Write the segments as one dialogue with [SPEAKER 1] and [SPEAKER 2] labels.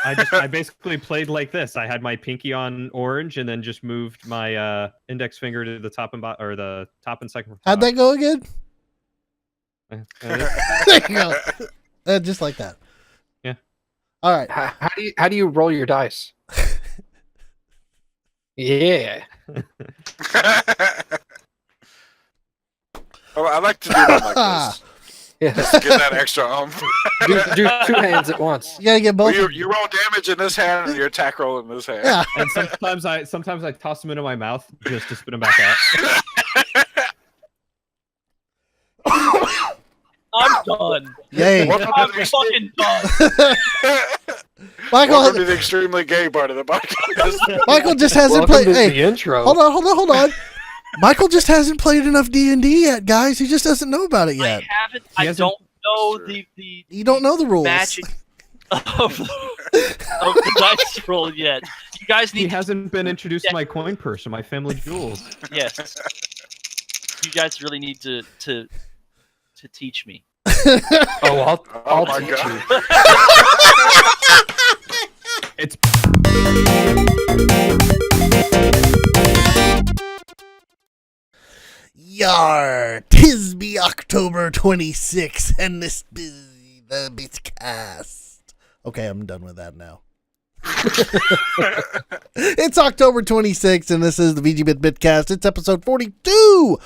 [SPEAKER 1] I basically played like this. I had my pinky on orange, and then just moved my index finger to the top and or the top and second.
[SPEAKER 2] How'd that go again?
[SPEAKER 1] Top.
[SPEAKER 2] There you go. Just like that.
[SPEAKER 1] Yeah.
[SPEAKER 2] All right.
[SPEAKER 3] How do you roll your dice? Yeah.
[SPEAKER 4] Oh, I like to do them like this.
[SPEAKER 3] Yeah.
[SPEAKER 4] Just to get that extra
[SPEAKER 3] Do 2 hands at once.
[SPEAKER 2] You gotta get both.
[SPEAKER 4] Well, you roll damage in this hand and your attack roll in this hand.
[SPEAKER 2] Yeah.
[SPEAKER 1] And sometimes I toss them into my mouth just to spit them back out.
[SPEAKER 5] I'm done.
[SPEAKER 2] Yay.
[SPEAKER 5] I'm fucking done.
[SPEAKER 4] Welcome to the extremely gay part of the podcast.
[SPEAKER 2] Michael just hasn't
[SPEAKER 3] Welcome
[SPEAKER 2] played.
[SPEAKER 3] to
[SPEAKER 2] Hey,
[SPEAKER 3] the intro.
[SPEAKER 2] hold on. Michael just hasn't played enough D&D yet, guys. He just doesn't know about it
[SPEAKER 5] I
[SPEAKER 2] yet.
[SPEAKER 5] haven't. I don't know the
[SPEAKER 2] You don't know the rules.
[SPEAKER 5] magic of the dice roll yet. You guys
[SPEAKER 1] He
[SPEAKER 5] need.
[SPEAKER 1] hasn't been introduced to my coin purse or my family jewels.
[SPEAKER 5] Yes. You guys really need to teach me.
[SPEAKER 3] Oh, I'll
[SPEAKER 4] my
[SPEAKER 3] teach
[SPEAKER 4] God.
[SPEAKER 3] you.
[SPEAKER 1] It's
[SPEAKER 2] Yar, 'tis be October 26th, and this be the Bitcast. Okay, I'm done with that now. It's October 26th, and this is the VGBit Bitcast. It's episode 42.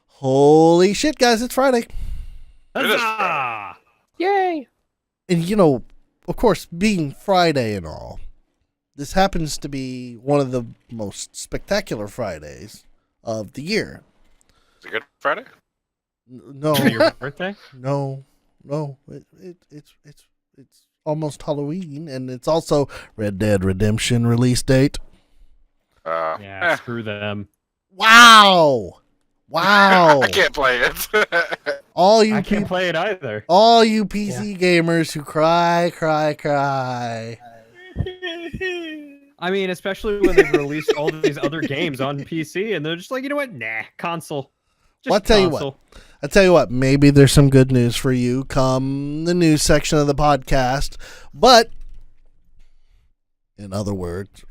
[SPEAKER 2] Holy shit, guys, it's Friday.
[SPEAKER 4] It is
[SPEAKER 1] Huzzah!
[SPEAKER 3] Yay.
[SPEAKER 2] And, you know, of course, being Friday and all, this happens to be one of the most spectacular Fridays of the year.
[SPEAKER 4] Is it Good Friday?
[SPEAKER 2] No,
[SPEAKER 1] Your birthday?
[SPEAKER 2] no. It's almost Halloween, and it's also Red Dead Redemption release date.
[SPEAKER 1] Yeah, screw them.
[SPEAKER 2] Wow.
[SPEAKER 4] I can't play it.
[SPEAKER 2] All you
[SPEAKER 1] I can't
[SPEAKER 2] peop-
[SPEAKER 1] play it either.
[SPEAKER 2] all you PC gamers who cry.
[SPEAKER 1] I mean, especially when they've released all these other games on PC, and they're just like, you know what? Nah, console. Just
[SPEAKER 2] Well, I'll tell you
[SPEAKER 1] console.
[SPEAKER 2] I tell you what, maybe there's some good news for you come the news section of the podcast. But, in other words,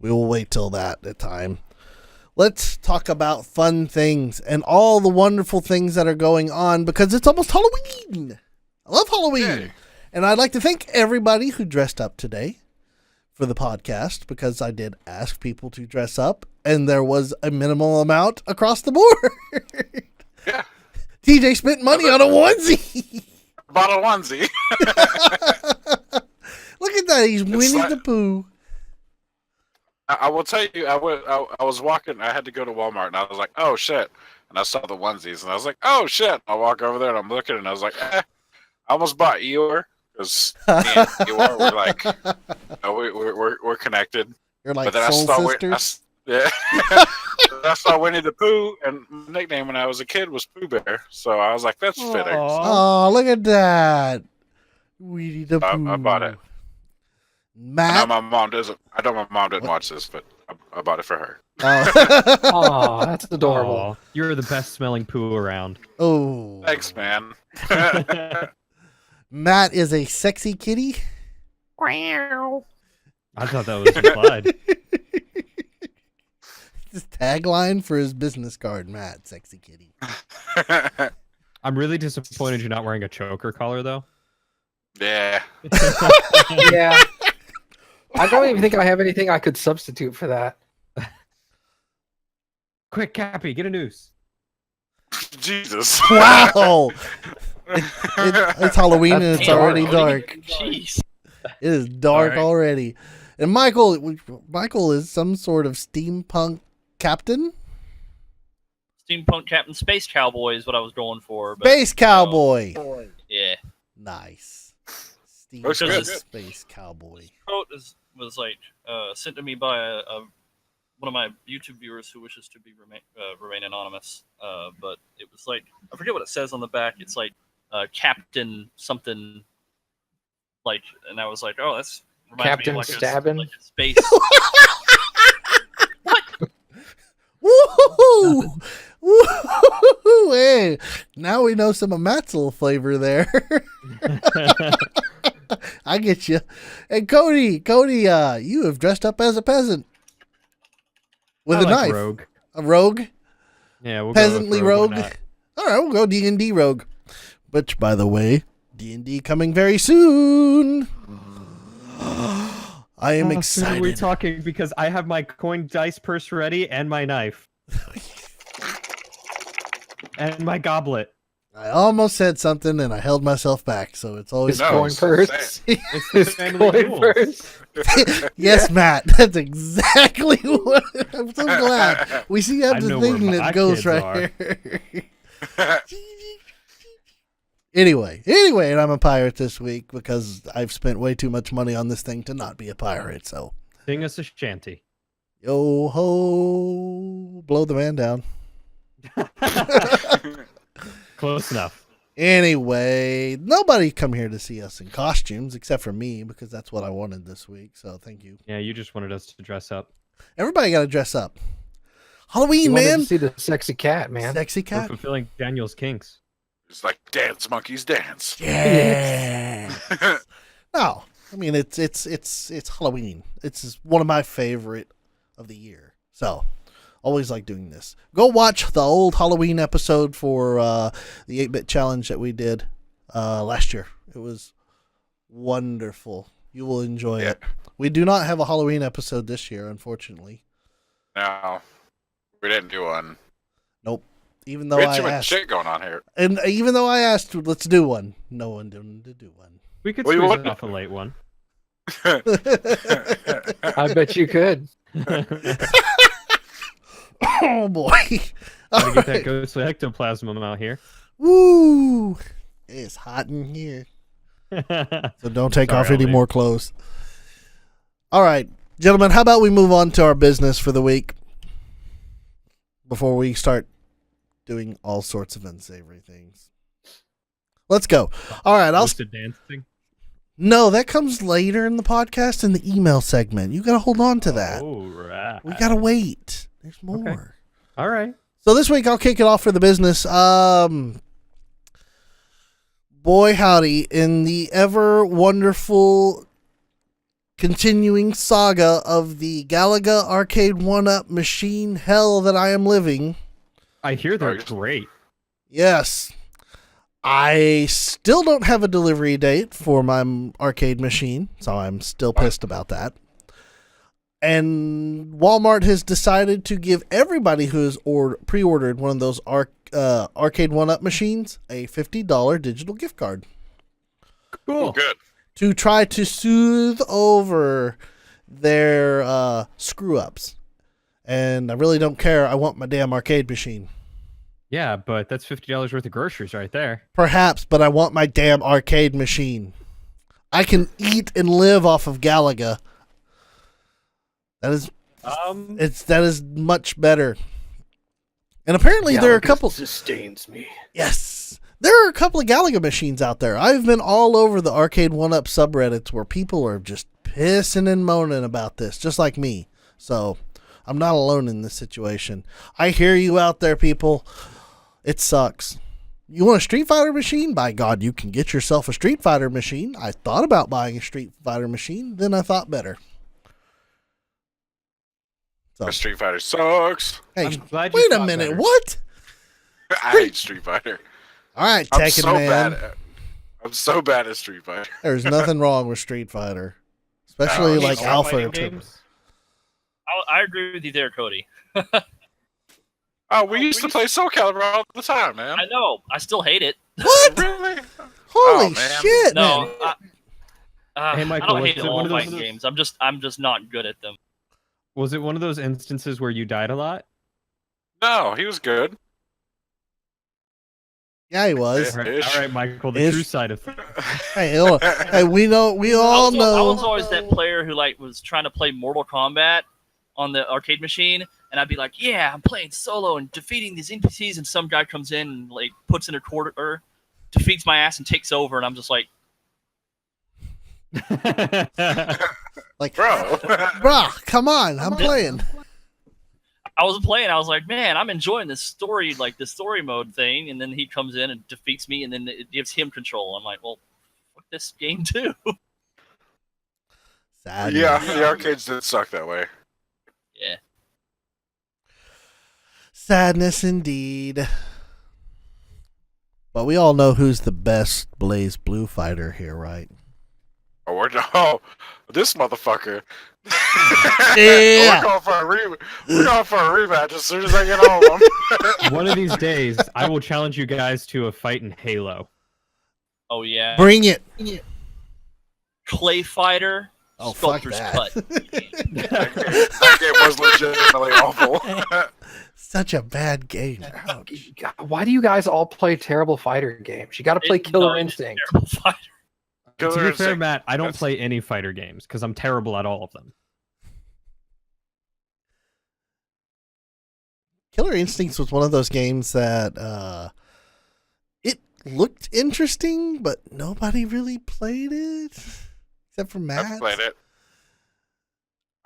[SPEAKER 2] we will wait till that time. Let's talk about fun things and all the wonderful things that are going on because it's almost Halloween. I love Halloween.
[SPEAKER 4] Yay.
[SPEAKER 2] And I'd like to thank everybody who dressed up today for the podcast because I did ask people to dress up and there was a minimal amount across the board.
[SPEAKER 4] Yeah.
[SPEAKER 2] TJ spent money on a onesie.
[SPEAKER 4] Bought a onesie.
[SPEAKER 2] Look at that. He's Winnie
[SPEAKER 4] like-
[SPEAKER 2] the Pooh.
[SPEAKER 4] I will tell you, I was walking. I had to go to Walmart, and I was like, "Oh shit!" And I saw the onesies, and I was like, "Oh shit!" I walk over there, and I'm looking, and I was like, I almost bought Eeyore because me and Eeyore were like, we're connected.
[SPEAKER 2] You're like
[SPEAKER 4] But then
[SPEAKER 2] soul sisters.
[SPEAKER 4] Yeah. I saw Winnie the Pooh, and my nickname when I was a kid was Pooh Bear, so I was like, "That's fitting."
[SPEAKER 1] Aw.
[SPEAKER 2] Oh, look at that. Winnie the Pooh.
[SPEAKER 4] I bought it. I know
[SPEAKER 2] Matt.
[SPEAKER 4] my mom doesn't. I know my mom didn't watch this, but I bought it for her.
[SPEAKER 3] Oh, that's adorable.
[SPEAKER 1] Aw, you're the best smelling poo around.
[SPEAKER 2] Oh.
[SPEAKER 4] Thanks, man.
[SPEAKER 2] Matt is a sexy kitty.
[SPEAKER 1] I thought that was implied.
[SPEAKER 2] His tagline for his business card, Matt, sexy kitty.
[SPEAKER 1] I'm really disappointed you're not wearing a choker collar, though.
[SPEAKER 4] Yeah.
[SPEAKER 3] Yeah. I don't even think I have anything I could substitute for that.
[SPEAKER 1] Quick, Cappy, get a noose.
[SPEAKER 4] Jesus.
[SPEAKER 2] Wow. It's Halloween and it's
[SPEAKER 5] Damn.
[SPEAKER 2] already dark.
[SPEAKER 5] Jeez.
[SPEAKER 2] It is dark
[SPEAKER 4] Alright.
[SPEAKER 2] already. And Michael is some sort of steampunk captain?
[SPEAKER 5] Steampunk Captain Space Cowboy is what I was going for. But,
[SPEAKER 2] Space cowboy.
[SPEAKER 5] yeah.
[SPEAKER 2] Nice.
[SPEAKER 4] Looks
[SPEAKER 2] Steampunk
[SPEAKER 4] good.
[SPEAKER 2] space cowboy.
[SPEAKER 5] Quote was like sent to me by one of my YouTube viewers who wishes to remain anonymous. But it was like, I forget what it says on the back. It's like Captain something. Like, and I was like, oh, that's reminds
[SPEAKER 3] Captain
[SPEAKER 5] me of like
[SPEAKER 3] Stabbin'?
[SPEAKER 5] like a space.
[SPEAKER 2] Woohoo! Woohoo! Hey, now we know some of Matt's little flavor there. I get you. And Cody, you have dressed up as a peasant with
[SPEAKER 1] I
[SPEAKER 2] a
[SPEAKER 1] like
[SPEAKER 2] knife.
[SPEAKER 1] rogue.
[SPEAKER 2] A rogue,
[SPEAKER 1] Yeah, we'll
[SPEAKER 2] peasantly
[SPEAKER 1] go with
[SPEAKER 2] rogue.
[SPEAKER 1] Why not?
[SPEAKER 2] All right, we'll go D&D rogue. Which, by the way, D&D coming very soon. I am
[SPEAKER 1] How soon are we
[SPEAKER 2] excited.
[SPEAKER 1] talking? Because I have my coin dice purse ready and my knife. And my goblet.
[SPEAKER 2] I almost said something and I held myself back, so it's always
[SPEAKER 3] His
[SPEAKER 4] No,
[SPEAKER 3] coin
[SPEAKER 4] so
[SPEAKER 3] purse.
[SPEAKER 1] It's the
[SPEAKER 3] His
[SPEAKER 1] family
[SPEAKER 3] coin
[SPEAKER 1] rules.
[SPEAKER 3] purse.
[SPEAKER 2] Yes, Matt. That's exactly what I'm so glad. We see you
[SPEAKER 1] I
[SPEAKER 2] have the
[SPEAKER 1] know where
[SPEAKER 2] thing
[SPEAKER 1] my
[SPEAKER 2] that goes
[SPEAKER 1] kids
[SPEAKER 2] right
[SPEAKER 1] are.
[SPEAKER 2] here. Anyway, and I'm a pirate this week because I've spent way too much money on this thing to not be a pirate. So,
[SPEAKER 1] Sing us a shanty.
[SPEAKER 2] yo ho, blow the man down.
[SPEAKER 1] Close enough.
[SPEAKER 2] Anyway, nobody come here to see us in costumes except for me because that's what I wanted this week. So thank you.
[SPEAKER 1] Yeah, you just wanted us to dress up.
[SPEAKER 2] Everybody got to dress up. Halloween,
[SPEAKER 3] You wanted
[SPEAKER 2] man.
[SPEAKER 3] to see the sexy cat, man.
[SPEAKER 2] Sexy
[SPEAKER 1] We're
[SPEAKER 2] cat.
[SPEAKER 1] fulfilling Daniel's kinks.
[SPEAKER 4] It's like dance, monkeys, dance.
[SPEAKER 2] Yeah. No, I mean it's Halloween. It's one of my favorite of the year. So always like doing this. Go watch the old Halloween episode for the 8-bit challenge that we did last year. It was wonderful. You will enjoy it. We do not have a Halloween episode this year, unfortunately.
[SPEAKER 4] No, we didn't do one.
[SPEAKER 2] Nope. Even though
[SPEAKER 4] We had
[SPEAKER 2] I
[SPEAKER 4] too much
[SPEAKER 2] asked,
[SPEAKER 4] shit going on here.
[SPEAKER 2] and even though I asked, let's do one. No one did do one.
[SPEAKER 1] We could
[SPEAKER 4] Well, you
[SPEAKER 1] squeeze
[SPEAKER 4] would-
[SPEAKER 1] off a late one.
[SPEAKER 3] I bet you could.
[SPEAKER 2] Oh boy!
[SPEAKER 1] Gotta
[SPEAKER 2] All
[SPEAKER 1] get that
[SPEAKER 2] right.
[SPEAKER 1] ghostly ectoplasm out here.
[SPEAKER 2] Woo! It's hot in here, so don't take
[SPEAKER 1] Sorry,
[SPEAKER 2] off
[SPEAKER 1] I'll
[SPEAKER 2] any
[SPEAKER 1] leave.
[SPEAKER 2] more clothes. All right, gentlemen, how about we move on to our business for the week before we start doing all sorts of unsavory things? Let's go. All right,
[SPEAKER 1] Roasted dancing.
[SPEAKER 2] No, that comes later in the podcast in the email segment. You got to hold on to that.
[SPEAKER 1] Oh, right.
[SPEAKER 2] We got to wait. There's more.
[SPEAKER 1] All right.
[SPEAKER 2] So this week I'll kick it off for the business. Boy howdy, in the ever wonderful continuing saga of the Galaga arcade 1-up machine hell that I am living.
[SPEAKER 1] I hear they're
[SPEAKER 4] Right.
[SPEAKER 1] great.
[SPEAKER 2] Yes. I still don't have a delivery date for my arcade machine, so I'm still pissed about that. And Walmart has decided to give everybody who has pre-ordered one of those arcade 1-up machines a $50 digital gift card
[SPEAKER 1] Cool.
[SPEAKER 4] Good.
[SPEAKER 2] to try to soothe over their screw-ups. And I really don't care. I want my damn arcade machine.
[SPEAKER 1] Yeah, but that's $50 worth of groceries right there.
[SPEAKER 2] Perhaps, but I want my damn arcade machine. I can eat and live off of Galaga. That is much better. And apparently there are a couple
[SPEAKER 3] sustains me.
[SPEAKER 2] Yes. There are a couple of Galaga machines out there. I've been all over the arcade 1-up subreddits where people are just pissing and moaning about this, just like me. So, I'm not alone in this situation. I hear you out there, people. It sucks. You want a Street Fighter machine? By God, you can get yourself a Street Fighter machine. I thought about buying a Street Fighter machine, then I thought better. So,
[SPEAKER 4] Street Fighter sucks.
[SPEAKER 2] hey,
[SPEAKER 1] I'm glad you
[SPEAKER 2] wait a
[SPEAKER 1] thought
[SPEAKER 2] minute.
[SPEAKER 1] better.
[SPEAKER 2] What?
[SPEAKER 4] I hate Street Fighter.
[SPEAKER 2] All right,
[SPEAKER 4] I'm
[SPEAKER 2] Tekken
[SPEAKER 4] so
[SPEAKER 2] Man.
[SPEAKER 4] bad. I'm so bad at Street Fighter.
[SPEAKER 2] There's nothing wrong with Street Fighter, especially
[SPEAKER 4] No,
[SPEAKER 2] like
[SPEAKER 4] it's
[SPEAKER 2] Alpha.
[SPEAKER 1] Fighting
[SPEAKER 2] and Triple.
[SPEAKER 1] games?
[SPEAKER 5] I agree with you there, Cody.
[SPEAKER 4] Oh, we used to play Soul Calibur all the time, man.
[SPEAKER 5] I know. I still hate it.
[SPEAKER 2] What?
[SPEAKER 4] Really?
[SPEAKER 2] Holy
[SPEAKER 4] Oh, man.
[SPEAKER 2] shit,
[SPEAKER 5] No,
[SPEAKER 2] man!
[SPEAKER 5] I
[SPEAKER 1] Hey,
[SPEAKER 5] don't
[SPEAKER 1] Michael,
[SPEAKER 5] hate
[SPEAKER 1] was it one of
[SPEAKER 5] fighting
[SPEAKER 1] those-
[SPEAKER 5] games. I'm just not good at them.
[SPEAKER 1] Was it one of those instances where you died a lot?
[SPEAKER 4] No, he was good.
[SPEAKER 2] Yeah, he was.
[SPEAKER 1] All right,
[SPEAKER 4] Ish.
[SPEAKER 1] all right, Michael, the
[SPEAKER 2] Ish.
[SPEAKER 1] true side of things.
[SPEAKER 2] Hey, look, hey, we all
[SPEAKER 5] I
[SPEAKER 2] know.
[SPEAKER 5] was always that player who was trying to play Mortal Kombat on the arcade machine, and I'd be like, "Yeah, I'm playing solo and defeating these NPCs," and some guy comes in and puts in a quarter, defeats my ass, and takes over, and I'm just like,
[SPEAKER 2] Like,
[SPEAKER 4] Bro.
[SPEAKER 2] bruh, come on, I'm playing.
[SPEAKER 5] I wasn't playing. I was like, "Man, I'm enjoying this story, this story mode thing," and then he comes in and defeats me, and then it gives him control. I'm like, "Well, fuck this game too.
[SPEAKER 2] Sad.
[SPEAKER 4] Yeah, the arcades did suck that way.
[SPEAKER 5] Yeah.
[SPEAKER 2] Sadness indeed. But we all know who's the best Blaze Blue fighter here, right?
[SPEAKER 4] Oh, this motherfucker.
[SPEAKER 2] Yeah.
[SPEAKER 4] We're going for a rematch as soon as I get home.
[SPEAKER 1] One of these days, I will challenge you guys to a fight in Halo.
[SPEAKER 5] Oh yeah.
[SPEAKER 2] Bring it.
[SPEAKER 5] Clay Fighter.
[SPEAKER 2] Oh, fuck
[SPEAKER 5] Sculptor's
[SPEAKER 2] that.
[SPEAKER 5] Cut.
[SPEAKER 4] That game was legitimately awful.
[SPEAKER 2] Such a bad game. Ouch.
[SPEAKER 3] God, why do you guys all play terrible fighter games? You got to play Killer Instinct.
[SPEAKER 5] Terrible fighter.
[SPEAKER 1] To be
[SPEAKER 4] Killer
[SPEAKER 1] fair,
[SPEAKER 4] Instinct.
[SPEAKER 1] Matt, I don't
[SPEAKER 4] That's-
[SPEAKER 1] play any fighter games because I'm terrible at all of them.
[SPEAKER 2] Killer Instincts was one of those games that it looked interesting, but nobody really played it except for Matt.
[SPEAKER 4] I played it.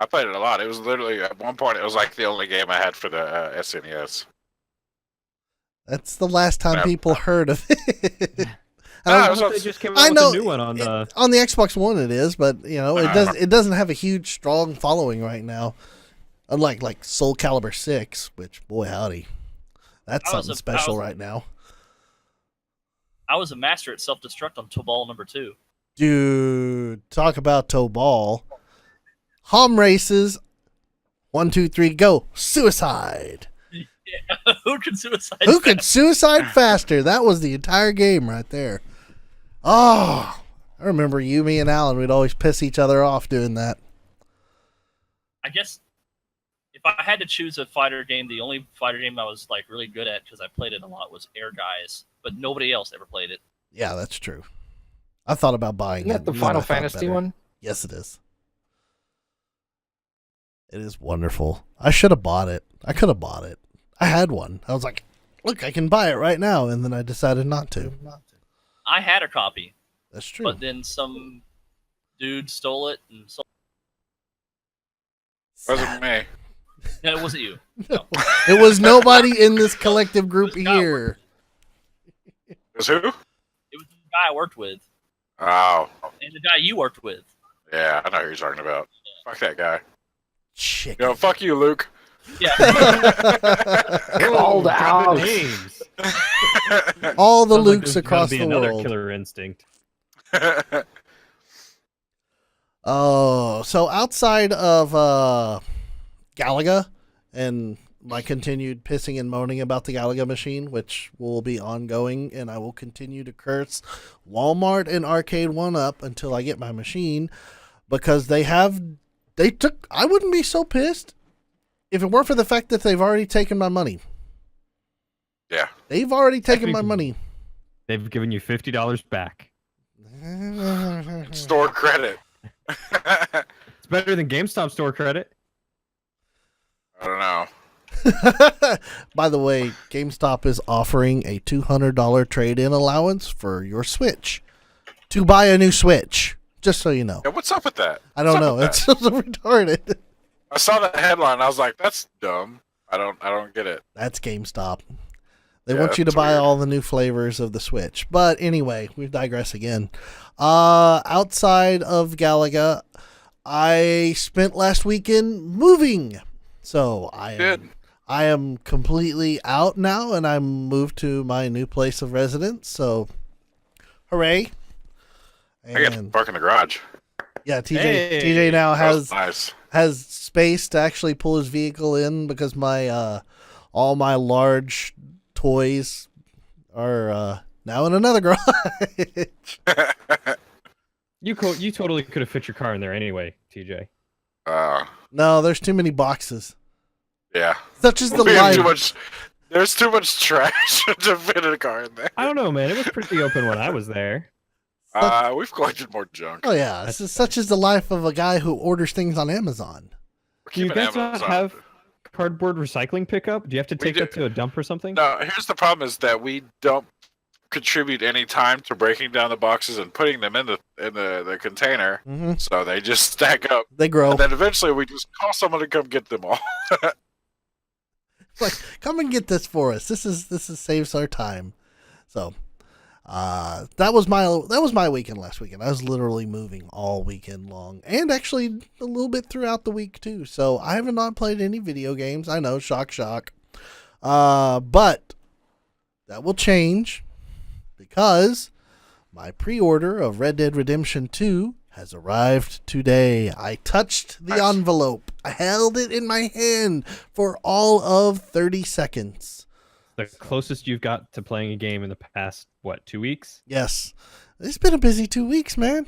[SPEAKER 4] I played it a lot. It was literally, at one point, it was like the only game I had for the SNES.
[SPEAKER 2] That's the last time
[SPEAKER 4] Yeah.
[SPEAKER 2] people heard of it.
[SPEAKER 4] Ah,
[SPEAKER 2] I
[SPEAKER 4] it was
[SPEAKER 1] They
[SPEAKER 4] on-
[SPEAKER 1] just came
[SPEAKER 2] I
[SPEAKER 1] out with
[SPEAKER 2] know
[SPEAKER 1] a new one on the.
[SPEAKER 2] on the Xbox One it is, but you know it doesn't have a huge strong following right now. Unlike like Soul Calibur 6, which boy howdy, that's
[SPEAKER 5] I was
[SPEAKER 2] something
[SPEAKER 5] a-
[SPEAKER 2] special
[SPEAKER 5] I was-
[SPEAKER 2] right now.
[SPEAKER 5] I was a master at self-destruct on Tobal number 2.
[SPEAKER 2] Dude, talk about toe ball. Hom races. 1, 2, 3, go! Suicide.
[SPEAKER 5] Who can suicide?
[SPEAKER 2] Who could suicide faster? That was the entire game right there. Oh, I remember you, me, and Alan. We'd always piss each other off doing that.
[SPEAKER 5] I guess if I had to choose a fighter game, the only fighter game I was like really good at because I played it a lot was Air Guys, but nobody else ever played it.
[SPEAKER 2] Yeah, that's true. I thought about buying
[SPEAKER 3] Isn't
[SPEAKER 2] it.
[SPEAKER 3] that the
[SPEAKER 2] and
[SPEAKER 3] Final
[SPEAKER 2] I thought
[SPEAKER 3] Fantasy
[SPEAKER 2] better.
[SPEAKER 3] one?
[SPEAKER 2] Yes, it is. It is wonderful. I should have bought it. I could have bought it. I had one. I was like, look, I can buy it right now. And then I decided not to.
[SPEAKER 5] I had a copy,
[SPEAKER 2] That's true.
[SPEAKER 5] but then some dude stole it and sold.
[SPEAKER 4] Wasn't me.
[SPEAKER 5] No, it wasn't you. No.
[SPEAKER 2] It was nobody in this collective group
[SPEAKER 5] It was not
[SPEAKER 2] here.
[SPEAKER 4] It was who?
[SPEAKER 5] It was the guy I worked with
[SPEAKER 4] Oh,
[SPEAKER 5] and the guy you worked with.
[SPEAKER 4] yeah, I know who you're talking about. Fuck that guy.
[SPEAKER 2] Chicken.
[SPEAKER 4] Yo, fuck you, Luke.
[SPEAKER 5] Yeah.
[SPEAKER 3] Called out.
[SPEAKER 1] Names.
[SPEAKER 2] All the
[SPEAKER 1] Sounds like
[SPEAKER 2] Lukes
[SPEAKER 1] there's
[SPEAKER 2] across
[SPEAKER 1] gotta be
[SPEAKER 2] the
[SPEAKER 1] another
[SPEAKER 2] world.
[SPEAKER 1] Killer Instinct.
[SPEAKER 2] Oh, so outside of Galaga and my continued pissing and moaning about the Galaga machine, which will be ongoing, and I will continue to curse Walmart and Arcade 1-Up until I get my machine, because I wouldn't be so pissed if it weren't for the fact that they've already taken my money.
[SPEAKER 4] Yeah.
[SPEAKER 2] They've already taken my
[SPEAKER 1] Technically-
[SPEAKER 2] money.
[SPEAKER 1] They've given you $50 back.
[SPEAKER 4] Store credit. I
[SPEAKER 1] It's better than GameStop store credit.
[SPEAKER 4] don't know.
[SPEAKER 2] By the way, GameStop is offering a $200 trade-in allowance for your Switch to buy a new Switch. Just so you know.
[SPEAKER 4] Yeah, what's up with that?
[SPEAKER 2] I don't
[SPEAKER 4] What's
[SPEAKER 2] know.
[SPEAKER 4] up with
[SPEAKER 2] It's so retarded.
[SPEAKER 4] I saw that headline. I was like, "That's dumb." I don't get it.
[SPEAKER 2] That's GameStop. They
[SPEAKER 4] Yeah,
[SPEAKER 2] want you to
[SPEAKER 4] that's
[SPEAKER 2] buy
[SPEAKER 4] weird.
[SPEAKER 2] all the new flavors of the Switch. But anyway, we digress again. Outside of Galaga, I spent last weekend moving. So
[SPEAKER 4] Good.
[SPEAKER 2] I am completely out now, and I'm moved to my new place of residence. So, hooray!
[SPEAKER 4] I get to
[SPEAKER 2] And
[SPEAKER 4] park in the garage.
[SPEAKER 2] yeah, TJ
[SPEAKER 1] Hey.
[SPEAKER 2] now
[SPEAKER 4] That was
[SPEAKER 2] has
[SPEAKER 4] nice.
[SPEAKER 2] space to actually pull his vehicle in because my all my large toys are now in another garage.
[SPEAKER 1] You totally could have fit your car in there anyway, TJ.
[SPEAKER 2] No, there's too many boxes.
[SPEAKER 4] Yeah.
[SPEAKER 2] Such is the
[SPEAKER 4] We have too
[SPEAKER 2] life.
[SPEAKER 4] much. There's too much trash to fit in a car in there.
[SPEAKER 1] I don't know, man. It was pretty open when I was there.
[SPEAKER 4] We've collected more junk.
[SPEAKER 2] Oh yeah, such is the life of a guy who orders things on Amazon.
[SPEAKER 4] We're
[SPEAKER 1] Do you
[SPEAKER 4] keeping
[SPEAKER 1] guys not
[SPEAKER 4] Amazon.
[SPEAKER 1] have cardboard recycling pickup? Do you have to take
[SPEAKER 4] do.
[SPEAKER 1] that to a dump or something?
[SPEAKER 4] No, here's the problem: is that we don't contribute any time to breaking down the boxes and putting them in the container,
[SPEAKER 2] Hmm
[SPEAKER 4] so they just stack up.
[SPEAKER 2] They grow.
[SPEAKER 4] And then eventually, we just call someone to come get them all.
[SPEAKER 2] It's like, come and get this for us. This is saves our time. So, That was my weekend last weekend. I was literally moving all weekend long, and actually a little bit throughout the week too. So I have not played any video games. I know, shock. But that will change because my pre-order of Red Dead Redemption 2 has arrived today. I touched the envelope. I held it in my hand for all of 30 seconds.
[SPEAKER 1] The closest you've got to playing a game in the past, 2 weeks?
[SPEAKER 2] Yes. It's been a busy 2 weeks, man.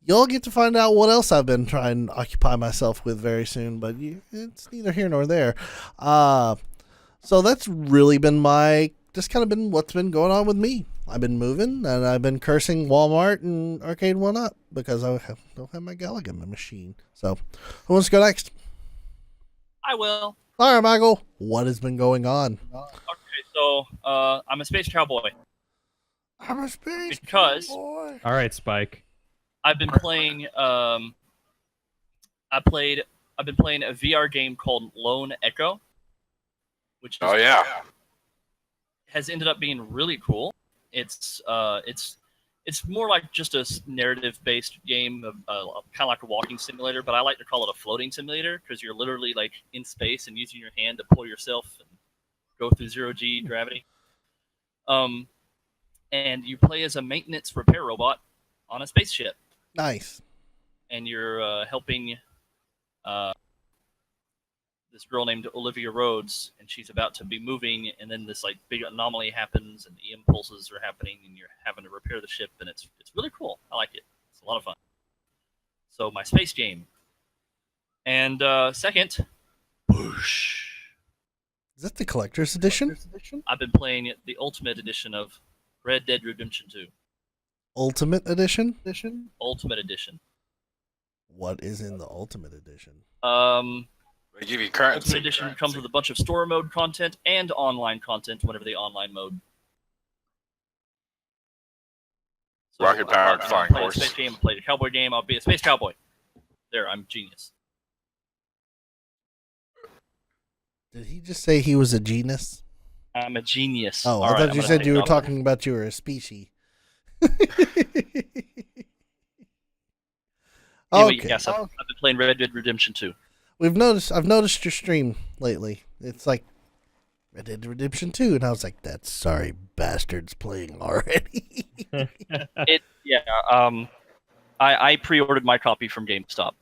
[SPEAKER 2] Y'all get to find out what else I've been trying to occupy myself with very soon, but it's neither here nor there. So that's really been what's been going on with me. I've been moving, and I've been cursing Walmart and Arcade 1-Up because I don't have my Galaga machine. So, who wants to go next?
[SPEAKER 5] I will.
[SPEAKER 2] All right, Michael. What has been going on?
[SPEAKER 5] Okay, so I'm a space cowboy.
[SPEAKER 2] I'm a space
[SPEAKER 5] Because
[SPEAKER 2] boy.
[SPEAKER 1] All right, Spike.
[SPEAKER 5] I've been playing. I've been playing a VR game called Lone Echo, which has ended up being really cool. It's more like just a narrative-based game, kind of like a walking simulator, but I like to call it a floating simulator because you're literally like in space and using your hand to pull yourself and go through zero-G gravity. And you play as a maintenance repair robot on a spaceship.
[SPEAKER 2] Nice.
[SPEAKER 5] And you're helping this girl named Olivia Rhodes, and she's about to be moving, and then this like big anomaly happens, and the impulses are happening, and you're having to repair the ship, and it's really cool. I like it. It's a lot of fun. So my space game, and second, whoosh.
[SPEAKER 2] Is that the collector's edition?
[SPEAKER 5] I've been playing the Ultimate Edition of Red Dead Redemption 2.
[SPEAKER 2] Ultimate edition?
[SPEAKER 5] Ultimate Edition.
[SPEAKER 2] What is in the Ultimate edition?
[SPEAKER 4] They give you currency.
[SPEAKER 5] Ultimate Edition comes with a bunch of story mode content and online content whenever the online mode. So,
[SPEAKER 4] Rocket powered flying
[SPEAKER 5] played
[SPEAKER 4] horse.
[SPEAKER 5] a space game, played a cowboy game. I'll be a space cowboy. There, I'm genius.
[SPEAKER 2] Did he just say he was a genus?
[SPEAKER 5] I'm a genius.
[SPEAKER 2] Oh,
[SPEAKER 5] All
[SPEAKER 2] I
[SPEAKER 5] right,
[SPEAKER 2] thought
[SPEAKER 5] I'm
[SPEAKER 2] you
[SPEAKER 5] gonna
[SPEAKER 2] said
[SPEAKER 5] take
[SPEAKER 2] you were
[SPEAKER 5] off.
[SPEAKER 2] talking about you were a species.
[SPEAKER 5] Anyway,
[SPEAKER 2] Okay.
[SPEAKER 5] yes, I've been playing Red Dead Redemption 2.
[SPEAKER 2] I've noticed your stream lately. It's like Red Dead Redemption 2, and I was like, that sorry bastard's playing already.
[SPEAKER 5] I pre-ordered my copy from GameStop,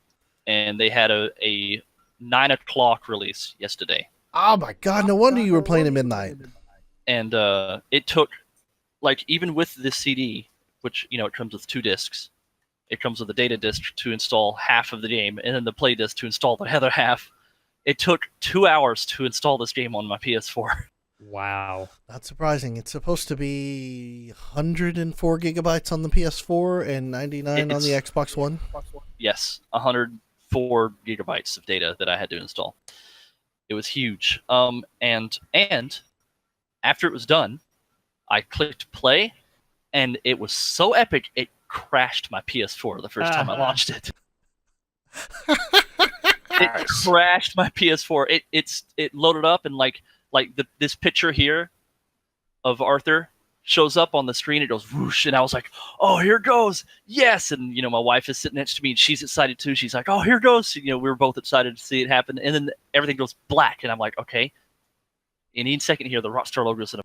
[SPEAKER 5] and they had a 9 o'clock release yesterday.
[SPEAKER 2] Oh my god, no wonder you were playing at midnight.
[SPEAKER 5] And it took, like, even with this CD, which, it comes with 2 discs, it comes with a data disc to install half of the game, and then the play disc to install the other half. It took 2 hours to install this game on my PS4.
[SPEAKER 1] Wow.
[SPEAKER 2] Not surprising. It's supposed to be 104 gigabytes on the PS4 and 99 on the Xbox One.
[SPEAKER 5] Yes, 104 gigabytes of data that I had to install. It was huge. And after it was done, I clicked play, and it was so epic, it crashed my PS4 the first time I launched it. It crashed my PS4. It loaded up, and like this picture here of Arthur shows up on the screen. It goes whoosh, and I was like, "Oh, here goes, yes!" And my wife is sitting next to me, and she's excited too. She's like, "Oh, here goes!" We were both excited to see it happen, and then everything goes black, and I'm like, "Okay." Any second here, the Rockstar logo is in a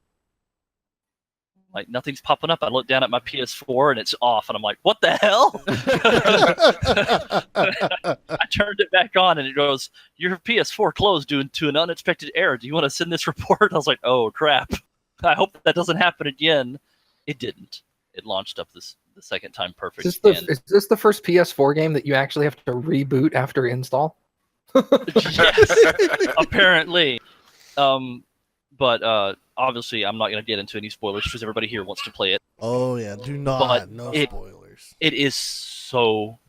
[SPEAKER 5] like nothing's popping up. I look down at my PS4 and it's off, and I'm like, "What the hell?" I turned it back on, and it goes, "Your PS4 closed due to an unexpected error. Do you want to send this report?" I was like, "Oh crap! I hope that doesn't happen again." It didn't. It launched up the second time perfect.
[SPEAKER 3] Is this the first PS4 game that you actually have to reboot after install?
[SPEAKER 5] Yes, apparently. But obviously, I'm not going to get into any spoilers because everybody here wants to play it.
[SPEAKER 2] Oh yeah, do not.
[SPEAKER 5] But
[SPEAKER 2] No spoilers.
[SPEAKER 5] It is so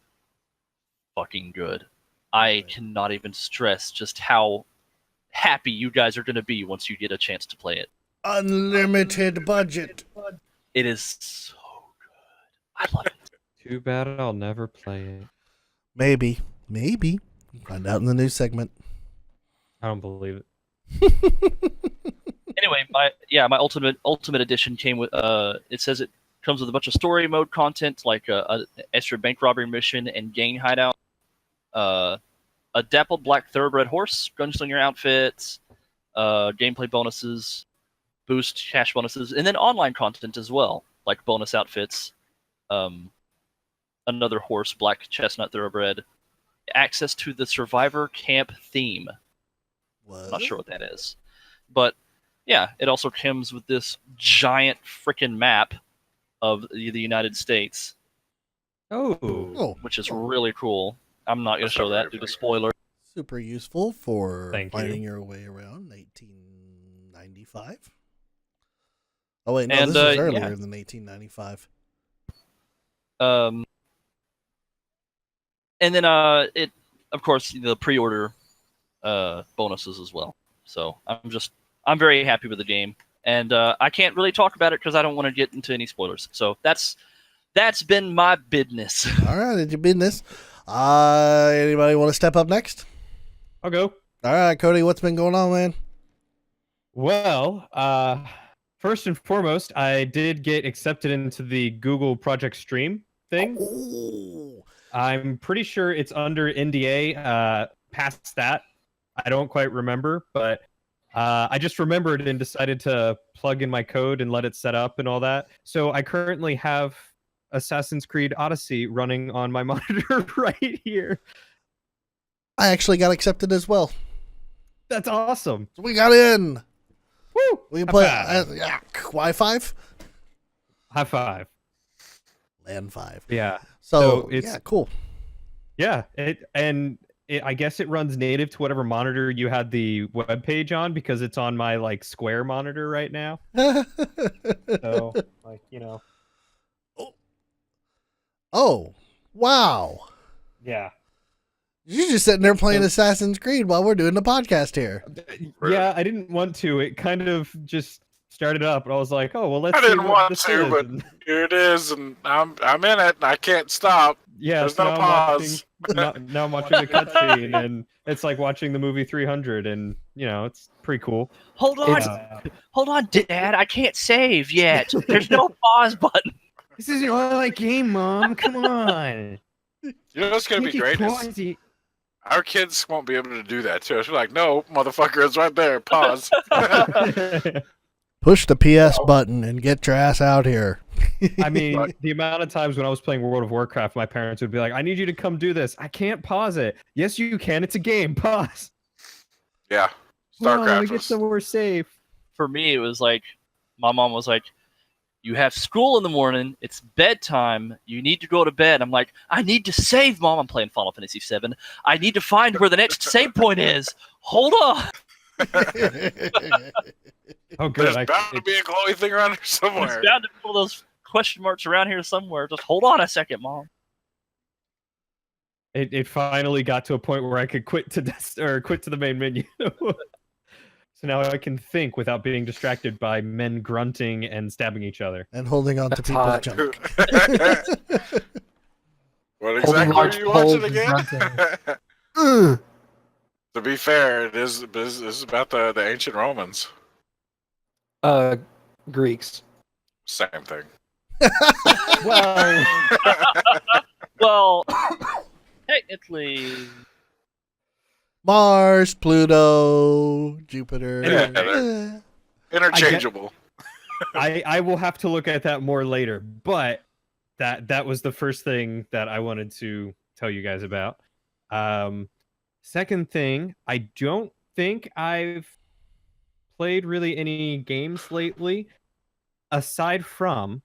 [SPEAKER 5] fucking good. I cannot even stress just how happy you guys are going to be once you get a chance to play it.
[SPEAKER 2] Unlimited budget.
[SPEAKER 5] It is so good. I love it.
[SPEAKER 1] Too bad I'll never play it.
[SPEAKER 2] Maybe. Find out in the news segment.
[SPEAKER 1] I don't believe it.
[SPEAKER 5] Anyway, my ultimate edition came with it says it comes with a bunch of story mode content like a extra bank robbery mission and gang hideout, a dappled black thoroughbred horse, gunslinger outfits, gameplay bonuses, boost cash bonuses, and then online content as well, like bonus outfits, another horse, black chestnut thoroughbred, access to the survivor camp theme.
[SPEAKER 2] What?
[SPEAKER 5] I'm not sure what that is, but yeah, it also comes with this giant freaking map of the United States,
[SPEAKER 1] Oh,
[SPEAKER 5] which is really cool. I'm not going to
[SPEAKER 4] That's
[SPEAKER 5] show
[SPEAKER 4] not
[SPEAKER 5] that
[SPEAKER 4] very
[SPEAKER 5] due to
[SPEAKER 4] big.
[SPEAKER 5] spoiler.
[SPEAKER 2] Super useful for
[SPEAKER 1] Thank
[SPEAKER 2] finding
[SPEAKER 1] you.
[SPEAKER 2] your way around 1995. Oh wait, no,
[SPEAKER 5] And,
[SPEAKER 2] this is
[SPEAKER 5] yeah.
[SPEAKER 2] earlier than 1895.
[SPEAKER 5] And then it, of course, the pre-order bonuses as well. So I'm very happy with the game, and I can't really talk about it because I don't want to get into any spoilers. So that's been my business.
[SPEAKER 2] All right, did you business? Anybody want to step up next?
[SPEAKER 1] I'll go.
[SPEAKER 2] All right, Cody, what's been going on, man?
[SPEAKER 1] Well, first and foremost, I did get accepted into the Google Project Stream thing.
[SPEAKER 2] Oh,
[SPEAKER 1] I'm pretty sure it's under NDA. Past that, I don't quite remember, but I just remembered and decided to plug in my code and let it set up and all that. So I currently have Assassin's Creed Odyssey running on my monitor right here.
[SPEAKER 2] I actually got accepted as well.
[SPEAKER 1] That's awesome.
[SPEAKER 2] So we got in.
[SPEAKER 1] Woo!
[SPEAKER 2] We can
[SPEAKER 1] High
[SPEAKER 2] play
[SPEAKER 1] five.
[SPEAKER 2] Wi-Fi,
[SPEAKER 1] High five.
[SPEAKER 2] LAN 5.
[SPEAKER 1] Yeah.
[SPEAKER 2] So
[SPEAKER 1] it's
[SPEAKER 2] yeah, cool.
[SPEAKER 1] Yeah, I guess it runs native to whatever monitor you had the web page on, because it's on my like Square monitor right now. So like, you know.
[SPEAKER 2] Oh, wow.
[SPEAKER 1] Yeah.
[SPEAKER 2] You're just sitting there playing Assassin's Creed while we're doing the podcast here.
[SPEAKER 1] Yeah, I didn't want to. It kind of just started up, and I was like, "Oh, well, let's
[SPEAKER 4] I
[SPEAKER 1] see
[SPEAKER 4] didn't
[SPEAKER 1] what
[SPEAKER 4] want
[SPEAKER 1] this
[SPEAKER 4] to,
[SPEAKER 1] is."
[SPEAKER 4] but
[SPEAKER 1] And,
[SPEAKER 4] here it is, and I'm in it, and I can't stop.
[SPEAKER 1] yeah,
[SPEAKER 4] There's
[SPEAKER 1] so
[SPEAKER 4] no
[SPEAKER 1] now
[SPEAKER 4] pause.
[SPEAKER 1] now I'm watching the cutscene, and it's like watching the movie 300, and you know, it's pretty cool.
[SPEAKER 5] Hold on, hold on, Dad. I can't save yet. There's no pause button.
[SPEAKER 1] This is your online game, Mom. Come on.
[SPEAKER 4] You know what's gonna be great is our kids won't be able to do that to us. We're like, no, motherfucker, it's right there. Pause.
[SPEAKER 2] Push the PS button and get your ass out here.
[SPEAKER 1] I mean, the amount of times when I was playing World of Warcraft, my parents would be like, "I need you to come do this." I can't pause it. Yes, you can. It's a game. Pause.
[SPEAKER 4] Yeah,
[SPEAKER 1] Oh,
[SPEAKER 4] StarCraft
[SPEAKER 1] get
[SPEAKER 4] was.
[SPEAKER 1] somewhere safe.
[SPEAKER 5] For me, it was like my mom was like, "You have school in the morning. It's bedtime. You need to go to bed." I'm like, "I need to save, Mom. I'm playing Final Fantasy VII. I need to find where the next save point is. Hold on."
[SPEAKER 1] Oh, good.
[SPEAKER 4] There's bound to be a glowy thing around here
[SPEAKER 5] There's
[SPEAKER 4] somewhere.
[SPEAKER 5] bound to be one of those question marks around here somewhere. Just hold on a second, Mom.
[SPEAKER 1] It finally got to a point where I could quit to the main menu. So now I can think without being distracted by men grunting and stabbing each other.
[SPEAKER 2] And holding on to
[SPEAKER 3] That's
[SPEAKER 2] people's
[SPEAKER 3] hot.
[SPEAKER 2] junk.
[SPEAKER 4] What
[SPEAKER 3] Holding
[SPEAKER 4] exactly are
[SPEAKER 3] large
[SPEAKER 4] you watching
[SPEAKER 3] poles and
[SPEAKER 4] again?
[SPEAKER 3] grunting.
[SPEAKER 4] To be fair, this is about the ancient Romans.
[SPEAKER 3] Greeks.
[SPEAKER 4] Same thing.
[SPEAKER 1] Well,
[SPEAKER 5] Well, technically,
[SPEAKER 2] Mars, Pluto, Jupiter.
[SPEAKER 1] Anyway.
[SPEAKER 4] Yeah, Interchangeable.
[SPEAKER 1] I will have to look at that more later, but that was the first thing that I wanted to tell you guys about. Second thing, I don't think I've played really any games lately, aside from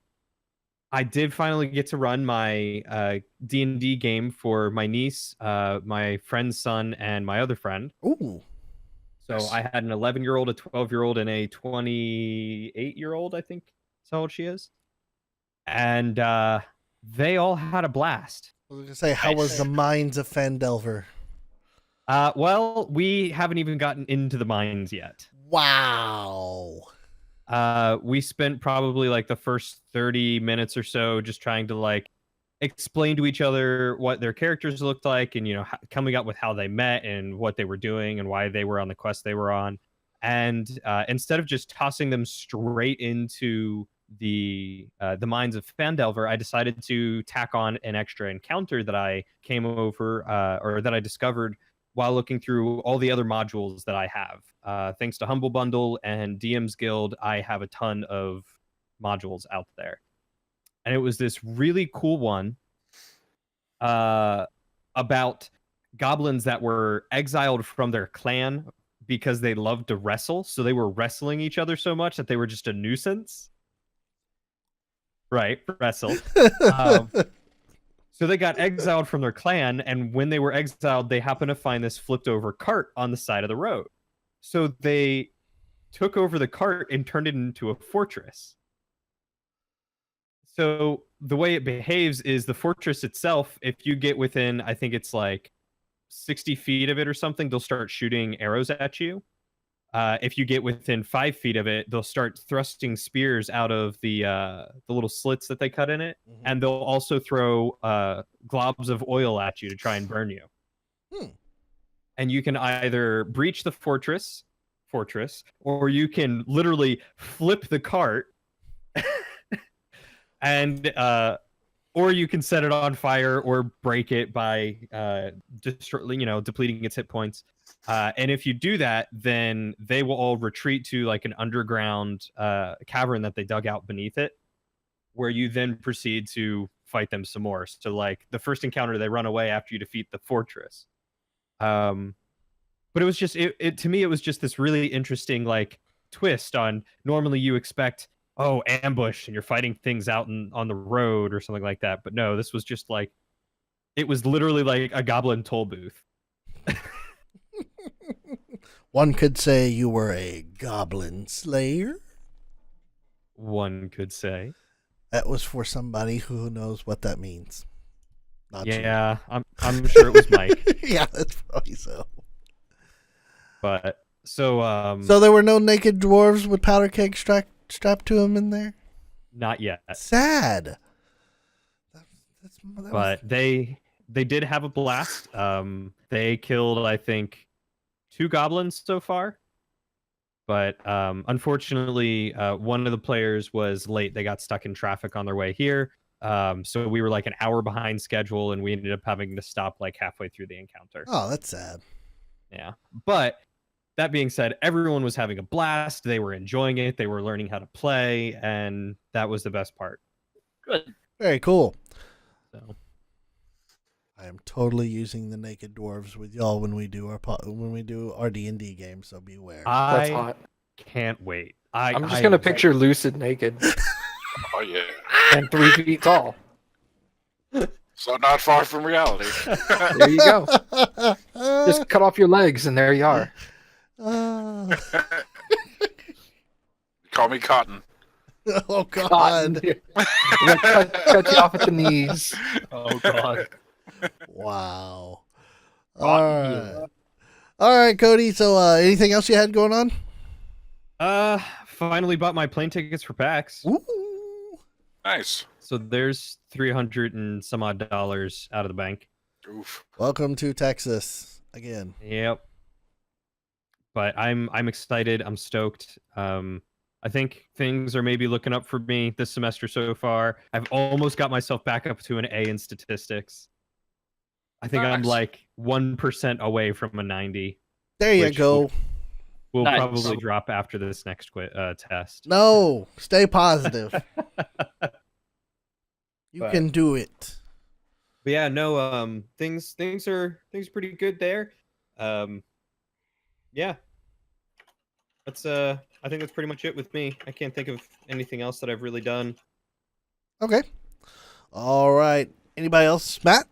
[SPEAKER 1] I did finally get to run my D&D game for my niece, my friend's son, and my other friend.
[SPEAKER 2] Ooh.
[SPEAKER 1] So I had an 11-year-old, a 12-year-old, and a 28-year-old, I think that's how old she is. And they all had a blast.
[SPEAKER 2] I was going to say, how was the mines of Fandelver?
[SPEAKER 1] Well, we haven't even gotten into the mines yet.
[SPEAKER 2] Wow.
[SPEAKER 1] We spent probably like the first 30 minutes or so just trying to like explain to each other what their characters looked like, and you know, coming up with how they met and what they were doing and why they were on the quest they were on. and instead of just tossing them straight into the mines of Fandelver, I decided to tack on an extra encounter that I came over or that I discovered while looking through all the other modules that I have. Thanks to Humble Bundle and DM's Guild, I have a ton of modules out there. And it was this really cool one about goblins that were exiled from their clan because they loved to wrestle. So they were wrestling each other so much that they were just a nuisance. Right, wrestle. So they got exiled from their clan, and when they were exiled, they happened to find this flipped over cart on the side of the road. So they took over the cart and turned it into a fortress. So the way it behaves is the fortress itself, if you get within, I think it's like 60 feet of it or something, they'll start shooting arrows at you. If you get within 5 feet of it, they'll start thrusting spears out of the little slits that they cut in it, and they'll also throw globs of oil at you to try and burn you. And you can either breach the fortress, or you can literally flip the cart, and or you can set it on fire or break it by depleting its hit points. And if you do that, then they will all retreat to like an underground cavern that they dug out beneath it, where you then proceed to fight them some more. So like the first encounter, they run away after you defeat the fortress. But it was just it to me, it was just this really interesting like twist on normally you expect, oh, ambush and you're fighting things out on the road or something like that. But no, this was just like, it was literally like a goblin toll booth.
[SPEAKER 2] One could say you were a goblin slayer.
[SPEAKER 1] One could say.
[SPEAKER 2] That was for somebody who knows what that means. Not
[SPEAKER 1] yeah, I'm sure it was Mike.
[SPEAKER 2] Yeah, that's probably so.
[SPEAKER 1] But so
[SPEAKER 2] so there were no naked dwarves with powder keg strapped to them in there?
[SPEAKER 1] Not yet.
[SPEAKER 2] Sad.
[SPEAKER 1] But they did have a blast. They killed, I think, 2 goblins so far. But unfortunately, one of the players was late. They got stuck in traffic on their way here. So we were like an hour behind schedule, and we ended up having to stop like halfway through the encounter.
[SPEAKER 2] Oh, that's sad.
[SPEAKER 1] Yeah. But that being said, everyone was having a blast. They were enjoying it. They were learning how to play, and that was the best part.
[SPEAKER 5] Good.
[SPEAKER 2] Very cool.
[SPEAKER 1] So
[SPEAKER 2] I am totally using the naked dwarves with y'all when we do our D&D game, so beware.
[SPEAKER 3] That's hot.
[SPEAKER 1] Can't wait.
[SPEAKER 3] I'm just gonna picture Lucid naked
[SPEAKER 4] Oh yeah.
[SPEAKER 3] and 3 feet tall.
[SPEAKER 4] So not far from reality.
[SPEAKER 3] There you go. Just cut off your legs, and there you are.
[SPEAKER 4] Call me Cotton.
[SPEAKER 2] Oh God!
[SPEAKER 3] Cotton. Cut you off at the knees.
[SPEAKER 5] Oh God.
[SPEAKER 2] Wow. All right, Cody. So, anything else you had going on?
[SPEAKER 1] Finally bought my plane tickets for PAX.
[SPEAKER 2] Ooh.
[SPEAKER 4] Nice.
[SPEAKER 1] So there's $300 and some odd dollars out of the bank.
[SPEAKER 4] Oof.
[SPEAKER 2] Welcome to Texas again.
[SPEAKER 1] Yep. But I'm excited. I'm stoked. I think things are maybe looking up for me this semester so far. I've almost got myself back up to an A in statistics. I think I'm
[SPEAKER 4] Nice.
[SPEAKER 1] like 1% away from a 90.
[SPEAKER 2] There you
[SPEAKER 1] Which
[SPEAKER 2] go.
[SPEAKER 1] Will
[SPEAKER 5] Nice.
[SPEAKER 1] probably drop after this next test.
[SPEAKER 2] No, stay positive. You
[SPEAKER 1] But-
[SPEAKER 2] can do it.
[SPEAKER 1] But yeah, no, things are pretty good there. Yeah. That's I think that's pretty much it with me. I can't think of anything else that I've really done.
[SPEAKER 2] Okay. All right. Anybody else? Matt?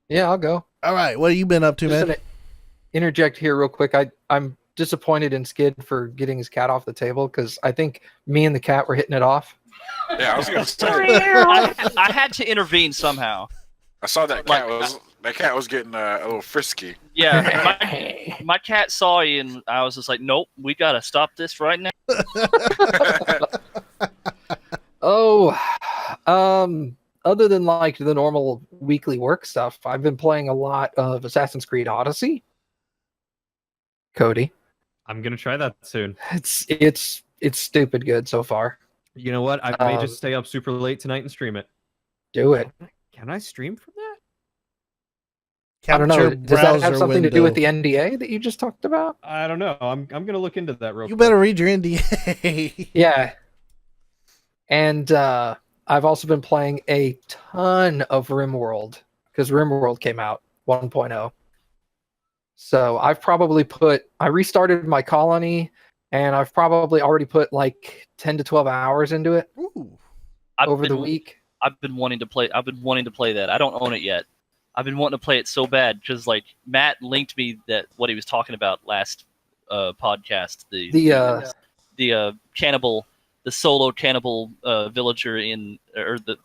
[SPEAKER 3] Yeah, I'll go.
[SPEAKER 2] All right. What have you been up to,
[SPEAKER 3] Just
[SPEAKER 2] man?
[SPEAKER 3] gonna interject here real quick. I'm disappointed in Skid for getting his cat off the table because I think me and the cat were hitting it off.
[SPEAKER 4] Yeah, I was gonna say.
[SPEAKER 5] I had to intervene somehow.
[SPEAKER 4] I saw that cat was getting a little frisky.
[SPEAKER 5] Yeah, my cat saw you, and I was just like, nope, we gotta stop this right now.
[SPEAKER 3] Oh, other than like the normal weekly work stuff, I've been playing a lot of Assassin's Creed Odyssey. Cody.
[SPEAKER 1] I'm gonna try that soon.
[SPEAKER 3] It's stupid good so far.
[SPEAKER 1] You know what? I may just stay up super late tonight and stream it.
[SPEAKER 3] Do it.
[SPEAKER 1] Can I stream from that?
[SPEAKER 3] I don't know.
[SPEAKER 2] Capture
[SPEAKER 3] Does that have
[SPEAKER 2] browser
[SPEAKER 3] something to do with
[SPEAKER 2] window.
[SPEAKER 3] the NDA that you just talked about?
[SPEAKER 1] I don't know. I'm gonna look into that real
[SPEAKER 2] You
[SPEAKER 1] quick.
[SPEAKER 2] better read your NDA.
[SPEAKER 3] Yeah. And I've also been playing a ton of RimWorld because RimWorld came out 1.0. So I restarted my colony and I've probably already put like 10 to 12 hours into it
[SPEAKER 2] Ooh.
[SPEAKER 3] over the week.
[SPEAKER 5] I've been wanting to play that. I don't own it yet. I've been wanting to play it so bad because like Matt linked me that what he was talking about last podcast. The cannibal, the solo cannibal villager or the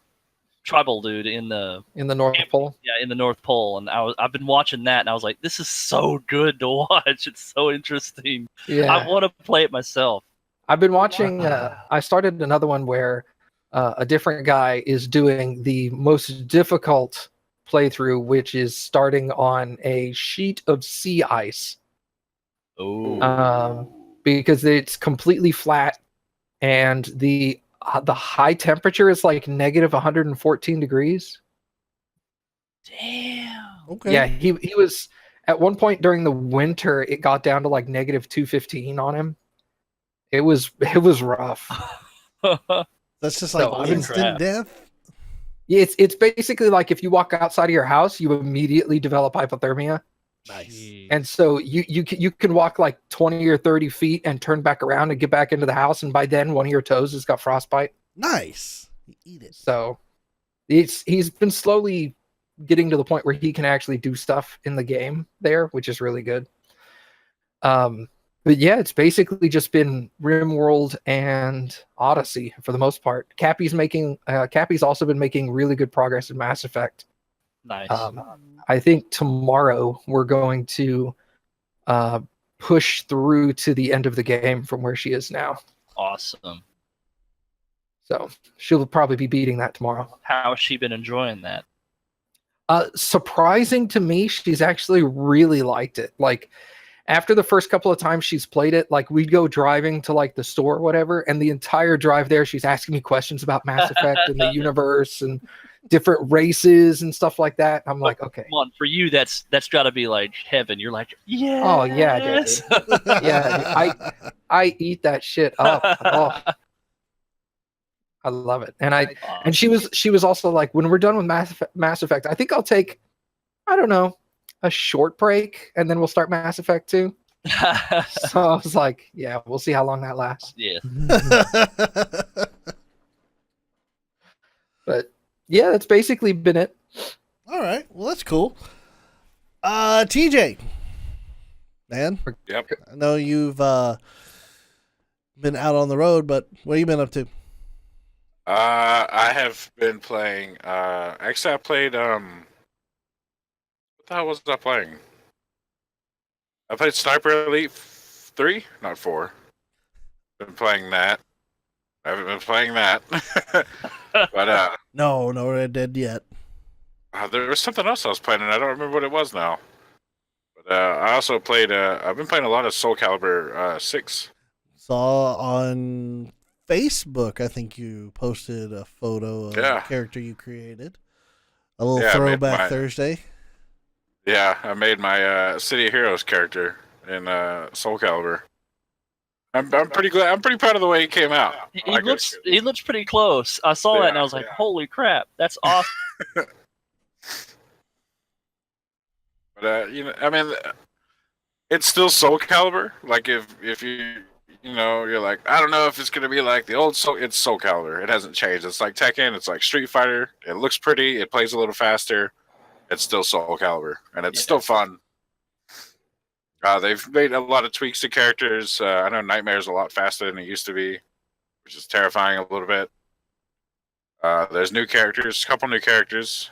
[SPEAKER 5] tribal dude in the
[SPEAKER 3] North Pole.
[SPEAKER 5] Yeah, in the North Pole, and I've been watching that, and I was like, this is so good to watch. It's so interesting.
[SPEAKER 3] Yeah.
[SPEAKER 5] I want to play it myself.
[SPEAKER 3] I've been watching. I started another one where a different guy is doing the most difficult playthrough, which is starting on a sheet of sea ice.
[SPEAKER 5] Oh.
[SPEAKER 3] Because it's completely flat, and the high temperature is like negative 114 degrees.
[SPEAKER 5] Damn.
[SPEAKER 2] Okay.
[SPEAKER 3] Yeah, he was at one point during the winter. It got down to like negative 215 on him. It was rough.
[SPEAKER 2] That's just
[SPEAKER 3] So,
[SPEAKER 2] like
[SPEAKER 3] I mean,
[SPEAKER 2] instant death.
[SPEAKER 3] Yeah, it's basically like if you walk outside of your house, you immediately develop hypothermia.
[SPEAKER 2] Nice.
[SPEAKER 3] And so you can walk like 20 or 30 feet and turn back around and get back into the house, and by then one of your toes has got frostbite.
[SPEAKER 2] Nice. You eat it.
[SPEAKER 3] So he's been slowly getting to the point where he can actually do stuff in the game there, which is really good. But yeah, it's basically just been RimWorld and Odyssey for the most part. Cappy's also been making really good progress in Mass Effect.
[SPEAKER 5] Nice.
[SPEAKER 3] I think tomorrow we're going to push through to the end of the game from where she is now.
[SPEAKER 5] Awesome.
[SPEAKER 3] So she'll probably be beating that tomorrow.
[SPEAKER 5] How has she been enjoying that?
[SPEAKER 3] Surprising to me, she's actually really liked it. Like after the first couple of times she's played it, like we'd go driving to like the store or whatever, and the entire drive there she's asking me questions about Mass Effect and the universe and different races and stuff like that. I'm like, okay.
[SPEAKER 5] Come on, for you that's got to be like heaven. You're like, yeah.
[SPEAKER 3] Oh yeah, dude. Yeah, I eat that shit up. Oh, I love it. And she was also like, when we're done with Mass Effect, I think I'll take, I don't know, a short break, and then we'll start Mass Effect 2. So I was like, yeah, we'll see how long that lasts.
[SPEAKER 5] Yeah.
[SPEAKER 3] But yeah, that's basically been it.
[SPEAKER 2] All right. Well, that's cool. TJ, man.
[SPEAKER 4] Yep.
[SPEAKER 2] I know you've been out on the road, but what have you been up to?
[SPEAKER 4] I have been playing. Actually, I played. What the hell was I playing? I played Sniper Elite 3, not 4. Been playing that. I haven't been playing that. But
[SPEAKER 2] No Red Dead yet.
[SPEAKER 4] there was something else I was playing, and I don't remember what it was now. But I also played. I've been playing a lot of Soul Calibur 6.
[SPEAKER 2] Saw on Facebook, I think you posted a photo of the character you created. A little throwback Thursday.
[SPEAKER 4] Yeah, I made my City of Heroes character in Soul Calibur. I'm pretty glad. I'm pretty proud of the way it came out.
[SPEAKER 5] He looks pretty close. I saw that and I was like, holy crap, that's awesome.
[SPEAKER 4] But I mean, it's still Soul Calibur. Like if you're like, I don't know if it's gonna be like the old Soul. It's Soul Calibur. It hasn't changed. It's like Tekken. It's like Street Fighter. It looks pretty. It plays a little faster. It's still Soul Calibur, and it's still fun. They've made a lot of tweaks to characters. I know Nightmare's a lot faster than it used to be, which is terrifying a little bit. There's new characters, a couple new characters.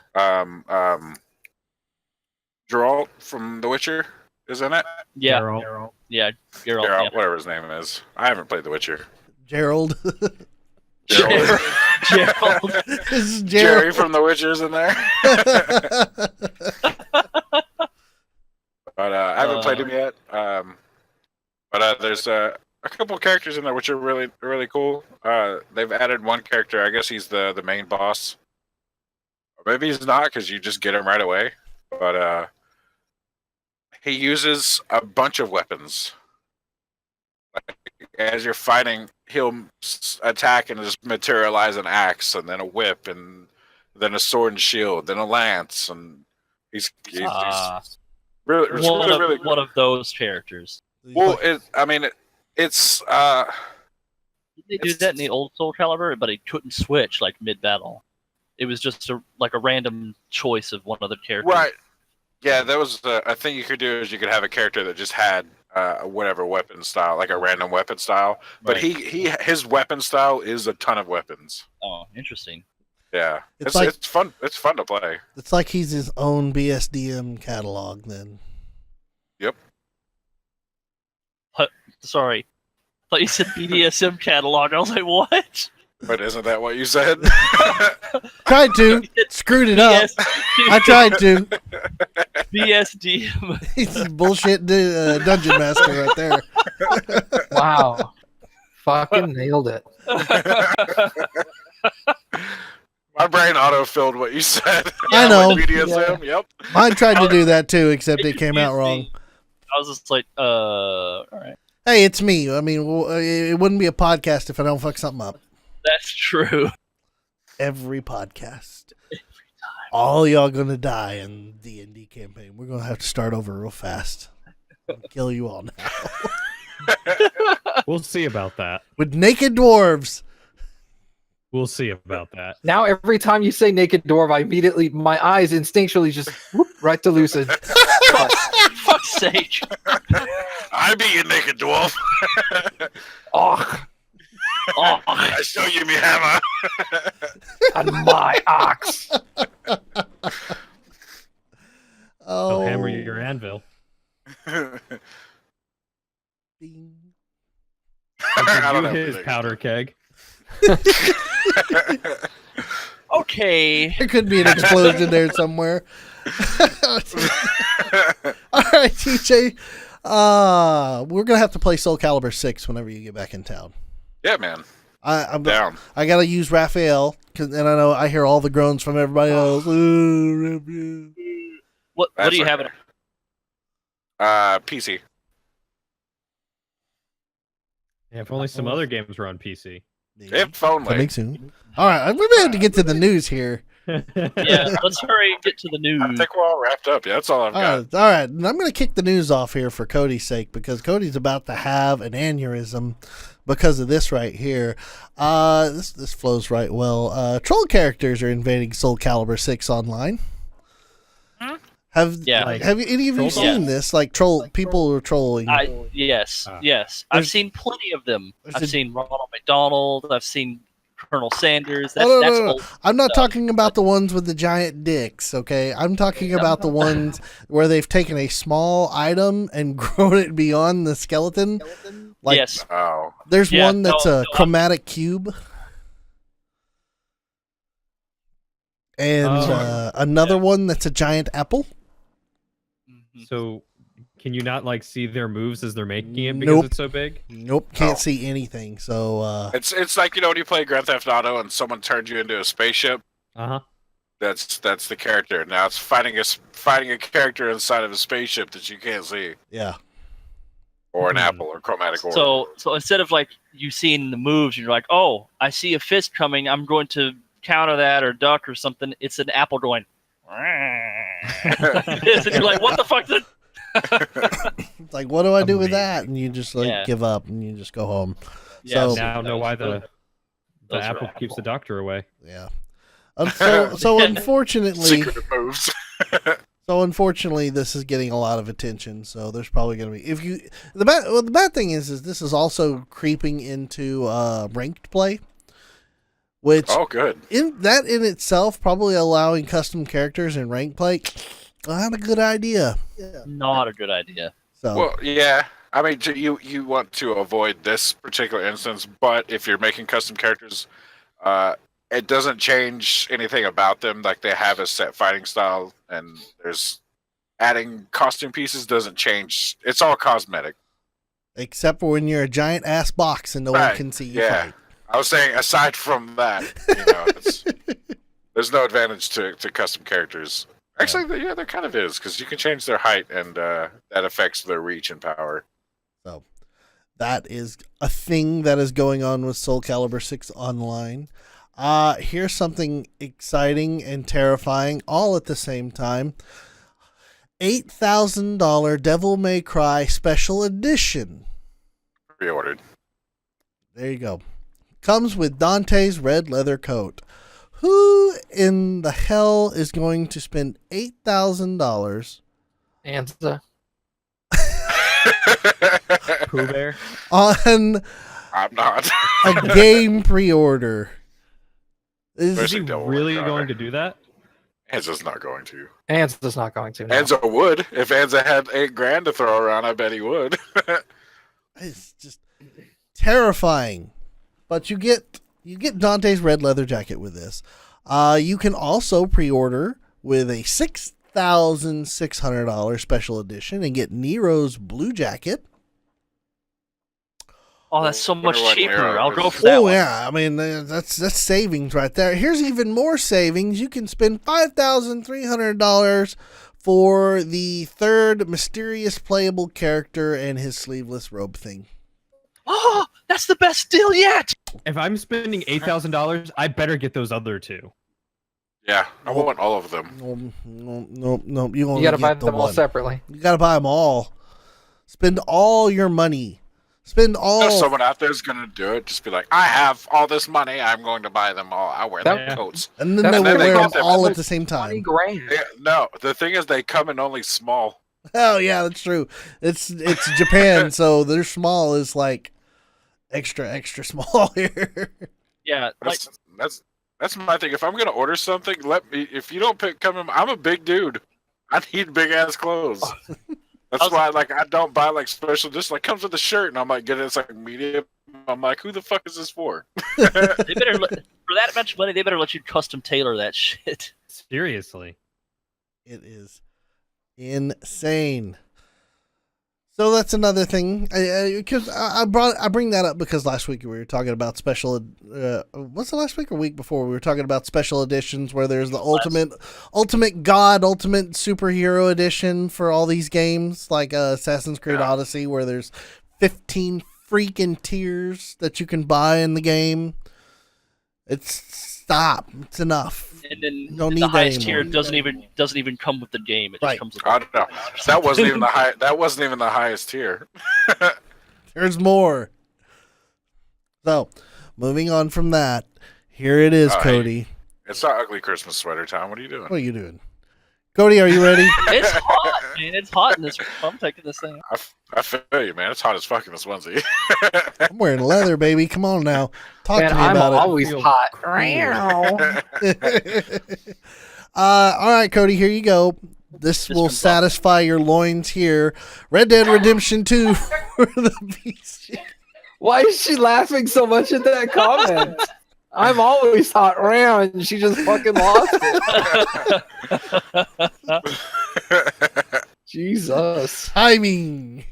[SPEAKER 4] Geralt from The Witcher is in it.
[SPEAKER 5] Yeah.
[SPEAKER 1] Geralt.
[SPEAKER 5] Yeah, Geralt.
[SPEAKER 4] Geralt, whatever his name is. I haven't played The Witcher.
[SPEAKER 2] Gerald.
[SPEAKER 4] Gerald.
[SPEAKER 5] Gerald.
[SPEAKER 2] This is
[SPEAKER 4] Jerry from The Witcher's in there. But I haven't played him yet. But there's a couple characters in there which are really really cool. They've added one character. I guess he's the main boss. Or maybe he's not because you just get him right away. But he uses a bunch of weapons. As you're fighting, he'll attack and just materialize an axe, and then a whip, and then a sword and shield, then a lance, and he's really, it's really
[SPEAKER 5] one of those characters.
[SPEAKER 4] well. It's
[SPEAKER 5] Did they do that in the old Soul Calibur? But he couldn't switch like mid battle. It was just a random choice of one of the characters.
[SPEAKER 4] right. Yeah, that was a thing you could do is you could have a character that just had whatever weapon style, like a random weapon style. But
[SPEAKER 5] Right.
[SPEAKER 4] his weapon style is a ton of weapons.
[SPEAKER 5] Oh, interesting.
[SPEAKER 4] Yeah,
[SPEAKER 2] It's like-
[SPEAKER 4] it's fun. It's fun to play.
[SPEAKER 2] It's like he's his own BSDM catalog then.
[SPEAKER 5] Sorry. I thought you said BDSM catalog. I was like, what?
[SPEAKER 4] But isn't that what you said?
[SPEAKER 2] Tried to. Screwed it up. I tried to.
[SPEAKER 5] BSDM.
[SPEAKER 2] He's a bullshit dungeon master right there.
[SPEAKER 3] Wow. Fucking nailed it.
[SPEAKER 4] My brain auto-filled what you said.
[SPEAKER 2] I know.
[SPEAKER 4] BDSM, yep.
[SPEAKER 2] Mine tried to do that too, except it came out wrong.
[SPEAKER 5] I was just like, all right.
[SPEAKER 2] Hey, it's me. I mean, it wouldn't be a podcast if I don't fuck something up.
[SPEAKER 5] That's true.
[SPEAKER 2] Every podcast. All y'all gonna die in D&D campaign. We're gonna have to start over real fast. Kill you all now.
[SPEAKER 1] We'll see about that.
[SPEAKER 2] With naked dwarves.
[SPEAKER 1] We'll see about that.
[SPEAKER 3] Now every time you say naked dwarf, my eyes instinctually just whoop, right to lucid.
[SPEAKER 5] Fuck's sake.
[SPEAKER 4] I be your naked dwarf.
[SPEAKER 3] Oh,
[SPEAKER 4] I show you me hammer.
[SPEAKER 3] and my ox.
[SPEAKER 1] I'll
[SPEAKER 2] Oh,
[SPEAKER 1] hammer your anvil.
[SPEAKER 2] Bing.
[SPEAKER 4] I don't
[SPEAKER 1] You
[SPEAKER 4] know.
[SPEAKER 1] his powder keg.
[SPEAKER 5] Okay.
[SPEAKER 2] There could be an explosion there somewhere. All right, TJ. We're gonna have to play Soul Calibur 6 whenever you get back in town.
[SPEAKER 4] Yeah, man.
[SPEAKER 2] I'm
[SPEAKER 4] Down.
[SPEAKER 2] I gotta use Raphael, and I know I hear all the groans from everybody else. Ooh, Raphael.
[SPEAKER 5] What
[SPEAKER 4] That's
[SPEAKER 5] do you have?
[SPEAKER 4] okay. PC.
[SPEAKER 1] Yeah, if only some other games were on PC.
[SPEAKER 4] If only.
[SPEAKER 2] Coming soon. All right, we may have to get to the news here.
[SPEAKER 5] Yeah, let's hurry and get to the news.
[SPEAKER 4] I think we're all wrapped up. Yeah, that's all I've got.
[SPEAKER 2] All right. And I'm going to kick the news off here for Cody's sake because Cody's about to have an aneurysm because of this right here. This flows right well. Troll characters are invading Soul Calibur 6 online. Have any of you
[SPEAKER 1] Troll
[SPEAKER 2] seen
[SPEAKER 5] dolls?
[SPEAKER 2] this? Like people are trolling.
[SPEAKER 5] Yes. I've
[SPEAKER 2] There's-
[SPEAKER 5] seen plenty of them.
[SPEAKER 2] there's
[SPEAKER 5] I've
[SPEAKER 2] a-
[SPEAKER 5] seen Ronald McDonald. I've seen Colonel Sanders.
[SPEAKER 2] Oh,
[SPEAKER 5] That's
[SPEAKER 2] no.
[SPEAKER 5] old
[SPEAKER 2] I'm not
[SPEAKER 5] stuff.
[SPEAKER 2] talking about the ones with the giant dicks, okay? I'm talking about the ones where they've taken a small item and grown it beyond the skeleton. Like,
[SPEAKER 5] Yes.
[SPEAKER 4] Oh.
[SPEAKER 2] there's
[SPEAKER 5] Yeah,
[SPEAKER 2] one that's
[SPEAKER 5] no,
[SPEAKER 2] a chromatic cube. And another one that's a giant apple.
[SPEAKER 5] Mhm.
[SPEAKER 1] So, can you not like see their moves as they're making it because
[SPEAKER 2] Nope.
[SPEAKER 1] it's so big?
[SPEAKER 2] Nope, can't
[SPEAKER 4] Oh.
[SPEAKER 2] see anything. So,
[SPEAKER 4] It's like, when you play Grand Theft Auto and someone turns you into a spaceship.
[SPEAKER 1] Uh huh.
[SPEAKER 4] That's the character. Now it's fighting a character inside of a spaceship that you can't see,
[SPEAKER 2] yeah.
[SPEAKER 4] or an
[SPEAKER 1] Hmm.
[SPEAKER 4] apple, or chromatic orb.
[SPEAKER 5] So instead of like you seeing the moves, you're like, oh, I see a fist coming. I'm going to counter that or duck or something. It's an apple going. and you're like, what the fuck?
[SPEAKER 2] It's like, what do I do with
[SPEAKER 1] Amazing.
[SPEAKER 2] that? And you just like
[SPEAKER 5] Yeah.
[SPEAKER 2] give up and you just go home.
[SPEAKER 5] Yeah,
[SPEAKER 2] So-
[SPEAKER 1] Now know why the
[SPEAKER 5] Those are
[SPEAKER 1] apple keeps the doctor away.
[SPEAKER 2] Yeah. So unfortunately,
[SPEAKER 4] Secret moves.
[SPEAKER 2] So unfortunately, this is getting a lot of attention. So there's probably going to be the bad thing is this is also creeping into ranked play, which
[SPEAKER 4] Oh, good.
[SPEAKER 2] in itself probably allowing custom characters in ranked play. Not a good idea.
[SPEAKER 5] Not a good idea.
[SPEAKER 2] So
[SPEAKER 4] Well, yeah. I mean, you want to avoid this particular instance, but if you're making custom characters, it doesn't change anything about them. Like, they have a set fighting style, and there's adding costume pieces doesn't change. It's all cosmetic.
[SPEAKER 2] Except for when you're a giant ass box and no one
[SPEAKER 4] Right,
[SPEAKER 2] can see you
[SPEAKER 4] yeah.
[SPEAKER 2] fight.
[SPEAKER 4] I was saying, aside from that, there's no advantage to custom characters. Actually, yeah, there kind of is, because you can change their height, and that affects their reach and power.
[SPEAKER 2] So that is a thing that is going on with Soul Calibur 6 Online. Here's something exciting and terrifying all at the same time. $8,000 Devil May Cry Special Edition.
[SPEAKER 4] Pre-ordered.
[SPEAKER 2] There you go. Comes with Dante's red leather coat. Who in the hell is going to spend $8,000
[SPEAKER 3] Anza.
[SPEAKER 1] Pooh Bear.
[SPEAKER 2] on
[SPEAKER 4] I'm not.
[SPEAKER 2] a game pre-order?
[SPEAKER 1] Is
[SPEAKER 4] Especially
[SPEAKER 1] he
[SPEAKER 4] Devil May
[SPEAKER 1] really
[SPEAKER 4] Cry.
[SPEAKER 1] going to do that?
[SPEAKER 4] Anza's not going to.
[SPEAKER 3] Anza's not going to. No.
[SPEAKER 4] Anza would. If Anza had $8,000 to throw around, I bet he would.
[SPEAKER 2] It's just terrifying. But you get Dante's red leather jacket with this. You can also pre-order with a $6,600 special edition and get Nero's blue jacket.
[SPEAKER 5] Oh, that's so much
[SPEAKER 4] Wonder what
[SPEAKER 5] cheaper.
[SPEAKER 4] Nero
[SPEAKER 5] I'll go
[SPEAKER 4] is.
[SPEAKER 5] for that
[SPEAKER 2] Oh
[SPEAKER 5] one.
[SPEAKER 2] yeah, I mean that's savings right there. Here's even more savings. You can spend $5,300 for the third mysterious playable character and his sleeveless robe thing.
[SPEAKER 5] Oh, that's the best deal yet.
[SPEAKER 1] If I'm spending $8,000, I better get those other two.
[SPEAKER 4] Yeah, I want all of them.
[SPEAKER 2] No. You only
[SPEAKER 3] You gotta
[SPEAKER 2] get
[SPEAKER 3] buy
[SPEAKER 2] the
[SPEAKER 3] them all
[SPEAKER 2] one.
[SPEAKER 3] separately.
[SPEAKER 2] You gotta buy them all. Spend all your money. Spend all.
[SPEAKER 4] If someone out there is going to do it, just be like, I have all this money. I'm going to buy them all. I wear
[SPEAKER 3] That-
[SPEAKER 4] them coats.
[SPEAKER 2] And then
[SPEAKER 3] That's
[SPEAKER 2] they will
[SPEAKER 4] gonna
[SPEAKER 2] wear them
[SPEAKER 4] cost them
[SPEAKER 2] all
[SPEAKER 3] like
[SPEAKER 2] at the same
[SPEAKER 3] 20
[SPEAKER 2] time.
[SPEAKER 3] grand.
[SPEAKER 4] Yeah, no, the thing is, they come in only small.
[SPEAKER 2] Oh yeah, that's true. It's Japan, so their small is like extra small here.
[SPEAKER 5] Yeah, like
[SPEAKER 4] That's my thing. If I'm going to order something, let me. If you don't come in, I'm a big dude. I need big ass clothes. That's why, like, I don't buy like special. Just like comes with a shirt, and I'm like, get it. It's like medium. I'm like, who the fuck is this for?
[SPEAKER 5] they better for that much money, they better let you custom tailor that shit.
[SPEAKER 1] Seriously.
[SPEAKER 2] It is insane. So that's another thing. Because I bring that up because last week we were talking about special. What's the last week or week before we were talking about special editions where there's the ultimate superhero edition for all these games like Assassin's Creed Odyssey, where there's 15 freaking tiers that you can buy in the game. It's enough.
[SPEAKER 5] And then
[SPEAKER 2] Don't
[SPEAKER 5] the
[SPEAKER 2] need that
[SPEAKER 5] highest tier
[SPEAKER 2] anymore.
[SPEAKER 5] doesn't even come with the game. It
[SPEAKER 2] Right.
[SPEAKER 5] just comes with
[SPEAKER 4] I don't know. That wasn't even the high. That wasn't even the highest tier.
[SPEAKER 2] There's more. So, moving on from that, here it is,
[SPEAKER 4] Hey.
[SPEAKER 2] Cody.
[SPEAKER 4] It's not ugly Christmas sweater time. What are you doing?
[SPEAKER 2] What are you doing? Cody, are you ready?
[SPEAKER 5] It's hot, man. It's hot in this. I'm taking this thing.
[SPEAKER 4] I feel you, man. It's hot as fuck in this onesie.
[SPEAKER 2] I'm wearing leather, baby. Come on now. Talk
[SPEAKER 3] Man,
[SPEAKER 2] to me
[SPEAKER 3] I'm
[SPEAKER 2] about
[SPEAKER 3] always
[SPEAKER 1] Feel
[SPEAKER 3] hot.
[SPEAKER 2] it. All right, Cody, here you go. This will
[SPEAKER 5] comes off.
[SPEAKER 2] satisfy your loins here. Red Dead Redemption 2 for the PC.
[SPEAKER 3] Why is she laughing so much at that comment? I'm always hot round, and she just fucking lost it. Jesus.
[SPEAKER 2] Timing.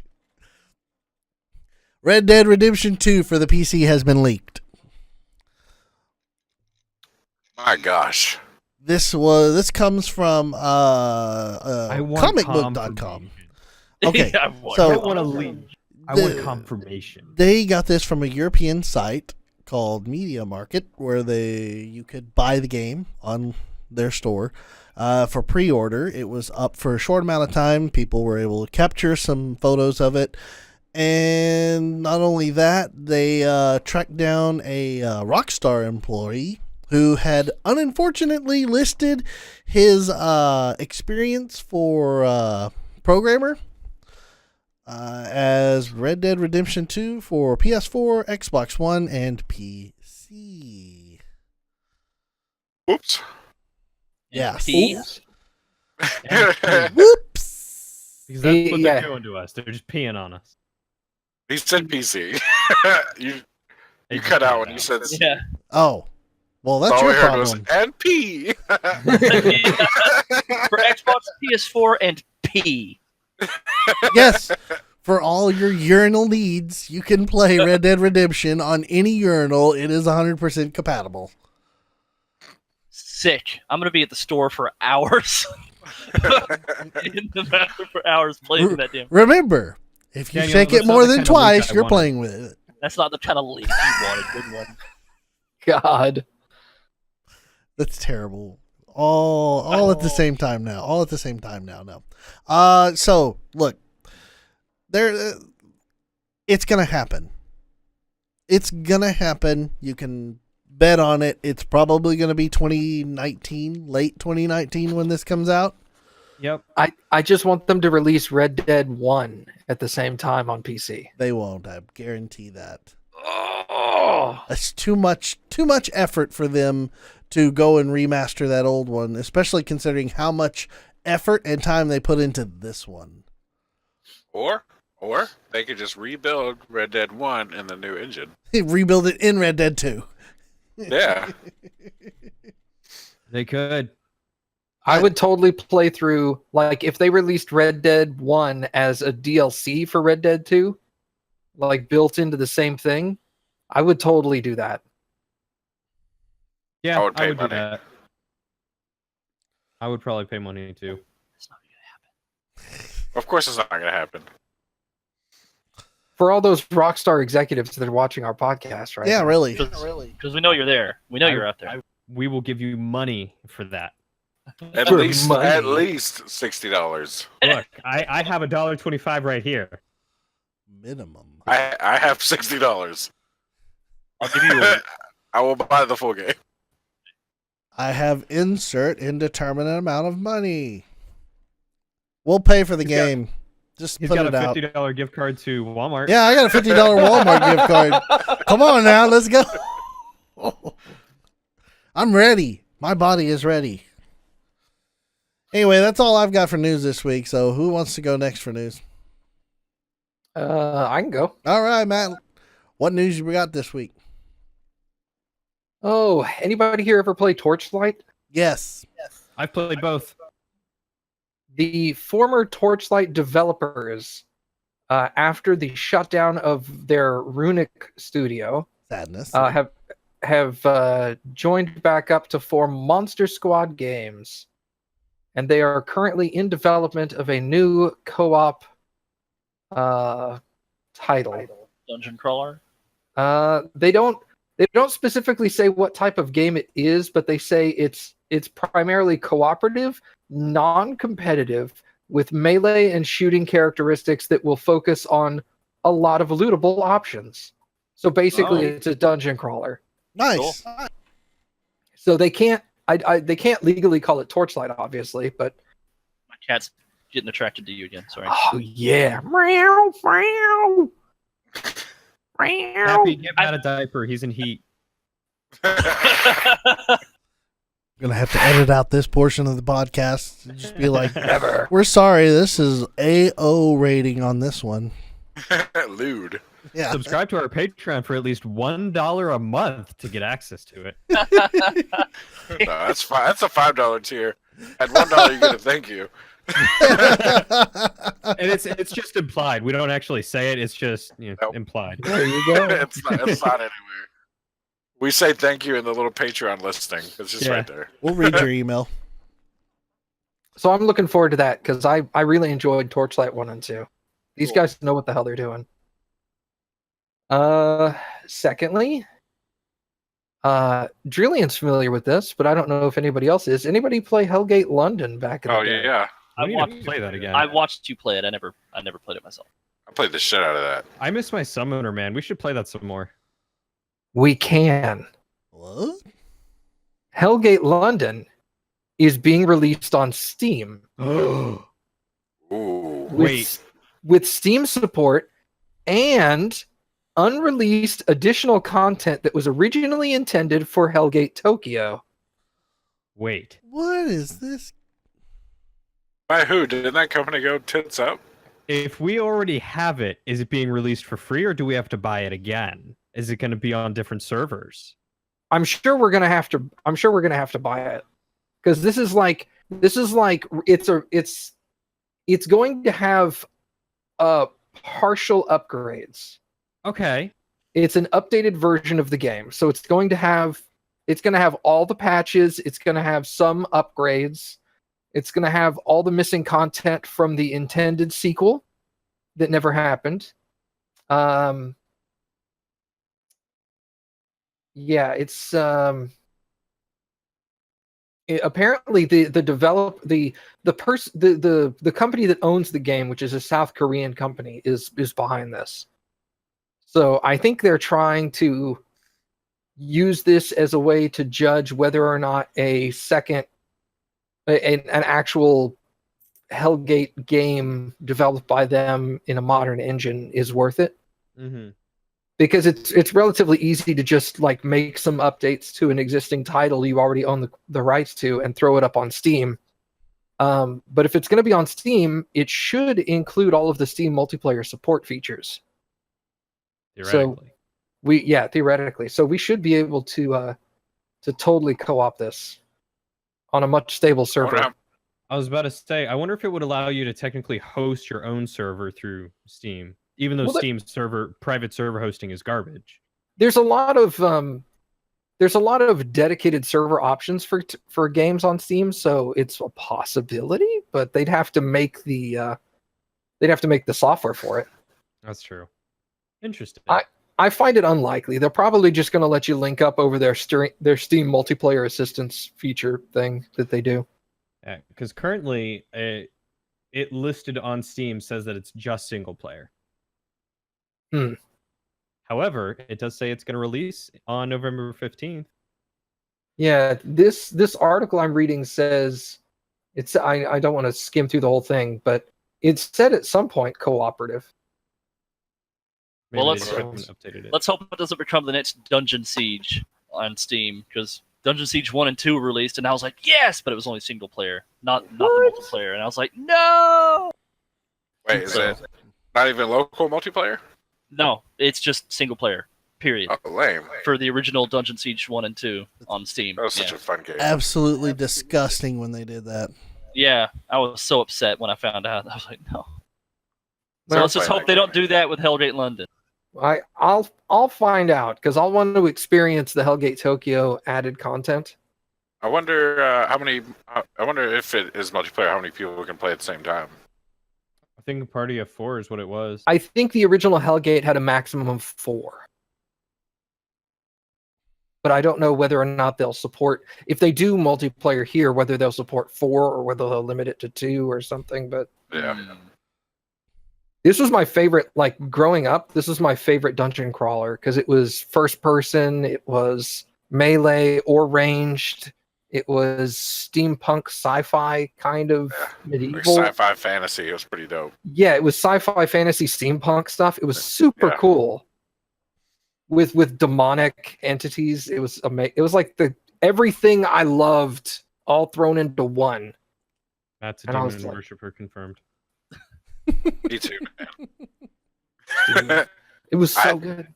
[SPEAKER 2] Red Dead Redemption 2 for the PC has been leaked.
[SPEAKER 4] My gosh.
[SPEAKER 2] This comes from comicbook.com.
[SPEAKER 1] confirmation.
[SPEAKER 2] Okay,
[SPEAKER 5] Yeah,
[SPEAKER 2] so-
[SPEAKER 1] I don't want to leave. I want confirmation.
[SPEAKER 2] They got this from a European site called Media Market, where you could buy the game on their store for pre-order. It was up for a short amount of time. People were able to capture some photos of it, and not only that, they tracked down a Rockstar employee who had unfortunately listed his experience for programmer as Red Dead Redemption 2 for PS4, Xbox One, and PC.
[SPEAKER 4] Whoops.
[SPEAKER 2] Yeah.
[SPEAKER 5] P.
[SPEAKER 2] Whoops.
[SPEAKER 1] Because that's what
[SPEAKER 3] Yeah.
[SPEAKER 1] they're doing to us. They're just peeing on us.
[SPEAKER 4] He said PC. you
[SPEAKER 1] They
[SPEAKER 4] cut
[SPEAKER 1] just
[SPEAKER 4] out
[SPEAKER 1] cut
[SPEAKER 4] when
[SPEAKER 1] it
[SPEAKER 4] you said
[SPEAKER 5] Yeah.
[SPEAKER 2] Oh. Well, that's
[SPEAKER 4] all
[SPEAKER 2] your
[SPEAKER 4] we heard was
[SPEAKER 2] problem.
[SPEAKER 4] and P.
[SPEAKER 5] For Xbox, PS4, and P.
[SPEAKER 2] Yes. For all your urinal needs, you can play Red Dead Redemption on any urinal. It is 100% compatible.
[SPEAKER 5] Sick. I'm gonna be at the store for hours. In the bathroom for hours playing that damn.
[SPEAKER 2] Remember, if you
[SPEAKER 1] Daniel,
[SPEAKER 2] shake
[SPEAKER 1] that's
[SPEAKER 2] it
[SPEAKER 1] not
[SPEAKER 2] more
[SPEAKER 1] the
[SPEAKER 2] than
[SPEAKER 1] kind of leak
[SPEAKER 2] twice,
[SPEAKER 1] I
[SPEAKER 2] you're
[SPEAKER 1] wanted.
[SPEAKER 2] playing with it.
[SPEAKER 5] That's not the kind of lead you wanted. Good one.
[SPEAKER 3] God.
[SPEAKER 2] That's terrible. All at the same time now. All at the same time now. No. So look, it's gonna happen. It's gonna happen. You can bet on it. It's probably gonna be 2019, late 2019 when this comes out.
[SPEAKER 1] Yep.
[SPEAKER 3] I just want them to release Red Dead 1 at the same time on PC.
[SPEAKER 2] They won't. I guarantee that.
[SPEAKER 3] Oh.
[SPEAKER 2] It's too much effort for them to go and remaster that old one, especially considering how much effort and time they put into this one.
[SPEAKER 4] Or they could just rebuild Red Dead 1 in the new engine.
[SPEAKER 2] Rebuild it in Red Dead 2.
[SPEAKER 4] Yeah.
[SPEAKER 1] They could.
[SPEAKER 3] I would totally play through, like, if they released Red Dead 1 as a DLC for Red Dead 2, like built into the same thing, I would totally do that.
[SPEAKER 1] Yeah,
[SPEAKER 4] I would pay
[SPEAKER 1] do
[SPEAKER 4] money.
[SPEAKER 1] that. I would probably pay money too.
[SPEAKER 5] It's not gonna happen.
[SPEAKER 4] Of course it's not going to happen.
[SPEAKER 3] For all those Rockstar executives that are watching our podcast, right?
[SPEAKER 2] Yeah,
[SPEAKER 3] now.
[SPEAKER 2] really.
[SPEAKER 5] Because we know you're there. We know you're out there.
[SPEAKER 1] We will give you money for that.
[SPEAKER 4] At
[SPEAKER 3] For
[SPEAKER 4] least
[SPEAKER 3] money.
[SPEAKER 4] $60.
[SPEAKER 1] Look, I have $1.25 right here.
[SPEAKER 2] Minimum.
[SPEAKER 4] I have $60.
[SPEAKER 5] I'll give you a,
[SPEAKER 4] I will buy the full game.
[SPEAKER 2] I have insert indeterminate amount of money. We'll pay for the game. Just
[SPEAKER 1] He's
[SPEAKER 2] put
[SPEAKER 1] got
[SPEAKER 2] it
[SPEAKER 1] a
[SPEAKER 2] out.
[SPEAKER 1] $50 gift card to Walmart.
[SPEAKER 2] Yeah, I got a $50 Walmart gift card. Come on now, let's go. I'm ready. My body is ready. Anyway, that's all I've got for news this week. So who wants to go next for news?
[SPEAKER 3] I can go.
[SPEAKER 2] All right, Matt. What news you got this week?
[SPEAKER 3] Oh, anybody here ever play Torchlight?
[SPEAKER 2] Yes.
[SPEAKER 1] I've played both.
[SPEAKER 3] The former Torchlight developers, after the shutdown of their Runic studio,
[SPEAKER 2] Sadness.
[SPEAKER 3] have joined back up to form Monster Squad Games, and they are currently in development of a new co-op title.
[SPEAKER 5] dungeon crawler.
[SPEAKER 3] They don't specifically say what type of game it is, but they say it's primarily cooperative, non-competitive, with melee and shooting characteristics that will focus on a lot of lootable options. So basically, it's a dungeon crawler.
[SPEAKER 2] Nice.
[SPEAKER 5] Cool.
[SPEAKER 3] So they can't legally call it Torchlight, obviously, but
[SPEAKER 5] My cat's getting attracted to you again. Sorry.
[SPEAKER 3] oh yeah, meow, meow, meow.
[SPEAKER 1] Happy, get out of diaper. He's in heat.
[SPEAKER 2] I'm going to have to edit out this portion of the podcast and just be like,
[SPEAKER 3] Never.
[SPEAKER 2] we're sorry, this is AO rating on this one.
[SPEAKER 4] Lewd.
[SPEAKER 2] Yeah.
[SPEAKER 1] Subscribe to our Patreon for at least $1 a month to get access to it.
[SPEAKER 4] No, that's fine. That's a $5 tier. At $1, you get a thank you.
[SPEAKER 1] And it's just implied. We don't actually say it. It's just
[SPEAKER 4] Nope.
[SPEAKER 1] implied.
[SPEAKER 3] There you go.
[SPEAKER 4] it's not anywhere. We say thank you in the little Patreon listing. It's just
[SPEAKER 1] Yeah.
[SPEAKER 4] right there.
[SPEAKER 2] We'll read your email.
[SPEAKER 3] So I'm looking forward to that because I really enjoyed Torchlight 1 and 2. These
[SPEAKER 4] Cool.
[SPEAKER 3] guys know what the hell they're doing. Secondly, Drillian's familiar with this, but I don't know if anybody else is. Anybody play Hellgate London back in the
[SPEAKER 4] Oh
[SPEAKER 3] day?
[SPEAKER 4] yeah.
[SPEAKER 1] I
[SPEAKER 5] I
[SPEAKER 1] want
[SPEAKER 5] watched
[SPEAKER 1] to play that again.
[SPEAKER 5] I watched you play it. I never played it myself.
[SPEAKER 4] I played the shit out of that.
[SPEAKER 1] I miss my summoner, man. We should play that some more.
[SPEAKER 3] We can.
[SPEAKER 2] What?
[SPEAKER 3] Hellgate London is being released on Steam.
[SPEAKER 4] Ooh.
[SPEAKER 1] Wait.
[SPEAKER 3] With Steam support and unreleased additional content that was originally intended for Hellgate Tokyo.
[SPEAKER 1] Wait.
[SPEAKER 2] What is this?
[SPEAKER 4] By who? Didn't that company go tits up?
[SPEAKER 1] If we already have it, is it being released for free or do we have to buy it again? Is it going to be on different servers?
[SPEAKER 3] I'm sure we're gonna have to buy it because this is like it's going to have partial upgrades.
[SPEAKER 1] Okay.
[SPEAKER 3] It's an updated version of the game, so it's going to have all the patches. It's going to have some upgrades. It's going to have all the missing content from the intended sequel that never happened. Yeah, it's apparently the company that owns the game, which is a South Korean company, is behind this. So I think they're trying to use this as a way to judge whether or not an actual Hellgate game developed by them in a modern engine is worth it.
[SPEAKER 1] Mm-hmm.
[SPEAKER 3] Because it's relatively easy to just like make some updates to an existing title you already own the rights to and throw it up on Steam. But if it's going to be on Steam, it should include all of the Steam multiplayer support features.
[SPEAKER 1] Theoretically.
[SPEAKER 3] So theoretically. So we should be able to totally co-op this on a much stable server.
[SPEAKER 1] I was about to say, I wonder if it would allow you to technically host your own server through Steam, even though Steam's private server hosting is garbage.
[SPEAKER 3] There's a lot of dedicated server options for games on Steam, so it's a possibility, but they'd have to make the software for it.
[SPEAKER 1] That's true. Interesting.
[SPEAKER 3] I find it unlikely. They're probably just going to let you link up over their Steam multiplayer assistance feature thing that they do.
[SPEAKER 1] Yeah, because currently it listed on Steam says that it's just single player. However, it does say it's going to release on November 15th.
[SPEAKER 3] Yeah, this article I'm reading says it's. I don't want to skim through the whole thing, but it said at some point cooperative.
[SPEAKER 1] Maybe
[SPEAKER 5] Well,
[SPEAKER 1] they just haven't updated it.
[SPEAKER 5] let's hope it doesn't become the next Dungeon Siege on Steam, because Dungeon Siege 1 and 2 were released, and I was like, yes, but it was only single player, not the multiplayer, and I was like, no.
[SPEAKER 4] Wait, is it not even local multiplayer?
[SPEAKER 5] No, it's just single player. Period.
[SPEAKER 4] Oh, lame.
[SPEAKER 5] For the original Dungeon Siege 1 and 2 on Steam.
[SPEAKER 4] That was such a fun game.
[SPEAKER 2] Absolutely disgusting when they did that.
[SPEAKER 5] Yeah, I was so upset when I found out. I was like, no. So
[SPEAKER 3] Well,
[SPEAKER 5] let's just hope they don't do that with Hellgate London.
[SPEAKER 3] I'll find out, because I'll want to experience the Hellgate Tokyo added content.
[SPEAKER 4] I wonder how many. I wonder if it is multiplayer. How many people can play at the same time?
[SPEAKER 1] I think a party of 4 is what it was.
[SPEAKER 3] I think the original Hellgate had a maximum of 4. But I don't know whether or not they'll support, if they do multiplayer here, whether they'll support 4 or whether they'll limit it to 2 or something. But
[SPEAKER 4] Yeah.
[SPEAKER 3] this was my favorite, like growing up, this was my favorite dungeon crawler, because it was first person, it was melee or ranged, it was steampunk sci-fi kind of medieval.
[SPEAKER 4] Like sci-fi fantasy. It was pretty dope.
[SPEAKER 3] Yeah, it was sci-fi fantasy steampunk stuff. It was super cool. With demonic entities. It was amazing. It was like everything I loved all thrown into one.
[SPEAKER 1] That's a
[SPEAKER 3] And I
[SPEAKER 1] demon
[SPEAKER 3] was like-
[SPEAKER 1] worshiper confirmed.
[SPEAKER 4] Me too, man.
[SPEAKER 3] It was so good.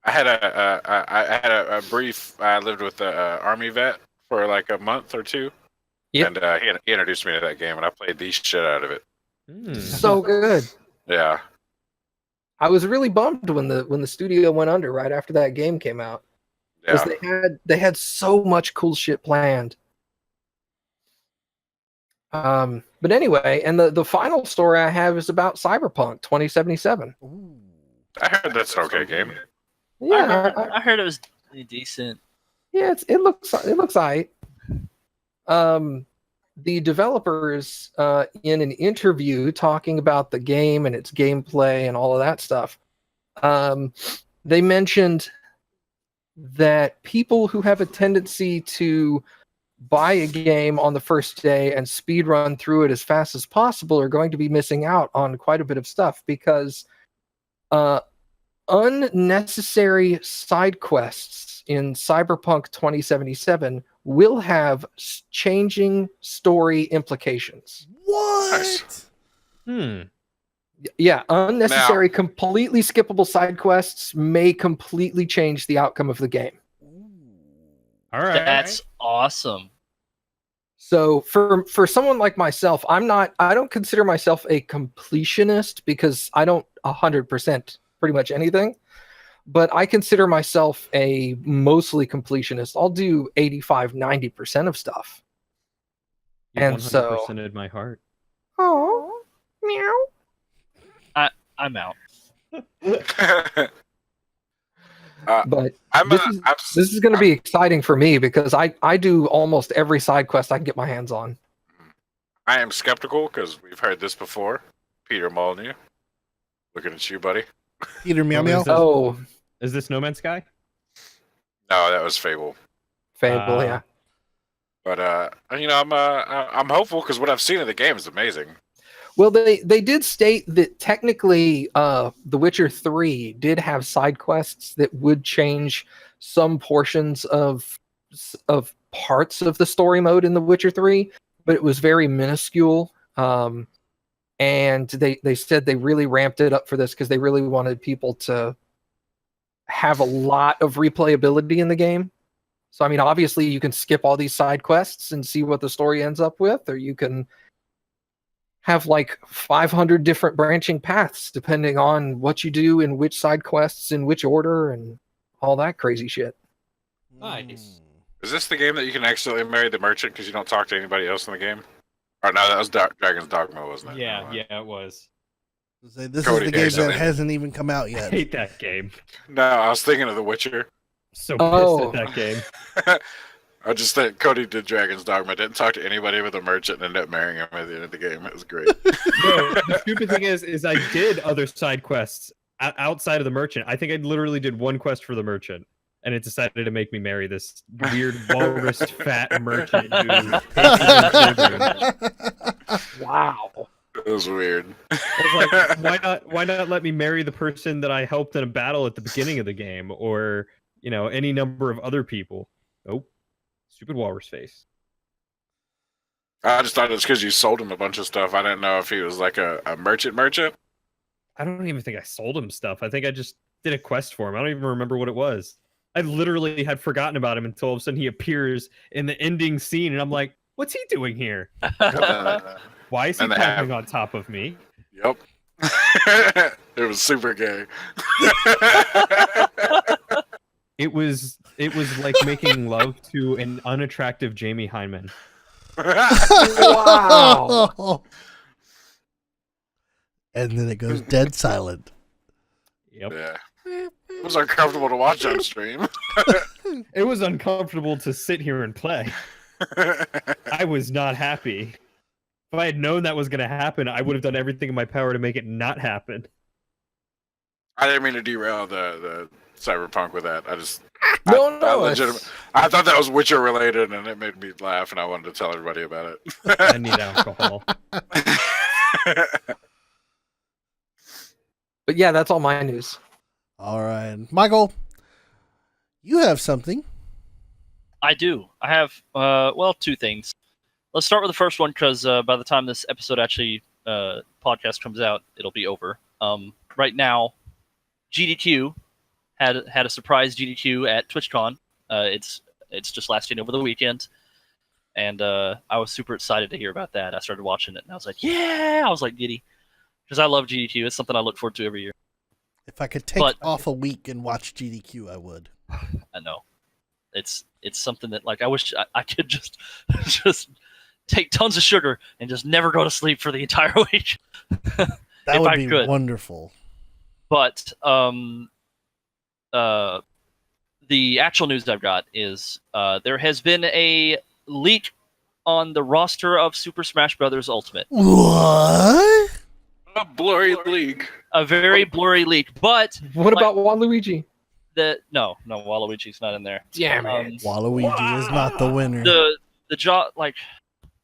[SPEAKER 4] I had a brief. I lived with an army vet for like a month or two,
[SPEAKER 3] Yep.
[SPEAKER 4] and he introduced me to that game, and I played the shit out of it.
[SPEAKER 3] So good.
[SPEAKER 4] Yeah,
[SPEAKER 3] I was really bummed when the studio went under right after that game came out, because they had so much cool shit planned. But anyway, and the final story I have is about Cyberpunk 2077.
[SPEAKER 4] I heard that's an okay game.
[SPEAKER 3] Yeah,
[SPEAKER 5] I heard it was decent.
[SPEAKER 3] yeah, it looks alright. The developers, in an interview talking about the game and its gameplay and all of that stuff, they mentioned that people who have a tendency to buy a game on the first day and speed run through it as fast as possible are going to be missing out on quite a bit of stuff, because unnecessary side quests in Cyberpunk 2077 will have changing story implications.
[SPEAKER 2] What?
[SPEAKER 4] Nice.
[SPEAKER 3] Yeah, unnecessary, completely skippable side quests may completely change the outcome of the game.
[SPEAKER 1] All right.
[SPEAKER 5] That's awesome.
[SPEAKER 3] So for someone like myself, I don't consider myself a completionist, because I don't 100% pretty much anything, but I consider myself a mostly completionist. I'll do 85, 90% of stuff.
[SPEAKER 1] You
[SPEAKER 3] And
[SPEAKER 1] 100%ed my heart.
[SPEAKER 3] Oh, meow.
[SPEAKER 5] I'm out.
[SPEAKER 3] But
[SPEAKER 4] I'm,
[SPEAKER 3] this is going to be exciting for me because I do almost every side quest I can get my hands on.
[SPEAKER 4] I am skeptical because we've heard this before. Peter Molyneux, looking at you, buddy.
[SPEAKER 2] Peter Meow Meow.
[SPEAKER 3] Oh,
[SPEAKER 1] Is this No Man's Sky?
[SPEAKER 4] No, that was Fable.
[SPEAKER 3] Fable, yeah.
[SPEAKER 4] But I'm hopeful because what I've seen of the game is amazing.
[SPEAKER 3] Well, they did state that technically, The Witcher 3 did have side quests that would change some portions of parts of the story mode in The Witcher 3, but it was very minuscule. And they said they really ramped it up for this because they really wanted people to have a lot of replayability in the game. So, I mean, obviously you can skip all these side quests and see what the story ends up with, or you can have like 500 different branching paths depending on what you do in which side quests, in which order, and all that crazy shit.
[SPEAKER 5] Nice.
[SPEAKER 4] Is this the game that you can accidentally marry the merchant because you don't talk to anybody else in the game? Or no, that was Dragon's Dogma, wasn't it?
[SPEAKER 1] Yeah, it was.
[SPEAKER 2] This
[SPEAKER 4] Cody
[SPEAKER 2] is the game
[SPEAKER 4] Days,
[SPEAKER 2] that
[SPEAKER 4] I think.
[SPEAKER 2] hasn't even come out
[SPEAKER 1] I
[SPEAKER 2] yet.
[SPEAKER 1] hate that game.
[SPEAKER 4] No, I was thinking of The Witcher.
[SPEAKER 1] So
[SPEAKER 3] Oh.
[SPEAKER 1] pissed at that game.
[SPEAKER 4] I just think Cody did Dragon's Dogma. Didn't talk to anybody with a merchant and ended up marrying him at the end of the game. It was great.
[SPEAKER 1] No, the stupid thing is I did other side quests outside of the merchant. I think I literally did one quest for the merchant, and it decided to make me marry this weird walrus fat merchant who hates my children.
[SPEAKER 3] Wow.
[SPEAKER 4] It was weird.
[SPEAKER 1] I was like, why not let me marry the person that I helped in a battle at the beginning of the game, or any number of other people? Nope. Stupid walrus face.
[SPEAKER 4] I just thought it was because you sold him a bunch of stuff. I didn't know if he was like a merchant.
[SPEAKER 1] I don't even think I sold him stuff. I think I just did a quest for him. I don't even remember what it was. I literally had forgotten about him until all of a sudden he appears in the ending scene, and I'm like, what's he doing here? Why is he
[SPEAKER 4] And they
[SPEAKER 1] climbing
[SPEAKER 4] have-
[SPEAKER 1] on top of me?
[SPEAKER 4] Yep. It was super gay.
[SPEAKER 1] It was like making love to an unattractive Jamie Hyneman.
[SPEAKER 3] Wow.
[SPEAKER 2] And then it goes dead silent.
[SPEAKER 1] Yep.
[SPEAKER 4] Yeah. It was uncomfortable to watch on stream.
[SPEAKER 1] It was uncomfortable to sit here and play. I was not happy. If I had known that was going to happen, I would have done everything in my power to make it not happen.
[SPEAKER 4] I didn't mean to derail the cyberpunk with that. I
[SPEAKER 3] I
[SPEAKER 4] thought that was Witcher related, and it made me laugh, and I wanted to tell everybody about
[SPEAKER 1] I need alcohol.
[SPEAKER 4] it.
[SPEAKER 3] But yeah, that's all my news.
[SPEAKER 2] All right. Michael, you have something.
[SPEAKER 5] I do. I have, two things. Let's start with the first one because by the time this episode actually podcast comes out, it'll be over. Right now, GDQ had a surprise GDQ at TwitchCon. It's just lasting over the weekend, and I was super excited to hear about that. I started watching it, and I was like, yeah! I was like giddy because I love GDQ. It's something I look forward to every year.
[SPEAKER 2] If I could take off a week and watch GDQ, I would.
[SPEAKER 5] I know. It's something that I wish I could just take tons of sugar and just never go to sleep for the entire week.
[SPEAKER 2] That would be wonderful.
[SPEAKER 5] But the actual news I've got is there has been a leak on the roster of Super Smash Bros. Ultimate.
[SPEAKER 2] What?
[SPEAKER 4] A blurry leak.
[SPEAKER 5] A very blurry leak. But
[SPEAKER 3] what about Waluigi?
[SPEAKER 5] No, Waluigi's not in there.
[SPEAKER 3] Damn it.
[SPEAKER 2] Waluigi is not the winner.
[SPEAKER 5] The job,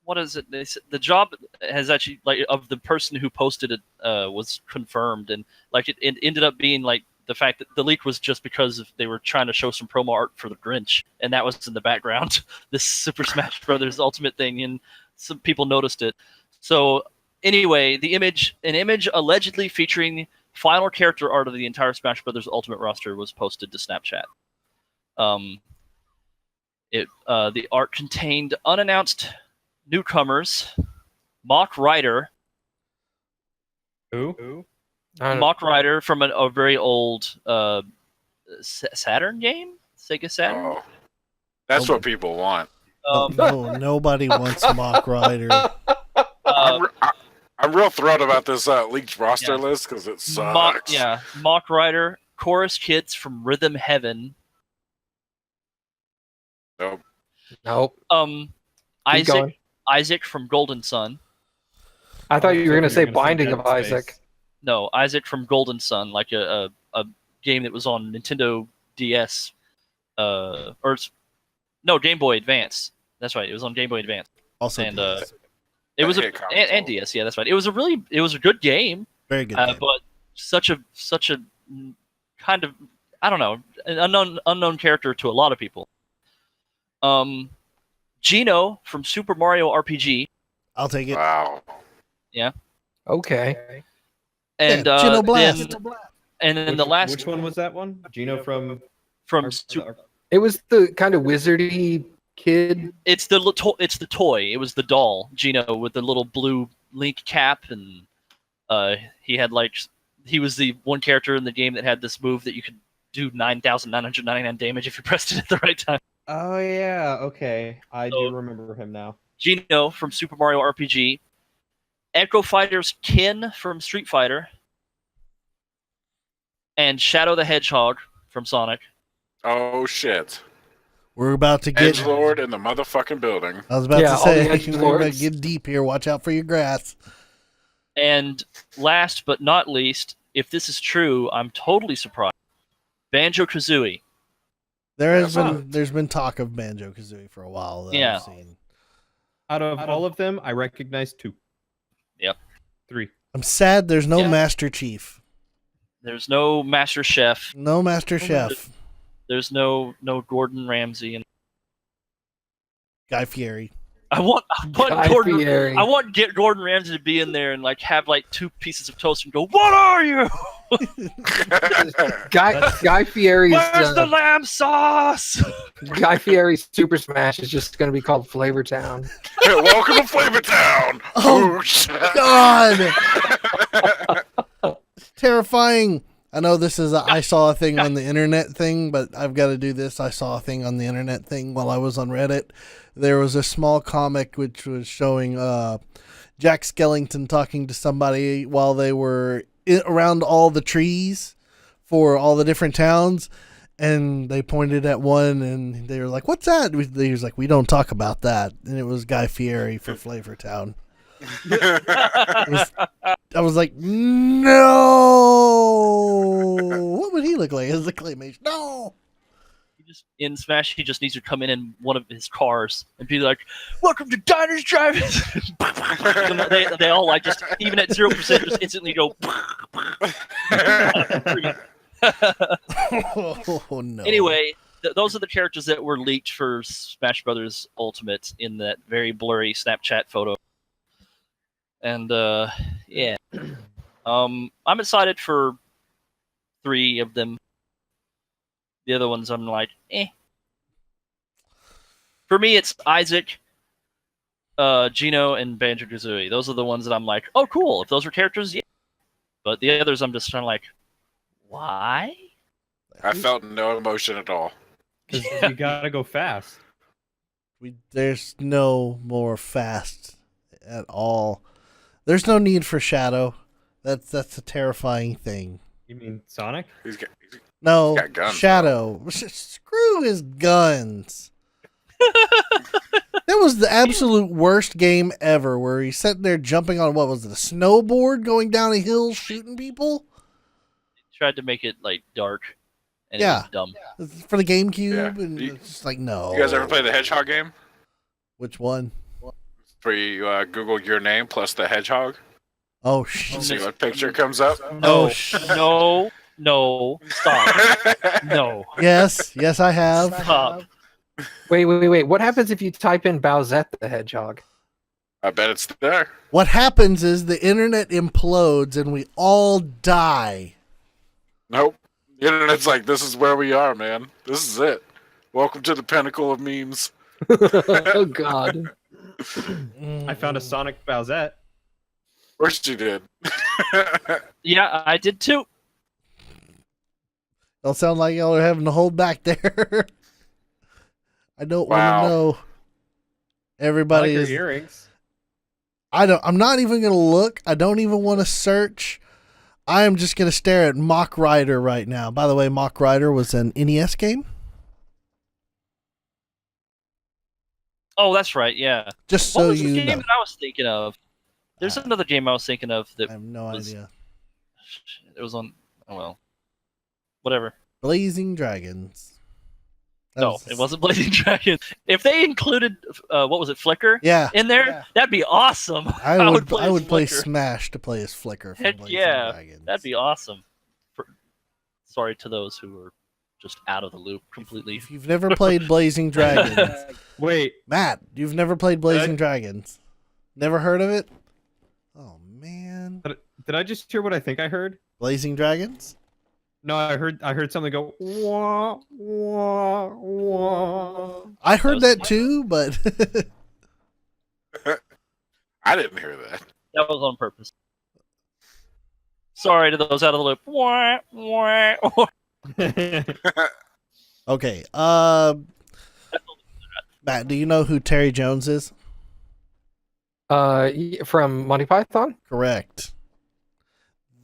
[SPEAKER 5] what is it? The job has actually, of the person who posted it was confirmed, and it ended up being the fact that the leak was just because they were trying to show some promo art for the Grinch, and that was in the background, this Super Smash Brothers Ultimate thing, and some people noticed it. So anyway, an image allegedly featuring final character art of the entire Smash Brothers Ultimate roster was posted to Snapchat. The art contained unannounced newcomers, Mock Rider.
[SPEAKER 1] Who?
[SPEAKER 5] Mock Rider from a very old Saturn game, Sega Saturn.
[SPEAKER 4] Oh, that's what people want.
[SPEAKER 2] No, nobody wants Mock Rider.
[SPEAKER 4] I'm real thrilled about this leaked roster list because it sucks.
[SPEAKER 5] Mock Rider, Chorus Kids from Rhythm Heaven.
[SPEAKER 4] Nope.
[SPEAKER 5] Isaac from Golden Sun.
[SPEAKER 3] I thought you were going to say Binding of Isaac.
[SPEAKER 5] No, Isaac from Golden Sun, like a game that was on Nintendo DS, Game Boy Advance. That's right, it was on Game Boy Advance.
[SPEAKER 2] Also,
[SPEAKER 5] and it was and DS. Yeah, that's right. It was a good game.
[SPEAKER 2] Very good game.
[SPEAKER 5] But such a kind of, I don't know, an unknown character to a lot of people. Gino from Super Mario RPG.
[SPEAKER 2] I'll take it.
[SPEAKER 4] Wow.
[SPEAKER 5] Yeah.
[SPEAKER 3] Okay.
[SPEAKER 5] And
[SPEAKER 2] Gino Blast.
[SPEAKER 5] Then the last.
[SPEAKER 1] Which one was that one? Gino from
[SPEAKER 5] Super.
[SPEAKER 3] It was the kind of wizardy kid.
[SPEAKER 5] It's the toy. It was the doll, Gino, with the little blue Link cap, and he was the one character in the game that had this move that you could do 9,999 damage if you pressed it at the right time.
[SPEAKER 1] Oh yeah, okay. I do remember him now.
[SPEAKER 5] Gino from Super Mario RPG. Echo Fighter's Kin from Street Fighter. And Shadow the Hedgehog from Sonic.
[SPEAKER 4] Oh shit.
[SPEAKER 2] We're about to get
[SPEAKER 4] Edgelord in the motherfucking building.
[SPEAKER 2] I was about to say we're about to
[SPEAKER 3] Edgelords.
[SPEAKER 2] get deep here. Watch out for your grass.
[SPEAKER 5] And last but not least, if this is true, I'm totally surprised. Banjo-Kazooie.
[SPEAKER 2] There's been talk of Banjo-Kazooie for a while that I've seen.
[SPEAKER 1] Out of all of them, I recognize 2.
[SPEAKER 5] Yep.
[SPEAKER 1] 3.
[SPEAKER 2] I'm sad there's no Master Chief.
[SPEAKER 5] There's no Master Chef.
[SPEAKER 2] No Master Chef.
[SPEAKER 5] There's no Gordon Ramsay and
[SPEAKER 2] Guy Fieri.
[SPEAKER 5] I want Gordon Ramsay to be in there and have 2 pieces of toast and go, "What are you?"
[SPEAKER 3] Guy Fieri's
[SPEAKER 5] Where's the lamb sauce?
[SPEAKER 3] Guy Fieri's Super Smash is just going to be called Flavor Town.
[SPEAKER 4] Welcome to Flavor Town.
[SPEAKER 2] Oh God! Terrifying. I know this is I saw a thing on the internet thing, but I've got to do this. I saw a thing on the internet thing while I was on Reddit. There was a small comic which was showing Jack Skellington talking to somebody while they were around all the trees for all the different towns, and they pointed at one and they were like, "What's that?" He was like, "We don't talk about that." And it was Guy Fieri for Flavor Town. I was like, no. What would he look like as a claymation? No.
[SPEAKER 5] In Smash, he just needs to come in one of his cars and be like, "Welcome to Diners, Drive-Ins." they all just even at 0%, just instantly go.
[SPEAKER 2] Oh no.
[SPEAKER 5] Anyway, those are the characters that were leaked for Smash Brothers Ultimate in that very blurry Snapchat photo. And I'm excited for 3 of them. The other ones I'm like, eh. For me, it's Isaac, Gino, and Banjo-Kazooie. Those are the ones that I'm like, oh, cool. If those are characters, yeah. But the others, I'm just kind of like, why?
[SPEAKER 4] I felt no emotion at all.
[SPEAKER 1] Because you gotta go fast.
[SPEAKER 2] There's no more fast at all. There's no need for Shadow. That's a terrifying thing.
[SPEAKER 1] You mean Sonic?
[SPEAKER 4] He's got guns,
[SPEAKER 2] Shadow. Screw his guns. That was the absolute worst game ever, where he's sitting there jumping on, what was it, a snowboard going down a hill shooting people?
[SPEAKER 5] Tried to make it dark, and it was dumb.
[SPEAKER 2] For the GameCube, and it's just like, no.
[SPEAKER 4] You guys ever play the Hedgehog game?
[SPEAKER 2] Which one?
[SPEAKER 4] Where you Google your name plus the hedgehog.
[SPEAKER 2] Oh shit!
[SPEAKER 4] See what picture comes up.
[SPEAKER 5] No, no, stop. No.
[SPEAKER 2] Yes, I have.
[SPEAKER 5] Stop.
[SPEAKER 3] Wait. What happens if you type in Bowsette the Hedgehog?
[SPEAKER 4] I bet it's there.
[SPEAKER 2] What happens is the internet implodes and we all die.
[SPEAKER 4] Nope. The internet's like, this is where we are, man. This is it. Welcome to the pinnacle of memes.
[SPEAKER 3] Oh God.
[SPEAKER 1] I found a Sonic Bowsette.
[SPEAKER 4] course you did.
[SPEAKER 5] Yeah, I did too.
[SPEAKER 2] Don't sound like y'all are having to hold back there. I don't want
[SPEAKER 4] Wow.
[SPEAKER 2] to know.
[SPEAKER 1] I like
[SPEAKER 2] Everybody
[SPEAKER 1] your
[SPEAKER 2] is.
[SPEAKER 1] earrings.
[SPEAKER 2] I'm not even gonna look. I don't even want to search. I am just gonna stare at Mock Rider right now. By the way, Mock Rider was an NES game.
[SPEAKER 5] Oh, that's right. Yeah.
[SPEAKER 2] Just
[SPEAKER 5] What
[SPEAKER 2] so
[SPEAKER 5] was the
[SPEAKER 2] you
[SPEAKER 5] game
[SPEAKER 2] know.
[SPEAKER 5] that I was thinking of? There's another game I was thinking of
[SPEAKER 2] I
[SPEAKER 5] that
[SPEAKER 2] have no
[SPEAKER 5] was-
[SPEAKER 2] idea.
[SPEAKER 5] it was on. Oh well, whatever.
[SPEAKER 2] Blazing Dragons. That
[SPEAKER 5] No,
[SPEAKER 2] was-
[SPEAKER 5] it wasn't Blazing Dragon. If they included what was it, Flicker?
[SPEAKER 2] Yeah,
[SPEAKER 5] In there, that'd be awesome.
[SPEAKER 2] I would
[SPEAKER 5] play
[SPEAKER 2] I
[SPEAKER 5] as
[SPEAKER 2] would play
[SPEAKER 5] Flicker.
[SPEAKER 2] Smash to play as Flicker from
[SPEAKER 5] Heck
[SPEAKER 2] Blazing
[SPEAKER 5] yeah,
[SPEAKER 2] Dragons.
[SPEAKER 5] that'd be awesome. Sorry to those who were just out of the loop completely.
[SPEAKER 2] If you've never played Blazing Dragons,
[SPEAKER 1] Wait,
[SPEAKER 2] Matt, you've never played Blazing Dragons? Never heard of it? Oh man,
[SPEAKER 1] did I just hear what I think I heard?
[SPEAKER 2] Blazing Dragons?
[SPEAKER 1] No, I heard something go wah wah wah.
[SPEAKER 2] I heard
[SPEAKER 5] That was-
[SPEAKER 2] that too, but
[SPEAKER 4] I didn't hear that.
[SPEAKER 5] That was on purpose. Sorry to those out of the loop. Wah, wah, wah.
[SPEAKER 2] okay. Matt, do you know who Terry Jones is?
[SPEAKER 3] From Monty Python.
[SPEAKER 2] Correct.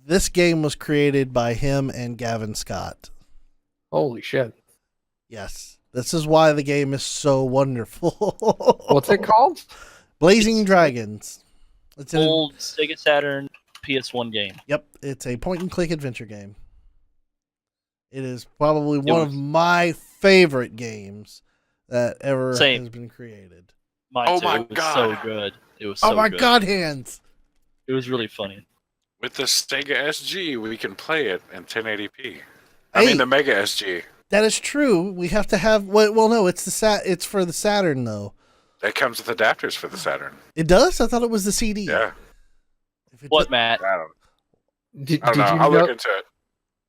[SPEAKER 2] This game was created by him and Gavin Scott.
[SPEAKER 3] Holy shit!
[SPEAKER 2] Yes. This is why the game is so wonderful.
[SPEAKER 3] What's it called?
[SPEAKER 2] Blazing Dragons. It's an,
[SPEAKER 5] Old Sega Saturn PS1 game.
[SPEAKER 2] Yep, it's a point and click adventure game. It is probably one of
[SPEAKER 5] was-
[SPEAKER 2] my favorite games that ever
[SPEAKER 5] Same.
[SPEAKER 2] has been created.
[SPEAKER 5] Mine
[SPEAKER 4] Oh
[SPEAKER 5] too.
[SPEAKER 4] my
[SPEAKER 5] It was
[SPEAKER 4] God.
[SPEAKER 5] so good. It was so
[SPEAKER 2] Oh my
[SPEAKER 5] good.
[SPEAKER 2] god, hands.
[SPEAKER 5] It was really funny.
[SPEAKER 4] With the Sega SG, we can play it in 1080p. I
[SPEAKER 2] Hey.
[SPEAKER 4] mean the Mega SG.
[SPEAKER 2] That is true. We have to have well no, it's it's for the Saturn though.
[SPEAKER 4] That comes with adapters for the Saturn.
[SPEAKER 2] It does? I thought it was the CD.
[SPEAKER 4] Yeah.
[SPEAKER 2] If it
[SPEAKER 5] What,
[SPEAKER 2] did-
[SPEAKER 5] Matt?
[SPEAKER 4] I don't
[SPEAKER 3] Did
[SPEAKER 4] know.
[SPEAKER 3] you
[SPEAKER 4] I'll
[SPEAKER 3] know?
[SPEAKER 4] look into it.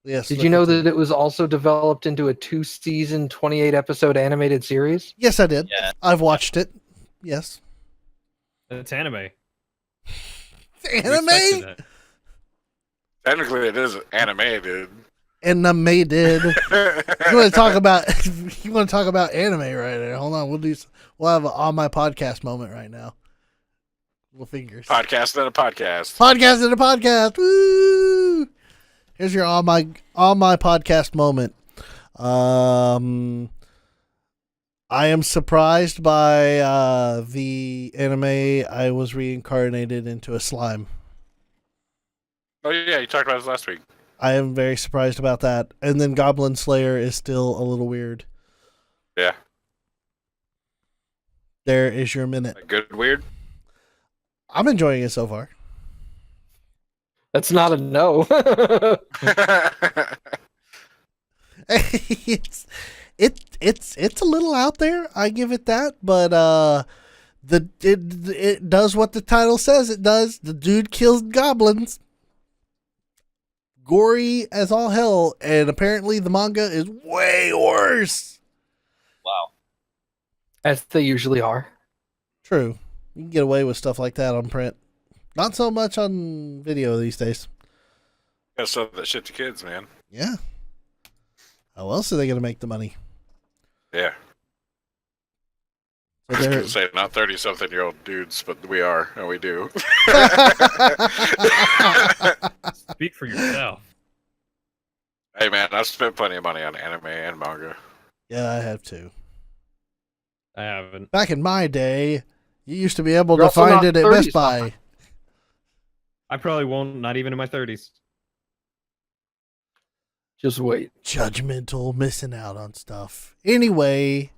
[SPEAKER 2] Yes.
[SPEAKER 3] Did
[SPEAKER 2] look
[SPEAKER 3] you know
[SPEAKER 2] into
[SPEAKER 3] that it was also developed into a 2-season, 28-episode animated series?
[SPEAKER 2] Yes, I did.
[SPEAKER 5] Yeah.
[SPEAKER 2] I've watched it. Yes.
[SPEAKER 1] It's anime. We
[SPEAKER 2] Anime?
[SPEAKER 1] expected that.
[SPEAKER 4] Technically, it is animated.
[SPEAKER 2] Animated. You want to talk about anime right there? Hold on, we'll have an on my podcast moment right now. Little fingers.
[SPEAKER 4] Podcast and a podcast.
[SPEAKER 2] Podcast and a podcast. Woo! Here's your on my podcast moment. I am surprised by the anime. I was reincarnated into a slime.
[SPEAKER 4] Oh yeah, you talked about this last week.
[SPEAKER 2] I am very surprised about that. And then Goblin Slayer is still a little weird.
[SPEAKER 4] Yeah.
[SPEAKER 2] There is your minute.
[SPEAKER 4] Good weird.
[SPEAKER 2] I'm enjoying it so far.
[SPEAKER 3] That's not a no.
[SPEAKER 2] it's a little out there. I give it that, but it does what the title says it does. The dude kills goblins. Gory as all hell, and apparently the manga is way worse.
[SPEAKER 5] Wow.
[SPEAKER 3] As they usually are.
[SPEAKER 2] True. You can get away with stuff like that on print. Not so much on video these days.
[SPEAKER 4] Gotta sell that shit to kids, man.
[SPEAKER 2] Yeah. How else are they going to make the money?
[SPEAKER 4] Yeah.
[SPEAKER 2] So
[SPEAKER 4] I was
[SPEAKER 2] they're-
[SPEAKER 4] gonna say not 30-something-year-old dudes, but we are, and we do.
[SPEAKER 1] Speak for yourself.
[SPEAKER 4] Hey man, I've spent plenty of money on anime and manga.
[SPEAKER 2] Yeah, I have too.
[SPEAKER 1] I haven't.
[SPEAKER 2] Back in my day, you used to be able
[SPEAKER 3] You're
[SPEAKER 2] to
[SPEAKER 3] also
[SPEAKER 2] find
[SPEAKER 3] not
[SPEAKER 2] it at
[SPEAKER 3] 30s,
[SPEAKER 2] Best Buy.
[SPEAKER 1] I probably won't. Not even in my 30s.
[SPEAKER 3] Just wait.
[SPEAKER 2] Judgmental, missing out on stuff. Anyway.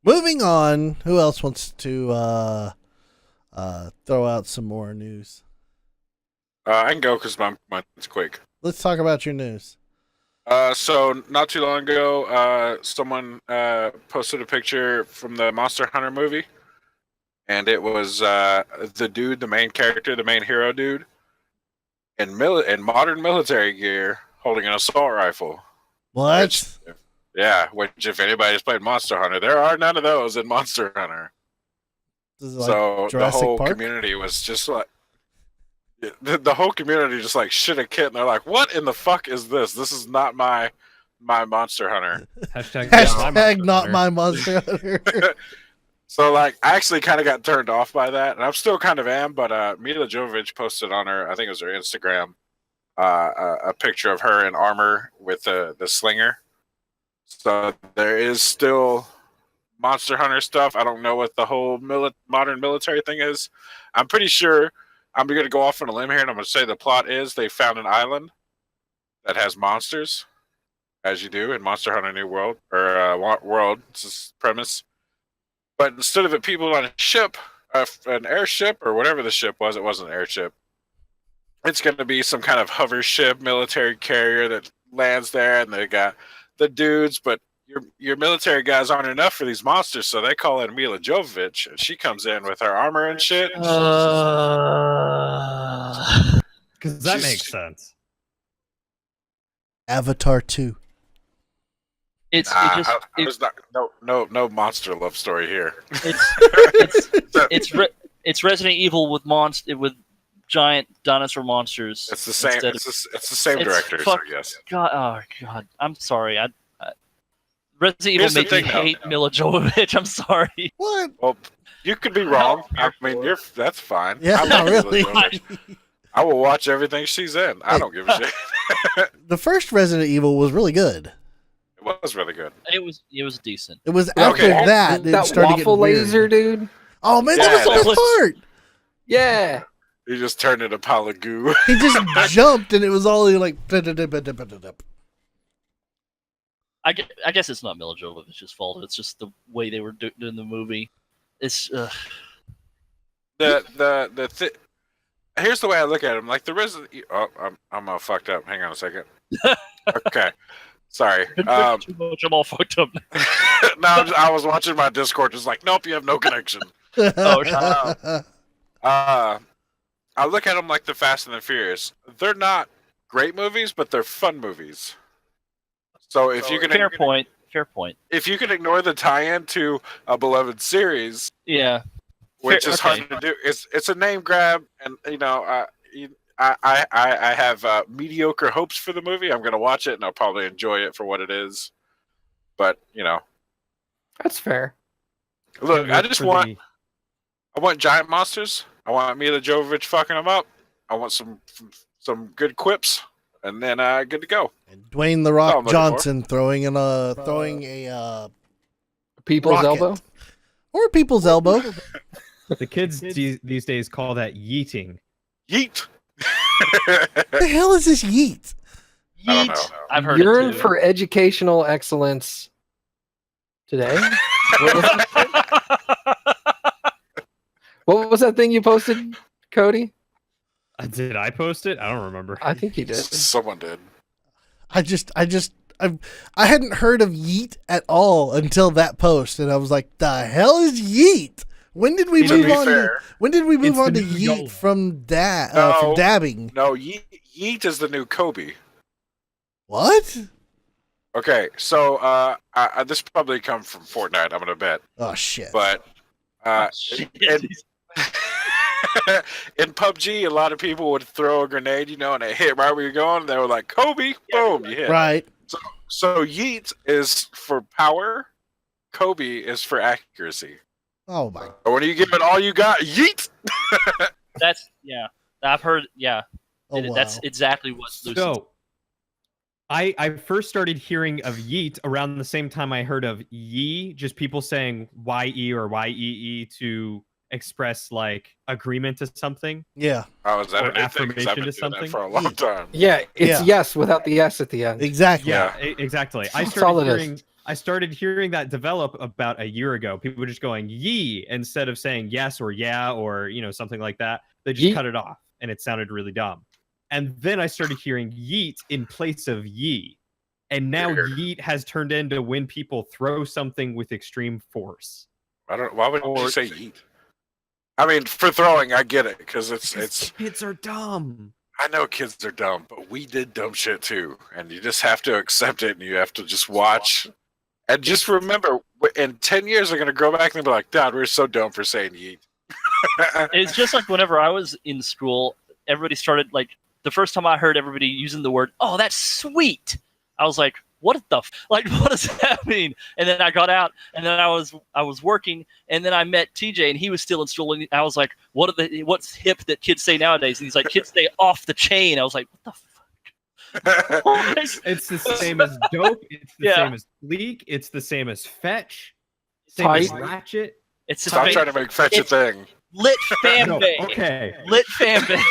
[SPEAKER 2] Moving on. Who else wants to throw out some more news?
[SPEAKER 4] I can go because mine's quick.
[SPEAKER 2] Let's talk about your news.
[SPEAKER 4] So not too long ago, someone posted a picture from the Monster Hunter movie, and it was the dude, the main character, the main hero dude, in modern military gear, holding an assault rifle.
[SPEAKER 2] What?
[SPEAKER 4] Which if anybody's played Monster Hunter, there are none of those in Monster Hunter.
[SPEAKER 2] This is like
[SPEAKER 4] So
[SPEAKER 2] Jurassic
[SPEAKER 4] the whole
[SPEAKER 2] Park?
[SPEAKER 4] community was just like, the whole community just like shit a kid, and they're like, "What in the fuck is this? This is not my Monster Hunter."
[SPEAKER 2] Hashtag not my Monster Hunter.
[SPEAKER 4] So like, I actually kind of got turned off by that, and I'm still kind of am. But Mila Jovovich posted on her, I think it was her Instagram, a picture of her in armor with the slinger. So there is still Monster Hunter stuff. I don't know what the whole modern military thing is. I'm pretty sure I'm going to go off on a limb here, and I'm going to say the plot is they found an island that has monsters, as you do in Monster Hunter New World, or World. It's this premise. But instead of it people on a ship, an airship, or whatever the ship was, it wasn't an airship. It's going to be some kind of hover ship, military carrier that lands there, and they got the dudes, but your military guys aren't enough for these monsters, so they call in Mila Jovovich, and she comes in with her armor and shit.
[SPEAKER 1] Because that makes sense.
[SPEAKER 2] Avatar 2.
[SPEAKER 4] No monster love story here.
[SPEAKER 5] It's Resident Evil with giant dinosaur monsters.
[SPEAKER 4] It's the same. It's the same director. So yes.
[SPEAKER 5] God, I'm sorry. Resident Evil made me hate Mila Jovovich. I'm sorry.
[SPEAKER 2] What?
[SPEAKER 4] Well, you could be wrong. I mean, that's fine.
[SPEAKER 2] Yeah, not really.
[SPEAKER 4] I will watch everything she's in. I don't give a shit.
[SPEAKER 2] The first Resident Evil was really good.
[SPEAKER 4] It was really good.
[SPEAKER 5] It was decent.
[SPEAKER 2] It was after that it started
[SPEAKER 3] waffle
[SPEAKER 2] getting
[SPEAKER 3] laser,
[SPEAKER 2] weird.
[SPEAKER 3] dude.
[SPEAKER 2] Oh man, that was the best part.
[SPEAKER 3] Yeah.
[SPEAKER 4] He just turned into a pile of goo.
[SPEAKER 2] He just jumped, and it was all like.
[SPEAKER 5] I guess it's not Mila Jovovich's fault. It's just the way they were doing the movie. It's
[SPEAKER 4] Here's the way I look at him. Like the Resident. Oh, I'm all fucked up. Hang on a second. Okay, sorry.
[SPEAKER 5] Too much. I'm all fucked up.
[SPEAKER 4] No, I was watching my Discord. Just like, nope, you have no connection. I look at them like the Fast and the Furious. They're not great movies, but they're fun movies. So if you can
[SPEAKER 5] fair point.
[SPEAKER 4] If you can ignore the tie-in to a beloved series,
[SPEAKER 5] yeah,
[SPEAKER 4] which is hard to do, it's a name grab, and I have mediocre hopes for the movie. I'm going to watch it, and I'll probably enjoy it for what it is. But
[SPEAKER 3] that's fair.
[SPEAKER 4] Look, I want giant monsters. I want Mila Jovovich fucking them up. I want some good quips, and then good to go.
[SPEAKER 2] And Dwayne the Rock Johnson throwing a
[SPEAKER 3] people's
[SPEAKER 2] rocket.
[SPEAKER 3] elbow
[SPEAKER 2] or a people's elbow.
[SPEAKER 1] The kids these days call that yeeting.
[SPEAKER 4] Yeet.
[SPEAKER 2] What the hell is this yeet?
[SPEAKER 4] I don't know.
[SPEAKER 5] I've heard
[SPEAKER 3] Yearn
[SPEAKER 5] it too.
[SPEAKER 3] for educational excellence today. What was that thing you posted, Cody?
[SPEAKER 1] Did I post it? I don't remember.
[SPEAKER 3] I think you did.
[SPEAKER 4] Someone did.
[SPEAKER 2] I hadn't heard of yeet at all until that post, and I was like, "The hell is yeet? When did we move on? When did we move on to yeet from from dabbing?
[SPEAKER 4] No, yeet is the new Kobe.
[SPEAKER 2] What?
[SPEAKER 4] Okay, so this probably come from Fortnite. I'm gonna bet.
[SPEAKER 2] Oh shit!
[SPEAKER 4] But in PUBG, a lot of people would throw a grenade, and it hit right where you're going. They were like, Kobe, boom, you hit.
[SPEAKER 2] Right.
[SPEAKER 4] So yeet is for power. Kobe is for accuracy.
[SPEAKER 2] Oh my!
[SPEAKER 4] Or when you give it all you got, yeet.
[SPEAKER 5] I've heard. Yeah,
[SPEAKER 2] Oh, wow.
[SPEAKER 5] That's exactly what.
[SPEAKER 1] So, I first started hearing of yeet around the same time I heard of yee. Just people saying ye or yee to express like agreement to something.
[SPEAKER 2] Yeah.
[SPEAKER 4] Oh, is that
[SPEAKER 1] or
[SPEAKER 4] a new thing? 'Cause I've been
[SPEAKER 1] affirmation to
[SPEAKER 4] doing that
[SPEAKER 1] something
[SPEAKER 4] for a long time.
[SPEAKER 3] Yeah, it's yes without the S at the end.
[SPEAKER 2] Exactly.
[SPEAKER 1] Yeah, exactly. I started hearing that develop about a year ago. People were just going yee instead of saying yes or yeah or something like that. They just cut it off, and it sounded really dumb. And then I started hearing yeet in place of yee. And now yeet has turned into when people throw something with extreme force.
[SPEAKER 4] Why would you say yeet? I mean, for throwing, I get it because it's
[SPEAKER 1] kids are dumb.
[SPEAKER 4] I know kids are dumb, but we did dumb shit too, and you just have to accept it, and you have to just watch, and just remember, in 10 years, they're gonna go back and be like, "Dad, we were so dumb for saying yeet."
[SPEAKER 5] It's just like whenever I was in school, everybody started like the first time I heard everybody using the word, "Oh, that's sweet," I was like, "What the like? What does that mean?" And then I got out, and then I was working, and then I met TJ, and he was still installing. I was like, what's hip that kids say nowadays?" And he's like, "Kids say off the chain." I was like, "What the fuck?"
[SPEAKER 1] It's the same as dope. It's the same as leak. It's the same as fetch. Same as ratchet.
[SPEAKER 5] It's
[SPEAKER 4] Stop trying to make fetch a thing.
[SPEAKER 5] Lit fanbase.
[SPEAKER 1] Okay.
[SPEAKER 5] Lit fanbase.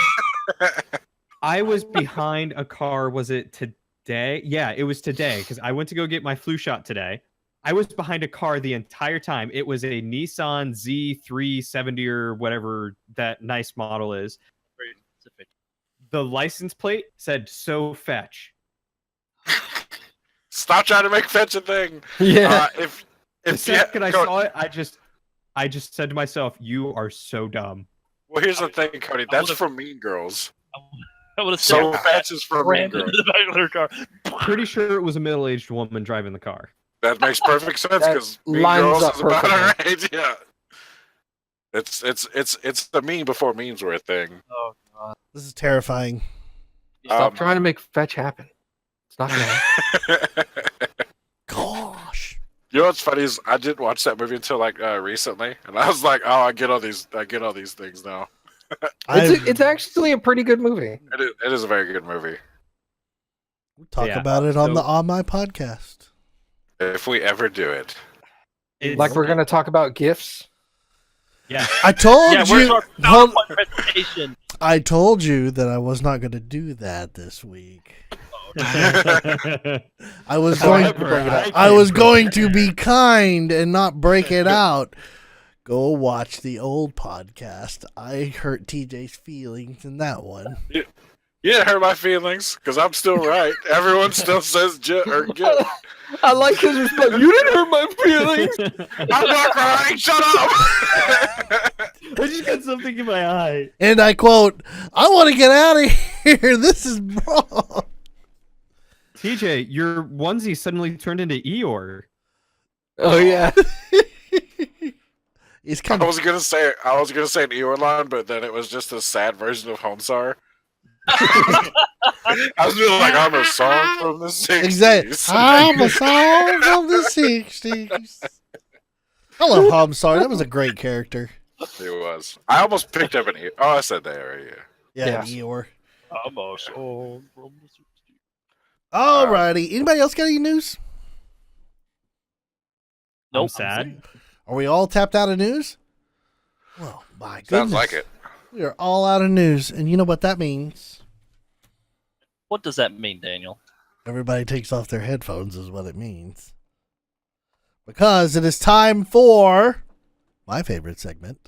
[SPEAKER 1] I was behind a car. Was it today? Yeah, it was today because I went to go get my flu shot today. I was behind a car the entire time. It was a Nissan Z370 or whatever that nice model is.
[SPEAKER 5] Very specific.
[SPEAKER 1] The license plate said "So fetch."
[SPEAKER 4] Stop trying to make fetch a thing.
[SPEAKER 3] Yeah.
[SPEAKER 4] If
[SPEAKER 1] The second I saw it, I just said to myself, "You are so dumb."
[SPEAKER 4] Well, here's the thing, Cody. That's from Mean Girls.
[SPEAKER 5] I would have
[SPEAKER 4] So fetch is from Mean
[SPEAKER 5] rammed into
[SPEAKER 4] Girls.
[SPEAKER 5] the back of their car.
[SPEAKER 1] Pretty sure it was a middle-aged woman driving the car.
[SPEAKER 4] That makes perfect sense
[SPEAKER 3] That
[SPEAKER 4] because Mean
[SPEAKER 3] lines
[SPEAKER 4] Girls
[SPEAKER 3] up
[SPEAKER 4] is about our
[SPEAKER 3] perfectly.
[SPEAKER 4] age. Yeah. It's the meme before memes were a thing.
[SPEAKER 5] Oh god.
[SPEAKER 2] This is terrifying.
[SPEAKER 3] Stop trying to make fetch happen. It's not gonna happen.
[SPEAKER 2] Gosh.
[SPEAKER 4] You know what's funny is I didn't watch that movie until like recently, and I was like, "Oh, I get all these things now."
[SPEAKER 3] It's actually a pretty good movie.
[SPEAKER 4] It is a very good movie.
[SPEAKER 2] We talk
[SPEAKER 1] Yeah,
[SPEAKER 2] about it on
[SPEAKER 1] so-
[SPEAKER 2] On My podcast.
[SPEAKER 4] If we ever do it,
[SPEAKER 3] Like we're gonna talk about gifts.
[SPEAKER 1] Yeah.
[SPEAKER 2] I told
[SPEAKER 5] Yeah, we're
[SPEAKER 2] you.
[SPEAKER 5] talking
[SPEAKER 2] Hold-
[SPEAKER 5] PowerPoint presentation.
[SPEAKER 2] I told you that I was not going to do that this week. I was going.
[SPEAKER 1] However,
[SPEAKER 2] I was going to be kind and not break it out. Go watch the old podcast. I hurt TJ's feelings in that one.
[SPEAKER 4] you didn't hurt my feelings because I'm still right. Everyone still says good.
[SPEAKER 3] I like his response. You didn't hurt my feelings.
[SPEAKER 4] I'm not crying. Shut up.
[SPEAKER 1] I just got something in my eye.
[SPEAKER 2] And I quote, "I want to get out of here. This is wrong."
[SPEAKER 1] TJ, your onesie suddenly turned into Eeyore.
[SPEAKER 3] Oh yeah.
[SPEAKER 2] He's kind
[SPEAKER 4] I
[SPEAKER 2] of.
[SPEAKER 4] was gonna say an Eeyore line, but then it was just a sad version of Homesar. I was feeling like I'm a song from the 60s.
[SPEAKER 2] Exactly. I'm a song from the 60s. I love Homsar. That was a great character.
[SPEAKER 4] It was. I almost picked up an Eeyore. Oh, I said that already.
[SPEAKER 2] Yeah,
[SPEAKER 3] Yeah.
[SPEAKER 2] Eeyore.
[SPEAKER 5] I'm a song from the 60s.
[SPEAKER 2] Alrighty. Anybody else got any news?
[SPEAKER 1] I'm
[SPEAKER 5] Nope.
[SPEAKER 1] sad.
[SPEAKER 2] Are we all tapped out of news? Well, my goodness.
[SPEAKER 4] Sounds like it.
[SPEAKER 2] We are all out of news. And you know what that means?
[SPEAKER 5] What does that mean, Daniel?
[SPEAKER 2] Everybody takes off their headphones is what it means. Because it is time for my favorite segment.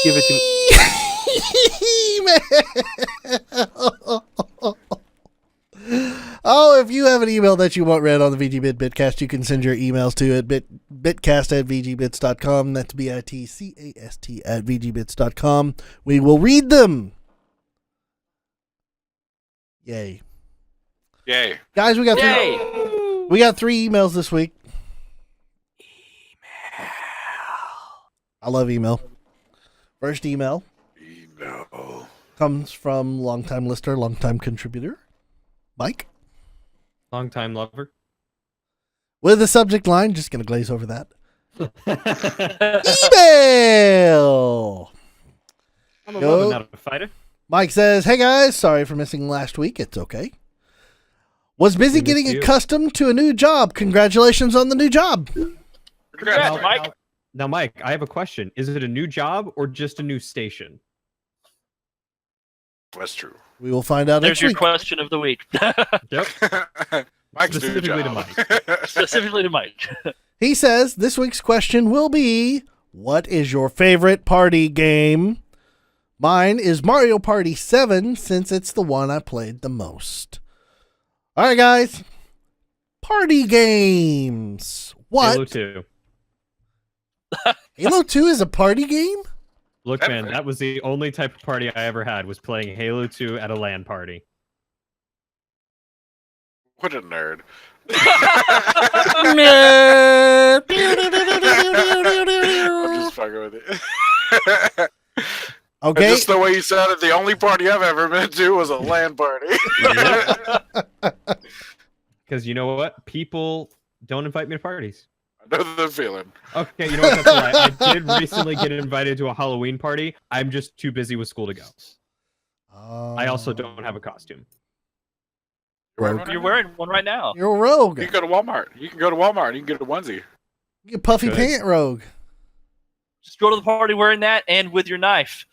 [SPEAKER 3] Give it to me.
[SPEAKER 2] Oh, if you have an email that you want read on the VGBit Bitcast, you can send your emails to it bitcast@vgbits.com. That's bitcast@vgbits.com. We will read them. Yay.
[SPEAKER 4] Yay.
[SPEAKER 2] Guys, we got
[SPEAKER 5] Yay!
[SPEAKER 2] we got 3 emails this week. I love email. First email
[SPEAKER 4] No.
[SPEAKER 2] comes from longtime listener, longtime contributor, Mike,
[SPEAKER 1] Long time lover.
[SPEAKER 2] with the subject line, just going to glaze over that. Email!
[SPEAKER 1] I'm a
[SPEAKER 2] Go.
[SPEAKER 1] lover, not a fighter.
[SPEAKER 2] Mike says, "Hey guys, sorry for missing last week. It's okay. Was busy
[SPEAKER 1] We missed
[SPEAKER 2] getting
[SPEAKER 1] you.
[SPEAKER 2] accustomed to a new job. Congratulations on the new job."
[SPEAKER 5] Congrats, Mike.
[SPEAKER 1] Now, Mike, I have a question. Is it a new job or just a new station?
[SPEAKER 4] That's true.
[SPEAKER 2] We will find out
[SPEAKER 5] There's
[SPEAKER 2] next
[SPEAKER 5] your
[SPEAKER 2] week.
[SPEAKER 5] question of the week.
[SPEAKER 1] Yep.
[SPEAKER 4] Mike's new
[SPEAKER 1] Specifically to
[SPEAKER 4] job.
[SPEAKER 5] Specifically to Mike.
[SPEAKER 2] He says, this week's question will be, what is your favorite party game? Mine is Mario Party 7, since it's the one I played the most. All right, guys. Party games. What?
[SPEAKER 1] Halo 2.
[SPEAKER 2] Halo 2 is a party game?
[SPEAKER 1] Look, man, that was the only type of party I ever had, was playing Halo 2 at a LAN party.
[SPEAKER 4] What a nerd.
[SPEAKER 2] Nerd.
[SPEAKER 4] I'm fucking with you.
[SPEAKER 2] Okay.
[SPEAKER 4] Just the way you sounded, the only party I've ever been to was a LAN party.
[SPEAKER 1] Because you know what? People don't invite me to parties.
[SPEAKER 4] I know the feeling.
[SPEAKER 1] Okay, you know what? That's a lie. I did recently get invited to a Halloween party. I'm just too busy with school to go. I also don't have a costume.
[SPEAKER 5] You're wearing one right now.
[SPEAKER 2] You're a rogue.
[SPEAKER 4] You can go to Walmart. You can go to Walmart. You can get a onesie.
[SPEAKER 2] You puffy
[SPEAKER 1] Good.
[SPEAKER 2] pant rogue.
[SPEAKER 5] Just go to the party wearing that and with your knife,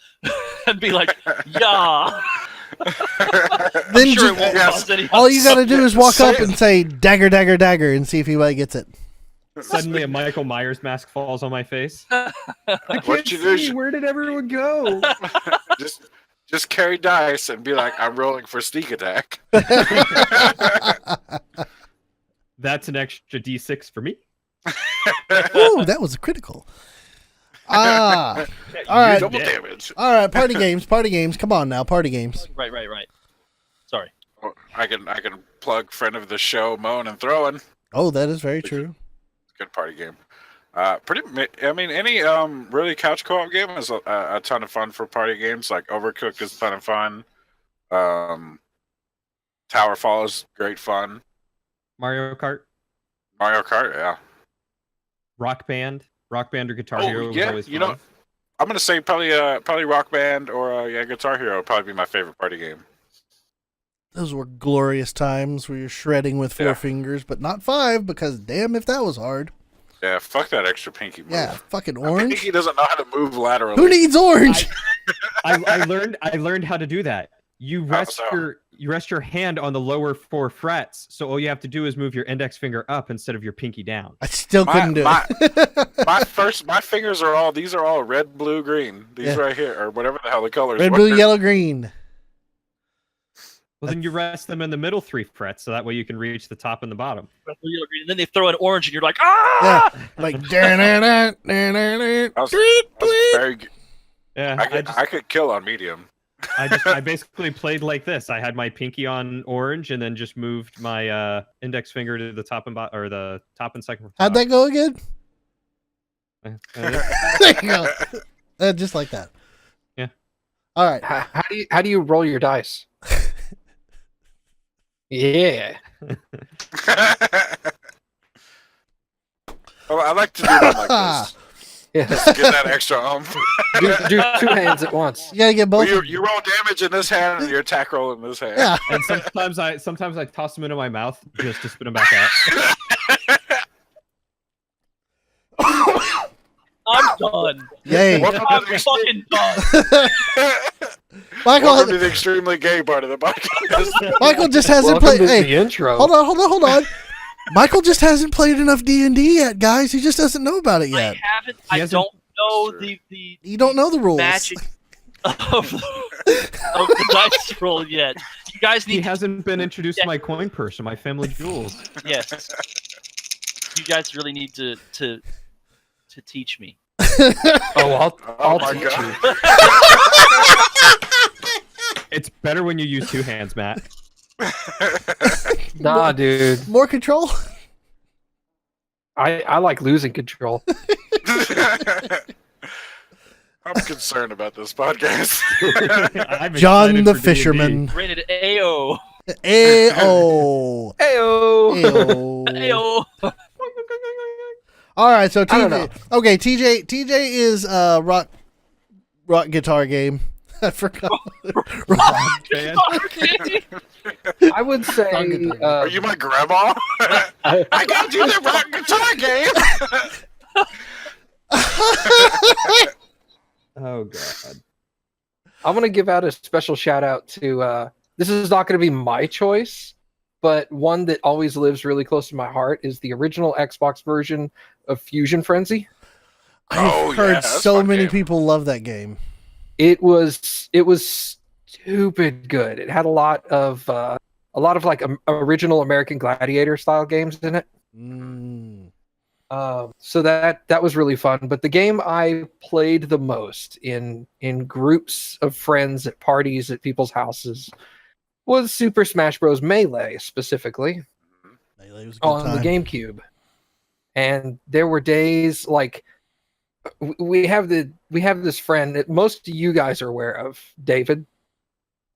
[SPEAKER 5] and be like, "Yeah."
[SPEAKER 2] Then
[SPEAKER 5] I'm sure
[SPEAKER 2] just-
[SPEAKER 5] it won't cause any.
[SPEAKER 2] all you gotta do is walk up and say dagger, dagger, dagger, and see if anybody gets it.
[SPEAKER 1] Suddenly, a Michael Myers mask falls on my face. I
[SPEAKER 4] What
[SPEAKER 1] can't
[SPEAKER 4] you do
[SPEAKER 1] see.
[SPEAKER 4] is-
[SPEAKER 1] Where did everyone go?
[SPEAKER 4] Just carry dice and be like, I'm rolling for sneak attack.
[SPEAKER 1] That's an extra D6 for me.
[SPEAKER 2] Ooh, that was a critical. All right.
[SPEAKER 4] Double damage.
[SPEAKER 2] All right, party games, party games. Come on now, party games.
[SPEAKER 5] Right. Sorry.
[SPEAKER 4] I can plug friend of the show, Moan and Throwing.
[SPEAKER 2] Oh, that is very true.
[SPEAKER 4] Good party game. Any really couch co-op game is a ton of fun for party games. Like Overcooked is a ton of fun. Towerfall is great fun.
[SPEAKER 1] Mario Kart,
[SPEAKER 4] Mario Kart, yeah.
[SPEAKER 1] Rock Band or Guitar
[SPEAKER 4] Oh,
[SPEAKER 1] Hero was
[SPEAKER 4] yeah,
[SPEAKER 1] always fun.
[SPEAKER 4] you know, I'm gonna say probably Rock Band or Guitar Hero would probably be my favorite party game.
[SPEAKER 2] Those were glorious times where you're shredding with 4 fingers, but not 5, because damn if that was hard.
[SPEAKER 4] Yeah, fuck that extra pinky move.
[SPEAKER 2] Yeah, fucking
[SPEAKER 4] My
[SPEAKER 2] orange.
[SPEAKER 4] pinky doesn't know how to move laterally.
[SPEAKER 2] Who needs orange?
[SPEAKER 1] I learned how to do that. You rest
[SPEAKER 4] so?
[SPEAKER 1] your hand on the lower 4 frets, so all you have to do is move your index finger up instead of your pinky down.
[SPEAKER 2] I still couldn't do it.
[SPEAKER 4] My fingers are all red, blue, green. These right here, or whatever the hell the colors.
[SPEAKER 2] Red,
[SPEAKER 4] were.
[SPEAKER 2] blue, yellow, green.
[SPEAKER 1] Well, then you rest them in the middle 3 frets, so that way you can reach the top and the bottom.
[SPEAKER 5] And then they throw an orange, and you're like, "Ah!"
[SPEAKER 2] Yeah, like da-na-na,
[SPEAKER 4] That was very good.
[SPEAKER 1] Yeah,
[SPEAKER 4] I could kill on medium.
[SPEAKER 1] I basically played like this. I had my pinky on orange, and then just moved my index finger to the top and or the top and second.
[SPEAKER 2] How'd that go again?
[SPEAKER 1] Uh,
[SPEAKER 2] There you go. Just like that.
[SPEAKER 1] Yeah.
[SPEAKER 2] All right.
[SPEAKER 3] How do you roll your dice? Yeah.
[SPEAKER 4] Well, I like to do them like this.
[SPEAKER 3] Yeah.
[SPEAKER 4] Just to get that extra
[SPEAKER 3] do 2 hands at once.
[SPEAKER 2] You gotta get both.
[SPEAKER 4] Well, you roll damage in this hand and your attack roll in this hand.
[SPEAKER 2] Yeah.
[SPEAKER 1] And sometimes I toss them into my mouth just to spit them back out.
[SPEAKER 5] I'm done.
[SPEAKER 2] Yay.
[SPEAKER 5] I'm fucking done.
[SPEAKER 2] Michael,
[SPEAKER 4] Welcome to the extremely gay part of the podcast.
[SPEAKER 2] Michael just hasn't
[SPEAKER 3] Welcome
[SPEAKER 2] played.
[SPEAKER 3] to
[SPEAKER 2] Hey,
[SPEAKER 3] the intro.
[SPEAKER 2] hold on. Michael just hasn't played enough D&D yet, guys. He just doesn't know about it yet.
[SPEAKER 5] I haven't. I
[SPEAKER 1] hasn't-
[SPEAKER 5] don't know
[SPEAKER 4] Sure.
[SPEAKER 5] the
[SPEAKER 2] You don't know the rules.
[SPEAKER 5] magic of the dice roll yet. You guys
[SPEAKER 1] He
[SPEAKER 5] need.
[SPEAKER 1] hasn't been introduced to my coin purse or my family jewels.
[SPEAKER 5] Yes. You guys really need to teach me.
[SPEAKER 3] I'll
[SPEAKER 4] Oh my
[SPEAKER 3] teach
[SPEAKER 4] God.
[SPEAKER 3] you.
[SPEAKER 1] It's better when you use 2 hands, Matt.
[SPEAKER 3] Nah, dude.
[SPEAKER 2] More control?
[SPEAKER 3] I like losing control.
[SPEAKER 4] I'm concerned about this podcast.
[SPEAKER 1] I'm
[SPEAKER 2] John
[SPEAKER 1] excited
[SPEAKER 2] the
[SPEAKER 1] for D&D.
[SPEAKER 2] Fisherman.
[SPEAKER 5] Rated AO.
[SPEAKER 2] Ayo.
[SPEAKER 3] Ayo.
[SPEAKER 2] Ayo.
[SPEAKER 5] AO.
[SPEAKER 2] All right, so
[SPEAKER 3] I don't know.
[SPEAKER 2] TJ. Okay, TJ is rock guitar game. I forgot.
[SPEAKER 1] Band.
[SPEAKER 3] I would say.
[SPEAKER 4] Are you my grandma? I got you the rock guitar game.
[SPEAKER 1] Oh god.
[SPEAKER 3] I'm gonna give out a special shout out to. This is not going to be my choice, but one that always lives really close to my heart is the original Xbox version of Fusion Frenzy.
[SPEAKER 2] I've heard so many people love that game.
[SPEAKER 3] It was stupid good. It had a lot of like original American Gladiator style games in it. So that was really fun. But the game I played the most in groups of friends at parties at people's houses was Super Smash Bros. Melee, specifically
[SPEAKER 2] Melee was a good
[SPEAKER 3] on
[SPEAKER 2] time.
[SPEAKER 3] the GameCube. And there were days like we have this friend that most of you guys are aware of, David.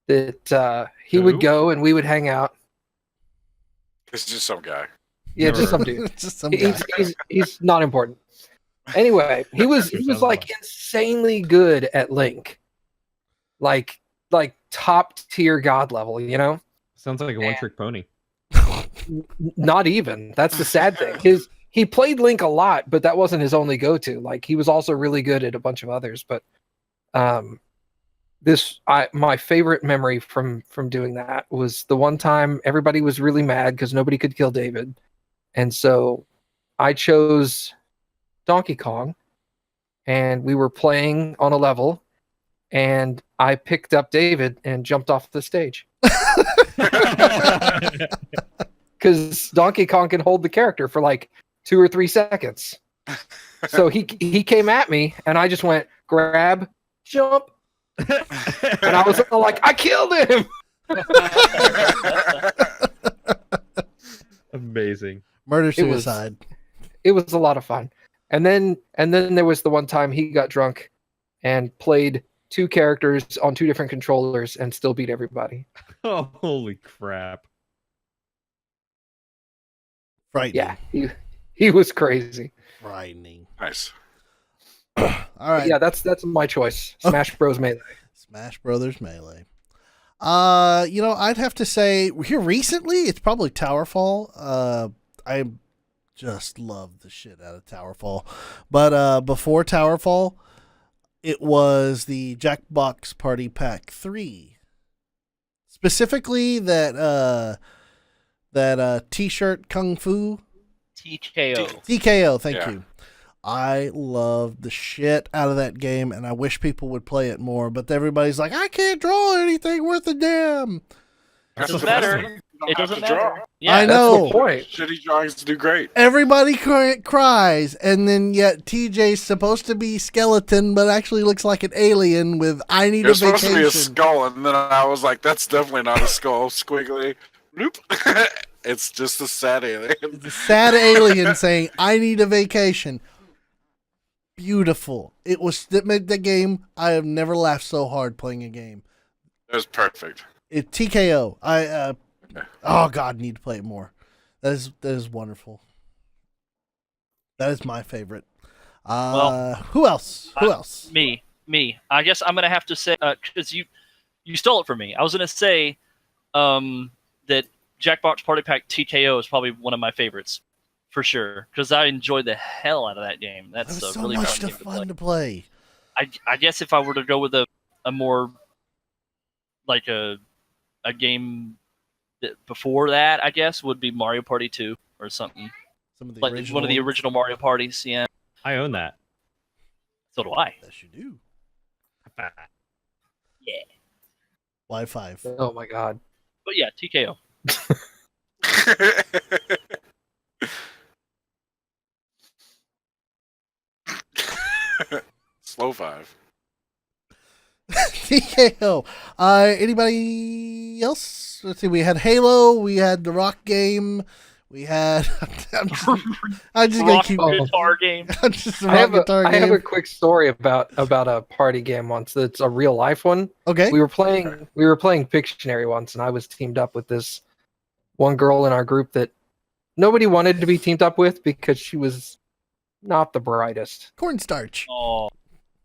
[SPEAKER 3] That he would
[SPEAKER 1] Who?
[SPEAKER 3] go and we would hang out.
[SPEAKER 4] It's just some guy.
[SPEAKER 3] Yeah,
[SPEAKER 1] Never
[SPEAKER 3] just some
[SPEAKER 1] heard.
[SPEAKER 3] dude.
[SPEAKER 2] Just some guy.
[SPEAKER 3] He's not important. Anyway, he was like insanely good at Link, like top tier god level. You know,
[SPEAKER 1] Sounds like a one-trick pony.
[SPEAKER 3] not even. That's the sad thing. He played Link a lot, but that wasn't his only go-to. Like he was also really good at a bunch of others. But my favorite memory from doing that was the one time everybody was really mad because nobody could kill David, and so I chose Donkey Kong, and we were playing on a level, and I picked up David and jumped off the stage because Donkey Kong can hold the character for like 2 or 3 seconds. So he came at me, and I just went grab, jump, and I was like, I killed him.
[SPEAKER 1] Amazing.
[SPEAKER 2] Murder
[SPEAKER 3] It was-
[SPEAKER 2] suicide.
[SPEAKER 3] It was a lot of fun. And then there was the one time he got drunk and played 2 characters on 2 different controllers and still beat everybody.
[SPEAKER 1] Oh, holy crap.
[SPEAKER 2] Frightening.
[SPEAKER 3] Yeah, he was crazy.
[SPEAKER 2] Frightening.
[SPEAKER 4] Nice.
[SPEAKER 2] All right.
[SPEAKER 3] Yeah, that's my choice. Smash Bros. Melee.
[SPEAKER 2] Smash Brothers Melee. I'd have to say here recently it's probably Towerfall. I just love the shit out of Towerfall. But before Towerfall, it was the Jackbox Party Pack 3. Specifically that T-shirt Kung Fu
[SPEAKER 5] TKO.
[SPEAKER 2] TKO, thank
[SPEAKER 4] Yeah.
[SPEAKER 2] you. I love the shit out of that game, and I wish people would play it more. But everybody's like, I can't draw anything worth a damn.
[SPEAKER 5] It doesn't
[SPEAKER 4] the
[SPEAKER 5] matter.
[SPEAKER 4] best thing. You don't
[SPEAKER 5] It
[SPEAKER 4] have
[SPEAKER 5] doesn't
[SPEAKER 4] to draw.
[SPEAKER 5] matter. Yeah,
[SPEAKER 2] I
[SPEAKER 3] That's
[SPEAKER 2] know.
[SPEAKER 3] the point.
[SPEAKER 4] Shitty drawings do great.
[SPEAKER 2] Everybody cries, and then yet TJ's supposed to be skeleton, but actually looks like an alien with I need
[SPEAKER 4] It
[SPEAKER 2] a
[SPEAKER 4] was supposed to be a
[SPEAKER 2] vacation.
[SPEAKER 4] skull, and then I was like, that's definitely not a skull. Squiggly. Nope. It's just a sad alien.
[SPEAKER 2] It's a sad alien saying, I need a vacation. Beautiful. It was that made the game. I have never laughed so hard playing a game.
[SPEAKER 4] It was perfect.
[SPEAKER 2] It TKO. Oh God, need to play it more. That is wonderful. That is my favorite. Who else? Who else?
[SPEAKER 5] Me. I guess I'm gonna have to say because you stole it from me. I was gonna say that Jackbox Party Pack TKO is probably one of my favorites for sure because I enjoyed the hell out of that game.
[SPEAKER 2] That
[SPEAKER 5] That's
[SPEAKER 2] was
[SPEAKER 5] a
[SPEAKER 2] so
[SPEAKER 5] really
[SPEAKER 2] much
[SPEAKER 5] fun game
[SPEAKER 2] fun to play.
[SPEAKER 5] I guess if I were to go with a more like a game that before that, I guess would be Mario Party 2 or something.
[SPEAKER 2] Some of the
[SPEAKER 5] Like
[SPEAKER 2] original
[SPEAKER 5] one of the
[SPEAKER 2] ones.
[SPEAKER 5] original Mario parties. Yeah,
[SPEAKER 1] I own that.
[SPEAKER 5] so do I.
[SPEAKER 2] Yes, you do.
[SPEAKER 5] Yeah,
[SPEAKER 2] Y5.
[SPEAKER 3] Oh my God.
[SPEAKER 5] but yeah, TKO.
[SPEAKER 4] Slow 5.
[SPEAKER 2] TKO. Anybody else? Let's see. We had Halo. We had the Rock game. We had. I'm just gonna
[SPEAKER 5] Rock
[SPEAKER 2] keep.
[SPEAKER 5] guitar game.
[SPEAKER 2] I'm just a
[SPEAKER 3] I have
[SPEAKER 2] rock guitar
[SPEAKER 3] I have
[SPEAKER 2] game.
[SPEAKER 3] a quick story about a party game once. That's a real life one.
[SPEAKER 2] Okay.
[SPEAKER 3] We were playing Pictionary once, and I was teamed up with this one girl in our group that nobody wanted to be teamed up with because she was not the brightest.
[SPEAKER 2] Cornstarch.
[SPEAKER 5] Oh,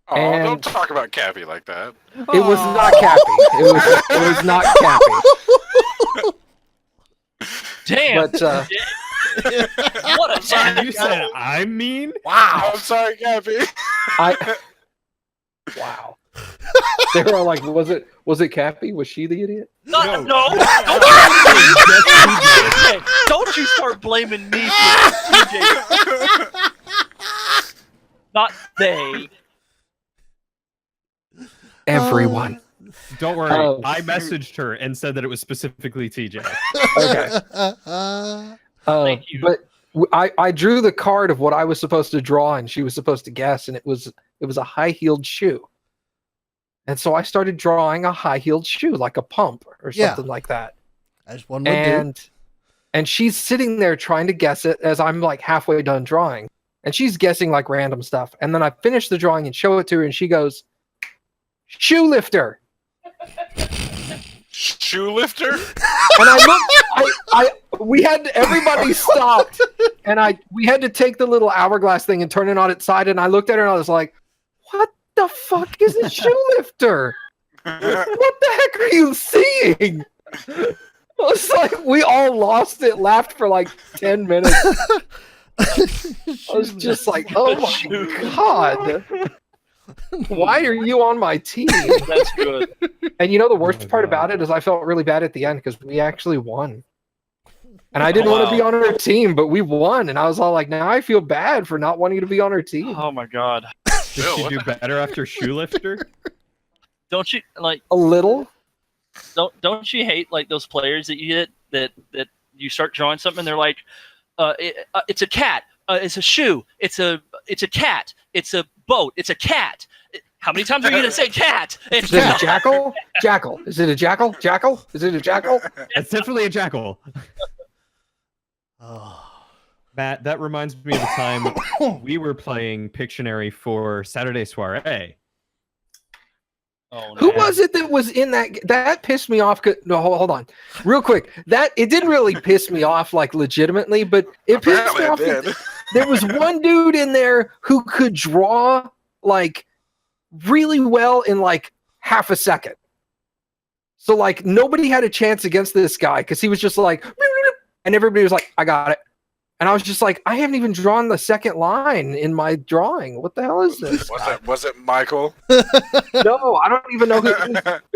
[SPEAKER 4] Oh,
[SPEAKER 3] And-
[SPEAKER 4] don't talk about Cappy like that.
[SPEAKER 3] It was not Cappy. It was not Cappy.
[SPEAKER 5] damn!
[SPEAKER 3] But
[SPEAKER 5] What a sad
[SPEAKER 1] You said I'm mean?
[SPEAKER 4] I'm sorry, Cappy.
[SPEAKER 3] wow. They were all like, was it Cappy? Was she the idiot?
[SPEAKER 5] No,
[SPEAKER 1] No.
[SPEAKER 5] don't TJ, don't you start blaming me for TJ. Not they.
[SPEAKER 3] Everyone.
[SPEAKER 1] Don't worry.
[SPEAKER 3] Oh.
[SPEAKER 1] I messaged her and said that it was specifically TJ.
[SPEAKER 3] Okay.
[SPEAKER 5] Thank you.
[SPEAKER 3] But I drew the card of what I was supposed to draw, and she was supposed to guess, and it was a high-heeled shoe. And so I started drawing a high-heeled shoe, like a pump or
[SPEAKER 2] Yeah.
[SPEAKER 3] something like that.
[SPEAKER 2] As one would do.
[SPEAKER 3] And she's sitting there trying to guess it as I'm like halfway done drawing. and she's guessing like random stuff. And then I finish the drawing and show it to her, and she goes, "Shoe lifter."
[SPEAKER 4] Shoe lifter?
[SPEAKER 3] And we had everybody stopped, and we had to take the little hourglass thing and turn it on its side. And I looked at her and I was like, "What the fuck is a shoe lifter? What the heck are you seeing?" It's like we all lost it, laughed for like 10 minutes. I was just like, "Oh my god, why are you on my team?"
[SPEAKER 5] That's good.
[SPEAKER 3] And you know the worst part about it is I felt really bad at the end because we actually won. And I didn't want to be on her team, but we won. And I was all like, now I feel bad for not wanting to be on her team.
[SPEAKER 5] Oh my god.
[SPEAKER 1] Did she do better after shoe lifter?
[SPEAKER 5] Don't you like
[SPEAKER 3] A little.
[SPEAKER 5] don't you hate like those players that you get that you start drawing something and they're like it's a cat, it's a shoe, it's a cat, it's a boat, it's a cat. How many times are you gonna say cat? It's
[SPEAKER 3] Is it a jackal? Jackal. Is it a jackal? Jackal? Is it a jackal?
[SPEAKER 1] It's definitely a jackal.
[SPEAKER 2] Oh.
[SPEAKER 1] Matt, that reminds me of the time we were playing Pictionary for Saturday Soiree.
[SPEAKER 5] Oh, no.
[SPEAKER 3] Who was it that was in that? That pissed me off. No, hold on, real quick. It didn't really piss me off, like legitimately, but it pissed me off. There was one dude in there who could draw like really well in like half a second. So like nobody had a chance against this guy because he was just like, and everybody was like, "I got it." And I was just like, I haven't even drawn the second line in my drawing. What the hell is this?
[SPEAKER 4] Was it Michael?
[SPEAKER 3] No, I don't even know who.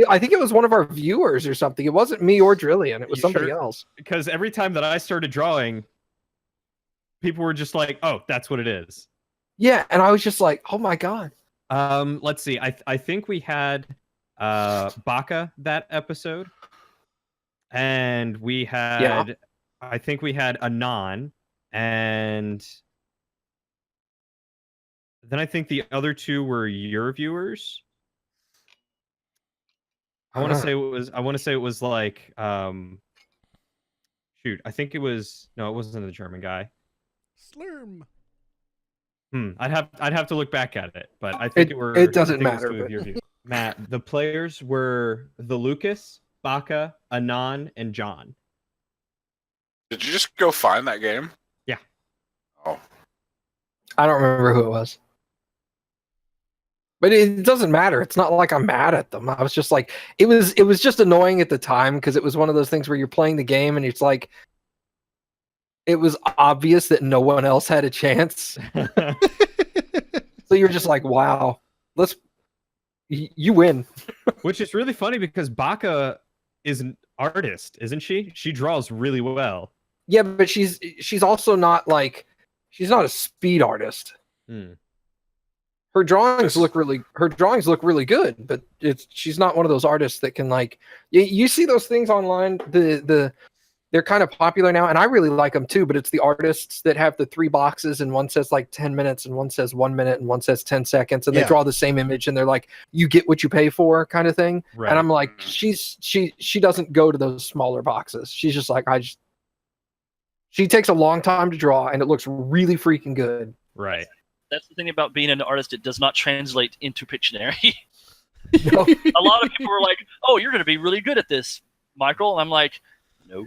[SPEAKER 3] I think it was one of our viewers or something. It wasn't me or Drillian. It was somebody else.
[SPEAKER 1] Because every time that I started drawing, people were just like, "Oh, that's what it is."
[SPEAKER 3] Yeah, and I was just like, "Oh my god."
[SPEAKER 1] Let's see. I think we had Baka that episode, and we had I think we had Anon, and then I think the other two were your viewers. I want to say it was like shoot, I think it was no, it wasn't the German guy.
[SPEAKER 2] Slurm.
[SPEAKER 1] I'd have to look back at it, but I think
[SPEAKER 3] it doesn't matter.
[SPEAKER 1] With your view. Matt, the players were the Lucas, Baka, Anon, and John.
[SPEAKER 4] Did you just go find that game?
[SPEAKER 1] Yeah.
[SPEAKER 4] Oh.
[SPEAKER 3] I don't remember who it was. But it doesn't matter. It's not like I'm mad at them. I was just like, it was just annoying at the time because it was one of those things where you're playing the game and it's like, it was obvious that no one else had a chance. So you're just like, wow, you win.
[SPEAKER 2] Which is really funny because Baka is an artist, isn't she? She draws really well.
[SPEAKER 3] Yeah, but she's also not like, she's not a speed artist. Her drawings look really good, but she's not one of those artists that can like, you see those things online, they're kind of popular now, and I really like them too, but it's the artists that have the 3 boxes, and one says like 10 minutes, and one says 1 minute, and one says 10 seconds, and they draw the same image, and they're like, you get what you pay for kind of thing. Right. And I'm like, she doesn't go to those smaller boxes. She's just like, she takes a long time to draw, and it looks really freaking good.
[SPEAKER 2] Right.
[SPEAKER 5] That's the thing about being an artist. It does not translate into Pictionary.
[SPEAKER 3] No.
[SPEAKER 5] A lot of people were like, oh, you're going to be really good at this, Michael. And I'm like, nope.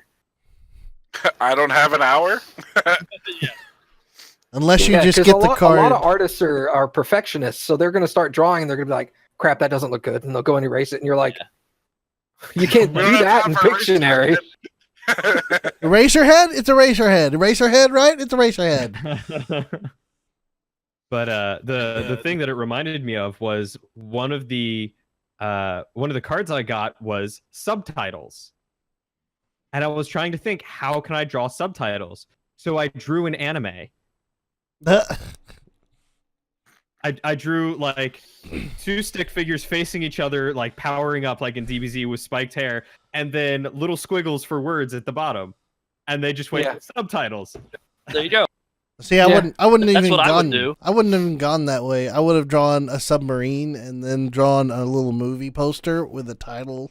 [SPEAKER 4] I don't have an hour.
[SPEAKER 5] Yeah.
[SPEAKER 2] Unless you just get the card.
[SPEAKER 3] A lot of artists are perfectionists, so they're going to start drawing, and they're going to be like, crap, that doesn't look good. And they'll go and erase it, and you're like, you can't do that in Pictionary.
[SPEAKER 2] Eraserhead? It's Eraserhead. Eraserhead, right? It's Eraserhead. But the thing that it reminded me of was one of the cards I got was subtitles. And I was trying to think, how can I draw subtitles? So I drew an anime. I drew like 2 stick figures facing each other, like powering up like in DBZ with spiked hair, and then little squiggles for words at the bottom. And they just went subtitles.
[SPEAKER 5] There you go.
[SPEAKER 2] See, I wouldn't
[SPEAKER 5] That's
[SPEAKER 2] even
[SPEAKER 5] what
[SPEAKER 2] gone.
[SPEAKER 5] I would do.
[SPEAKER 2] I wouldn't have even gone that way. I would have drawn a submarine and then drawn a little movie poster with a title,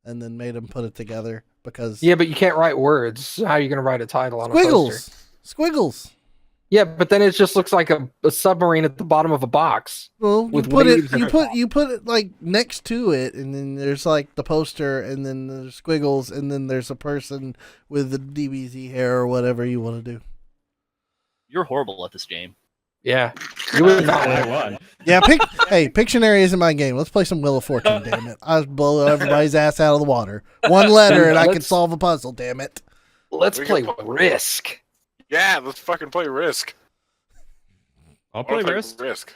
[SPEAKER 2] and then made them put it together. Because
[SPEAKER 3] but you can't write words. How are you going to write a title on a poster?
[SPEAKER 2] Squiggles.
[SPEAKER 3] Yeah, but then it just looks like a submarine at the bottom of a box.
[SPEAKER 2] Well, you
[SPEAKER 3] With
[SPEAKER 2] put
[SPEAKER 3] waves
[SPEAKER 2] it, you
[SPEAKER 3] and
[SPEAKER 2] put
[SPEAKER 3] stuff.
[SPEAKER 2] you put it like next to it, and then there's like the poster, and then there's squiggles, and then there's a person with the DBZ hair or whatever you want to do.
[SPEAKER 5] You're horrible at this game.
[SPEAKER 3] Yeah, you would not
[SPEAKER 1] I
[SPEAKER 3] win.
[SPEAKER 1] won.
[SPEAKER 2] Yeah, hey, Pictionary isn't my game. Let's play some Wheel of Fortune, damn it! I just blow everybody's ass out of the water. One letter, and I can
[SPEAKER 3] Let's-
[SPEAKER 2] solve a puzzle. Damn it!
[SPEAKER 3] Let's
[SPEAKER 4] We
[SPEAKER 3] play
[SPEAKER 4] can-
[SPEAKER 3] Risk.
[SPEAKER 4] Yeah, let's fucking play Risk.
[SPEAKER 1] I'll
[SPEAKER 4] I
[SPEAKER 1] play
[SPEAKER 4] wanna
[SPEAKER 1] Risk.
[SPEAKER 4] Risk.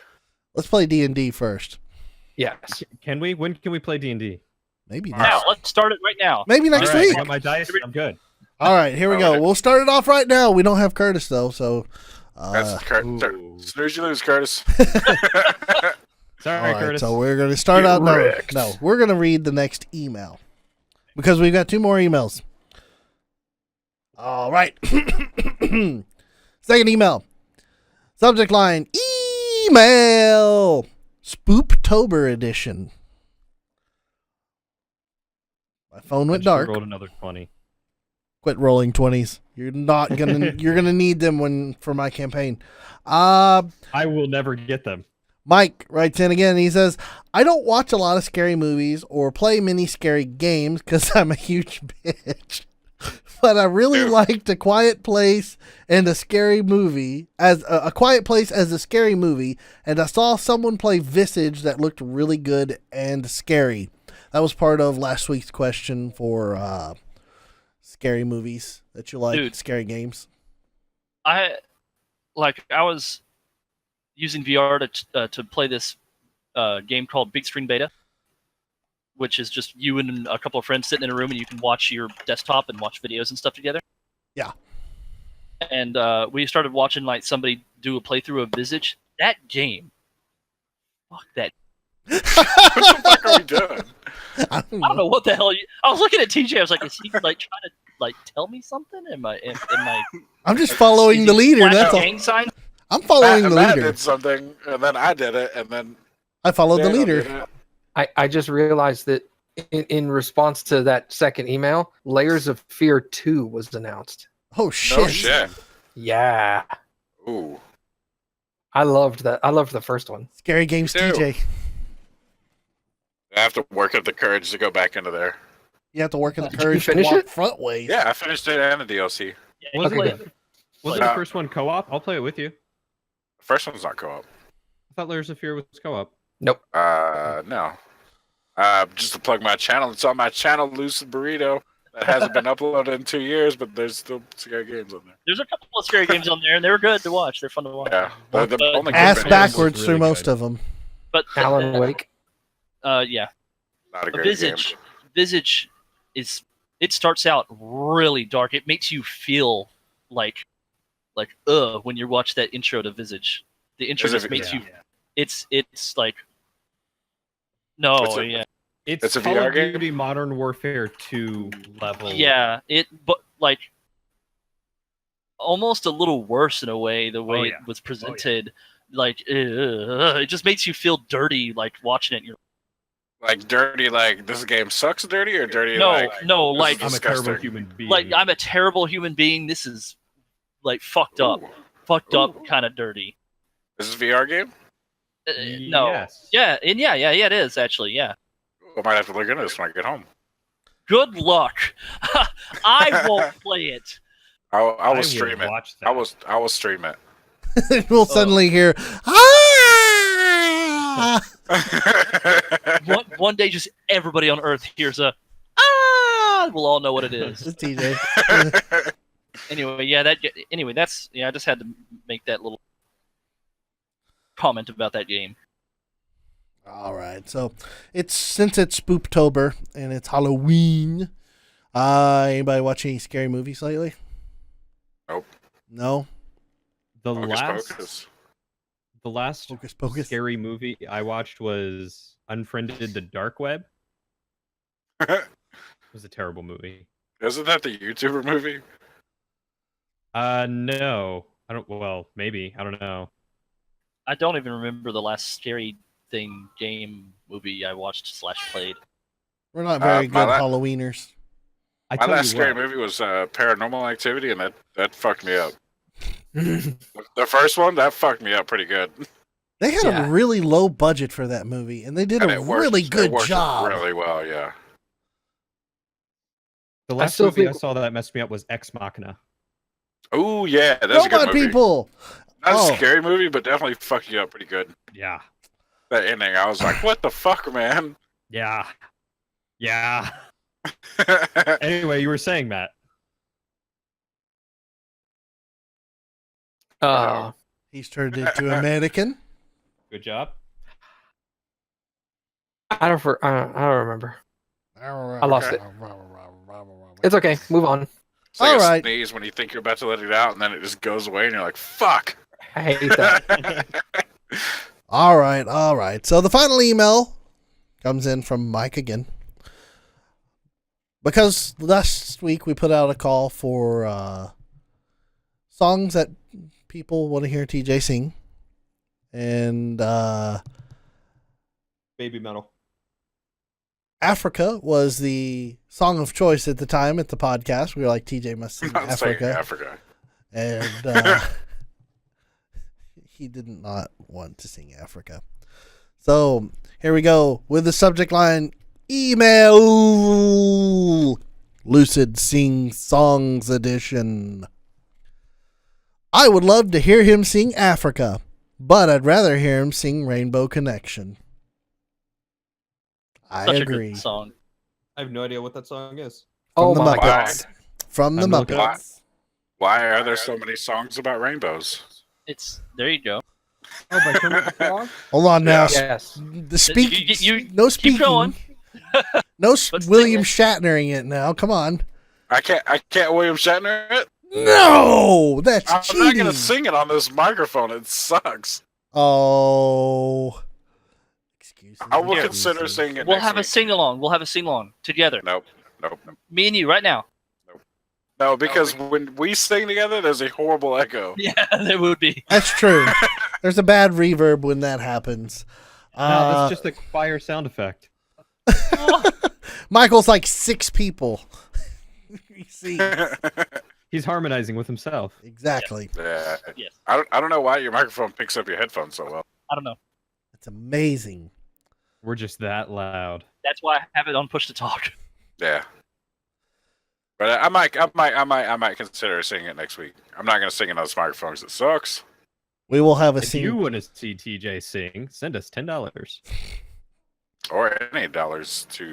[SPEAKER 2] Let's play D&D first.
[SPEAKER 3] Yes.
[SPEAKER 1] Can we? When can we play D&D?
[SPEAKER 2] Maybe
[SPEAKER 5] Now,
[SPEAKER 2] next.
[SPEAKER 5] let's start it right now.
[SPEAKER 2] Maybe next
[SPEAKER 1] All right,
[SPEAKER 2] week.
[SPEAKER 1] I got my dice. I'm good.
[SPEAKER 2] All right, here we go.
[SPEAKER 4] Okay.
[SPEAKER 2] We'll start it off right now. We don't have Curtis though, so.
[SPEAKER 4] That's
[SPEAKER 1] Ooh.
[SPEAKER 4] snooze you lose, Curtis.
[SPEAKER 1] Sorry,
[SPEAKER 2] All right,
[SPEAKER 1] Curtis.
[SPEAKER 2] so we're going to start
[SPEAKER 3] Get
[SPEAKER 2] out.
[SPEAKER 3] wrecked.
[SPEAKER 2] No, we're going to read the next email because we've got 2 more emails. All right. Second email. Subject line: email. Spooptober edition. My phone went
[SPEAKER 1] I just
[SPEAKER 2] dark.
[SPEAKER 1] rolled another 20.
[SPEAKER 2] Quit rolling 20s. You're not gonna. You're gonna need them for my campaign.
[SPEAKER 1] I will never get them.
[SPEAKER 2] Mike writes in again. He says, I don't watch a lot of scary movies or play many scary games because I'm a huge bitch. But I really
[SPEAKER 4] Dude.
[SPEAKER 2] liked A Quiet Place and a scary movie as a Quiet Place as a scary movie. And I saw someone play Visage that looked really good and scary. That was part of last week's question for scary movies that you like,
[SPEAKER 5] Dude.
[SPEAKER 2] scary games.
[SPEAKER 5] I was using VR to play this game called Big Screen Beta, which is just you and a couple of friends sitting in a room and you can watch your desktop and watch videos and stuff together.
[SPEAKER 2] Yeah.
[SPEAKER 5] And we started watching like somebody do a playthrough of Visage. That game, fuck that.
[SPEAKER 4] What the fuck are we doing?
[SPEAKER 2] I don't
[SPEAKER 5] I don't know what the hell. I was looking at TJ. I was like, is he like trying to like tell me something? Am I?
[SPEAKER 2] I'm just following the leader.
[SPEAKER 5] flashing
[SPEAKER 2] That's all.
[SPEAKER 5] gang signs?
[SPEAKER 2] I'm following the
[SPEAKER 4] Matt
[SPEAKER 2] leader.
[SPEAKER 4] did something, and then I did it, and then
[SPEAKER 2] I followed the
[SPEAKER 4] Daniel did
[SPEAKER 2] leader.
[SPEAKER 4] it.
[SPEAKER 3] I just realized that in response to that second email, Layers of Fear 2 was announced.
[SPEAKER 2] Oh shit!
[SPEAKER 4] No shit.
[SPEAKER 3] Yeah.
[SPEAKER 4] Ooh.
[SPEAKER 3] I loved that. I loved the first one.
[SPEAKER 2] Scary games,
[SPEAKER 4] Me too.
[SPEAKER 2] TJ.
[SPEAKER 4] I have to work up the courage to go back into there.
[SPEAKER 2] You have to work in the
[SPEAKER 3] Did you
[SPEAKER 2] courage to
[SPEAKER 3] finish
[SPEAKER 2] walk
[SPEAKER 3] it?
[SPEAKER 2] front ways.
[SPEAKER 4] Yeah, I finished it and the DLC.
[SPEAKER 5] Yeah,
[SPEAKER 1] Wasn't
[SPEAKER 3] Okay,
[SPEAKER 1] it,
[SPEAKER 3] good.
[SPEAKER 1] wasn't the first one co-op? I'll play it with you.
[SPEAKER 4] The first one's not co-op.
[SPEAKER 1] I thought Layers of Fear was co-op.
[SPEAKER 4] No. Just to plug my channel. It's on my channel, Lucid Burrito. That hasn't been uploaded in 2 years, but there's still scary games on there.
[SPEAKER 5] There's a couple of scary games on there, and they were good to watch. They're fun to watch.
[SPEAKER 4] Yeah. The
[SPEAKER 5] But-
[SPEAKER 4] only good
[SPEAKER 2] Ass
[SPEAKER 4] videos-
[SPEAKER 2] backwards
[SPEAKER 1] really
[SPEAKER 2] through most
[SPEAKER 1] good.
[SPEAKER 2] of them.
[SPEAKER 5] But
[SPEAKER 3] Alan Wake.
[SPEAKER 5] yeah,
[SPEAKER 4] Not a great
[SPEAKER 5] Visage.
[SPEAKER 4] game.
[SPEAKER 5] Visage it starts out really dark. It makes you feel like when you watch that intro to Visage. The intro
[SPEAKER 4] Is it-
[SPEAKER 5] just makes
[SPEAKER 1] yeah.
[SPEAKER 5] you. It's like. No,
[SPEAKER 4] What's it?
[SPEAKER 5] yeah,
[SPEAKER 1] It's
[SPEAKER 4] a
[SPEAKER 1] Call
[SPEAKER 4] VR
[SPEAKER 1] of
[SPEAKER 4] game?
[SPEAKER 1] Duty Modern Warfare 2 level.
[SPEAKER 5] yeah. But like almost a little worse in a way. The way
[SPEAKER 1] Oh,
[SPEAKER 5] it
[SPEAKER 1] yeah.
[SPEAKER 5] was presented, like it just makes you feel dirty, like watching it. And you're
[SPEAKER 4] Like dirty, like this game sucks dirty, or dirty
[SPEAKER 5] no,
[SPEAKER 4] like
[SPEAKER 5] no,
[SPEAKER 4] this
[SPEAKER 5] like
[SPEAKER 4] is
[SPEAKER 1] I'm a terrible
[SPEAKER 4] disgusting.
[SPEAKER 1] human being.
[SPEAKER 5] like I'm a terrible human being. This is like fucked up,
[SPEAKER 4] Ooh.
[SPEAKER 5] fucked up,
[SPEAKER 4] Ooh.
[SPEAKER 5] kind of dirty.
[SPEAKER 4] Is this a VR game?
[SPEAKER 5] No,
[SPEAKER 1] Yes.
[SPEAKER 5] yeah, and yeah, it is actually, yeah.
[SPEAKER 4] Ooh, I might have to look into this when I get home.
[SPEAKER 5] Good luck. I won't play it.
[SPEAKER 4] I will stream it.
[SPEAKER 1] Watch that.
[SPEAKER 4] I will stream it.
[SPEAKER 2] We'll suddenly hear, ah!
[SPEAKER 5] One day, just everybody on Earth hears a ah. We'll all know what it is.
[SPEAKER 2] It's TJ.
[SPEAKER 5] Anyway, yeah, that's I just had to make that little comment about that game.
[SPEAKER 2] All right, so since it's Spooptober and it's Halloween. Anybody watch any scary movies lately?
[SPEAKER 4] Nope.
[SPEAKER 2] No.
[SPEAKER 1] the
[SPEAKER 4] Hocus
[SPEAKER 1] last
[SPEAKER 4] Pocus.
[SPEAKER 1] the last
[SPEAKER 2] Hocus Pocus.
[SPEAKER 1] scary movie I watched was Unfriended the Dark Web. It was a terrible movie.
[SPEAKER 4] Isn't that the YouTuber movie?
[SPEAKER 1] No. I don't well, maybe. I don't know.
[SPEAKER 5] I don't even remember the last scary game movie I watched / played.
[SPEAKER 2] We're not very
[SPEAKER 4] my
[SPEAKER 2] good
[SPEAKER 4] la-
[SPEAKER 2] Halloweeners.
[SPEAKER 1] I
[SPEAKER 4] My
[SPEAKER 1] tell
[SPEAKER 4] last
[SPEAKER 1] you
[SPEAKER 4] scary
[SPEAKER 1] what,
[SPEAKER 4] movie was Paranormal Activity, and that fucked me up. The first one that fucked me up pretty good.
[SPEAKER 2] They had
[SPEAKER 3] Yeah.
[SPEAKER 2] a really low budget for that movie, and they did
[SPEAKER 4] And
[SPEAKER 2] a
[SPEAKER 4] it worked,
[SPEAKER 2] really good
[SPEAKER 4] it worked
[SPEAKER 2] job.
[SPEAKER 4] really well. Yeah.
[SPEAKER 1] The last
[SPEAKER 3] still
[SPEAKER 1] movie I
[SPEAKER 3] think-
[SPEAKER 1] saw that messed me up was Ex Machina.
[SPEAKER 4] Oh yeah, that's a good
[SPEAKER 2] Robot
[SPEAKER 4] movie.
[SPEAKER 2] people.
[SPEAKER 4] Not
[SPEAKER 2] Oh.
[SPEAKER 4] a scary movie, but definitely fucked you up pretty good.
[SPEAKER 1] Yeah.
[SPEAKER 4] That ending, I was like, "What the fuck, man?"
[SPEAKER 1] Yeah. Yeah. Anyway, you were saying, Matt.
[SPEAKER 2] He's turned into a mannequin.
[SPEAKER 1] Good job.
[SPEAKER 3] I don't remember. I lost it. It's okay. Move on.
[SPEAKER 4] It's like
[SPEAKER 2] All
[SPEAKER 4] a
[SPEAKER 2] right.
[SPEAKER 4] sneeze when you think you're about to let it out, and then it just goes away, and you're like, "Fuck."
[SPEAKER 3] I hate that.
[SPEAKER 2] All right. So the final email comes in from Mike again. Because last week we put out a call for songs that people want to hear TJ sing. And
[SPEAKER 1] Baby Metal.
[SPEAKER 2] Africa was the song of choice at the time at the podcast. We were like, TJ must sing
[SPEAKER 4] I'm saying
[SPEAKER 2] Africa.
[SPEAKER 4] Africa.
[SPEAKER 2] And he did not want to sing Africa. So here we go with the subject line, email Lucid Sing Songs Edition. I would love to hear him sing Africa, but I'd rather hear him sing Rainbow Connection. I
[SPEAKER 5] Such
[SPEAKER 2] agree.
[SPEAKER 5] a good song.
[SPEAKER 1] I have no idea what that song is.
[SPEAKER 3] Oh
[SPEAKER 2] the
[SPEAKER 3] my
[SPEAKER 2] Muppets.
[SPEAKER 3] god.
[SPEAKER 2] From the
[SPEAKER 1] I'm looking
[SPEAKER 2] Muppets.
[SPEAKER 1] up.
[SPEAKER 4] Why are there so many songs about rainbows?
[SPEAKER 5] There you go.
[SPEAKER 1] Oh, by Kermit the Frog?
[SPEAKER 2] Hold on now.
[SPEAKER 3] Yes.
[SPEAKER 2] The speak. No speaking.
[SPEAKER 5] going.
[SPEAKER 2] No
[SPEAKER 5] Let's
[SPEAKER 2] William
[SPEAKER 5] sing
[SPEAKER 2] Shatnering it now. Come on.
[SPEAKER 4] I can't William Shatner it.
[SPEAKER 2] No, that's
[SPEAKER 4] I'm
[SPEAKER 2] cheating.
[SPEAKER 4] not gonna sing it on this microphone. It sucks.
[SPEAKER 2] Oh. Excuses.
[SPEAKER 4] I will
[SPEAKER 1] Yeah.
[SPEAKER 4] consider singing it.
[SPEAKER 5] We'll
[SPEAKER 4] next
[SPEAKER 5] have a
[SPEAKER 4] week.
[SPEAKER 5] sing along. We'll have a sing along together.
[SPEAKER 4] Nope.
[SPEAKER 5] Me and you right now.
[SPEAKER 4] No, because when we sing together, there's a horrible echo.
[SPEAKER 5] Yeah, there would be.
[SPEAKER 2] That's true. There's a bad reverb when that happens.
[SPEAKER 1] No, that's just a choir sound effect.
[SPEAKER 2] Michael's like 6 people. You see.
[SPEAKER 1] He's harmonizing with himself.
[SPEAKER 2] Exactly.
[SPEAKER 4] Yeah.
[SPEAKER 5] Yes.
[SPEAKER 4] I don't know why your microphone picks up your headphones so well.
[SPEAKER 5] I don't know.
[SPEAKER 2] It's amazing.
[SPEAKER 1] We're just that loud.
[SPEAKER 5] That's why I have it on push to talk.
[SPEAKER 4] Yeah. But I might consider singing it next week. I'm not gonna sing it on this microphone because it sucks.
[SPEAKER 2] We will have a
[SPEAKER 1] If
[SPEAKER 2] scene.
[SPEAKER 1] you want to see TJ sing, send us $10.
[SPEAKER 4] Or any dollars to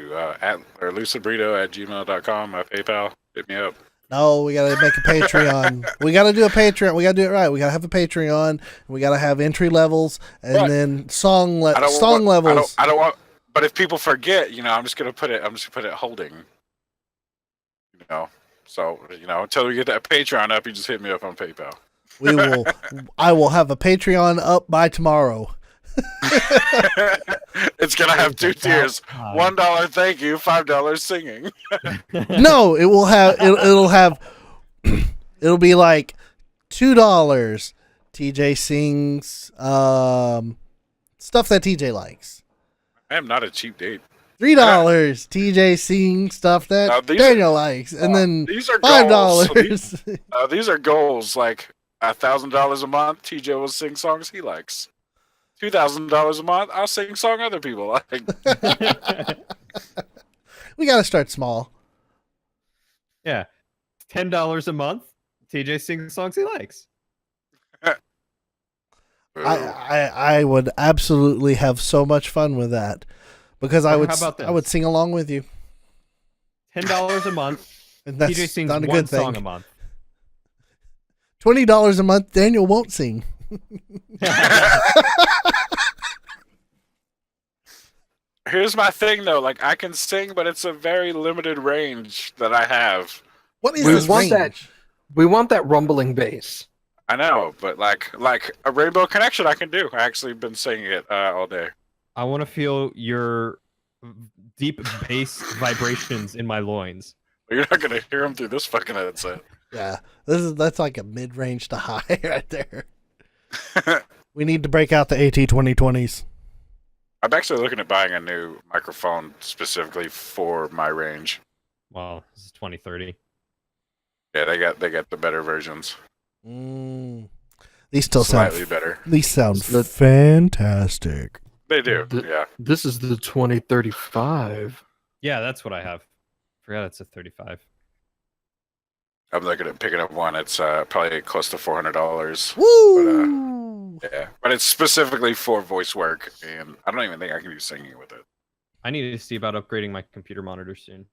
[SPEAKER 4] lucidburrito@gmail.com, my PayPal. Hit me up.
[SPEAKER 2] No, we gotta make a Patreon. We gotta do a Patreon. We gotta do it right. We gotta have a Patreon. We gotta have entry levels and
[SPEAKER 4] Right.
[SPEAKER 2] then song
[SPEAKER 4] I don't
[SPEAKER 2] song
[SPEAKER 4] want,
[SPEAKER 2] levels.
[SPEAKER 4] I don't want. But if people forget, I'm just gonna put it holding. So until we get that Patreon up, you just hit me up on PayPal.
[SPEAKER 2] We will. I will have a Patreon up by tomorrow.
[SPEAKER 4] It's gonna have 2 tiers:
[SPEAKER 1] time.
[SPEAKER 4] $1 thank you, $5 singing.
[SPEAKER 2] No, it will have. It'll have. It'll be like $2. TJ sings stuff that TJ likes.
[SPEAKER 4] I am not a cheap date.
[SPEAKER 2] $3. TJ sings stuff that
[SPEAKER 4] Now, these
[SPEAKER 2] Daniel likes, and then
[SPEAKER 4] These are
[SPEAKER 2] $5.
[SPEAKER 4] goals. These are goals. Like $1,000 a month, TJ will sing songs he likes. $2,000 a month, I'll sing song other people like.
[SPEAKER 2] We gotta start small.
[SPEAKER 1] Yeah. $10 a month. TJ sings songs he likes.
[SPEAKER 2] I would absolutely have so much fun with that because I
[SPEAKER 1] Or
[SPEAKER 2] would
[SPEAKER 1] how about
[SPEAKER 2] I would
[SPEAKER 1] this?
[SPEAKER 2] sing along with you,
[SPEAKER 1] $10 a month.
[SPEAKER 2] and that's
[SPEAKER 1] TJ sings
[SPEAKER 2] not a
[SPEAKER 1] one
[SPEAKER 2] good
[SPEAKER 1] song a
[SPEAKER 2] thing.
[SPEAKER 1] month.
[SPEAKER 2] $20 a month, Daniel won't sing.
[SPEAKER 4] Here's my thing though, like I can sing, but it's a very limited range that I have.
[SPEAKER 2] What is
[SPEAKER 3] We
[SPEAKER 2] this
[SPEAKER 3] want that-
[SPEAKER 2] range?
[SPEAKER 3] We want that rumbling bass.
[SPEAKER 4] I know, but like a Rainbow Connection I can do. I actually been singing it all day.
[SPEAKER 1] I want to feel your deep bass vibrations in my loins.
[SPEAKER 4] You're not gonna hear them through this fucking headset.
[SPEAKER 2] Yeah, that's like a mid-range to high right there. We need to break out the AT 2020s.
[SPEAKER 4] I'm actually looking at buying a new microphone specifically for my range.
[SPEAKER 1] Well, this is 2030.
[SPEAKER 4] Yeah, they got the better versions.
[SPEAKER 2] These still
[SPEAKER 4] Slightly
[SPEAKER 2] sound
[SPEAKER 4] better.
[SPEAKER 2] These sound fantastic.
[SPEAKER 4] They do. Yeah.
[SPEAKER 3] This is the 2035.
[SPEAKER 1] Yeah, that's what I have. Forgot it's a 35.
[SPEAKER 4] I'm looking at picking up one. It's probably close to $400.
[SPEAKER 2] Woo!
[SPEAKER 4] Yeah, but it's specifically for voice work, and I don't even think I can do singing with it.
[SPEAKER 1] I need to see about upgrading my computer monitor soon.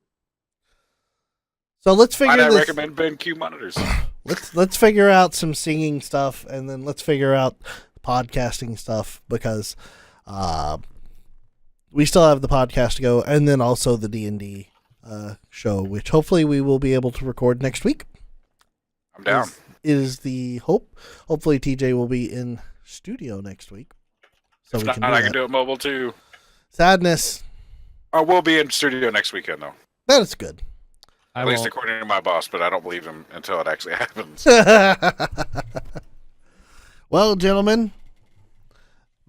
[SPEAKER 2] So let's figure
[SPEAKER 4] I'd
[SPEAKER 2] this.
[SPEAKER 4] recommend BenQ monitors.
[SPEAKER 2] Let's figure out some singing stuff, and then let's figure out podcasting stuff, because we still have the podcast to go, and then also the D&D show, which hopefully we will be able to record next week.
[SPEAKER 4] I'm down.
[SPEAKER 2] Is the hope. Hopefully TJ will be in studio next week, so
[SPEAKER 4] If
[SPEAKER 2] we
[SPEAKER 4] not,
[SPEAKER 2] can do
[SPEAKER 4] I
[SPEAKER 2] that.
[SPEAKER 4] can do it mobile too.
[SPEAKER 2] Sadness.
[SPEAKER 4] I will be in studio next weekend though.
[SPEAKER 2] That is good.
[SPEAKER 4] At least according to my boss, but I don't believe him until it actually happens.
[SPEAKER 2] Well, gentlemen,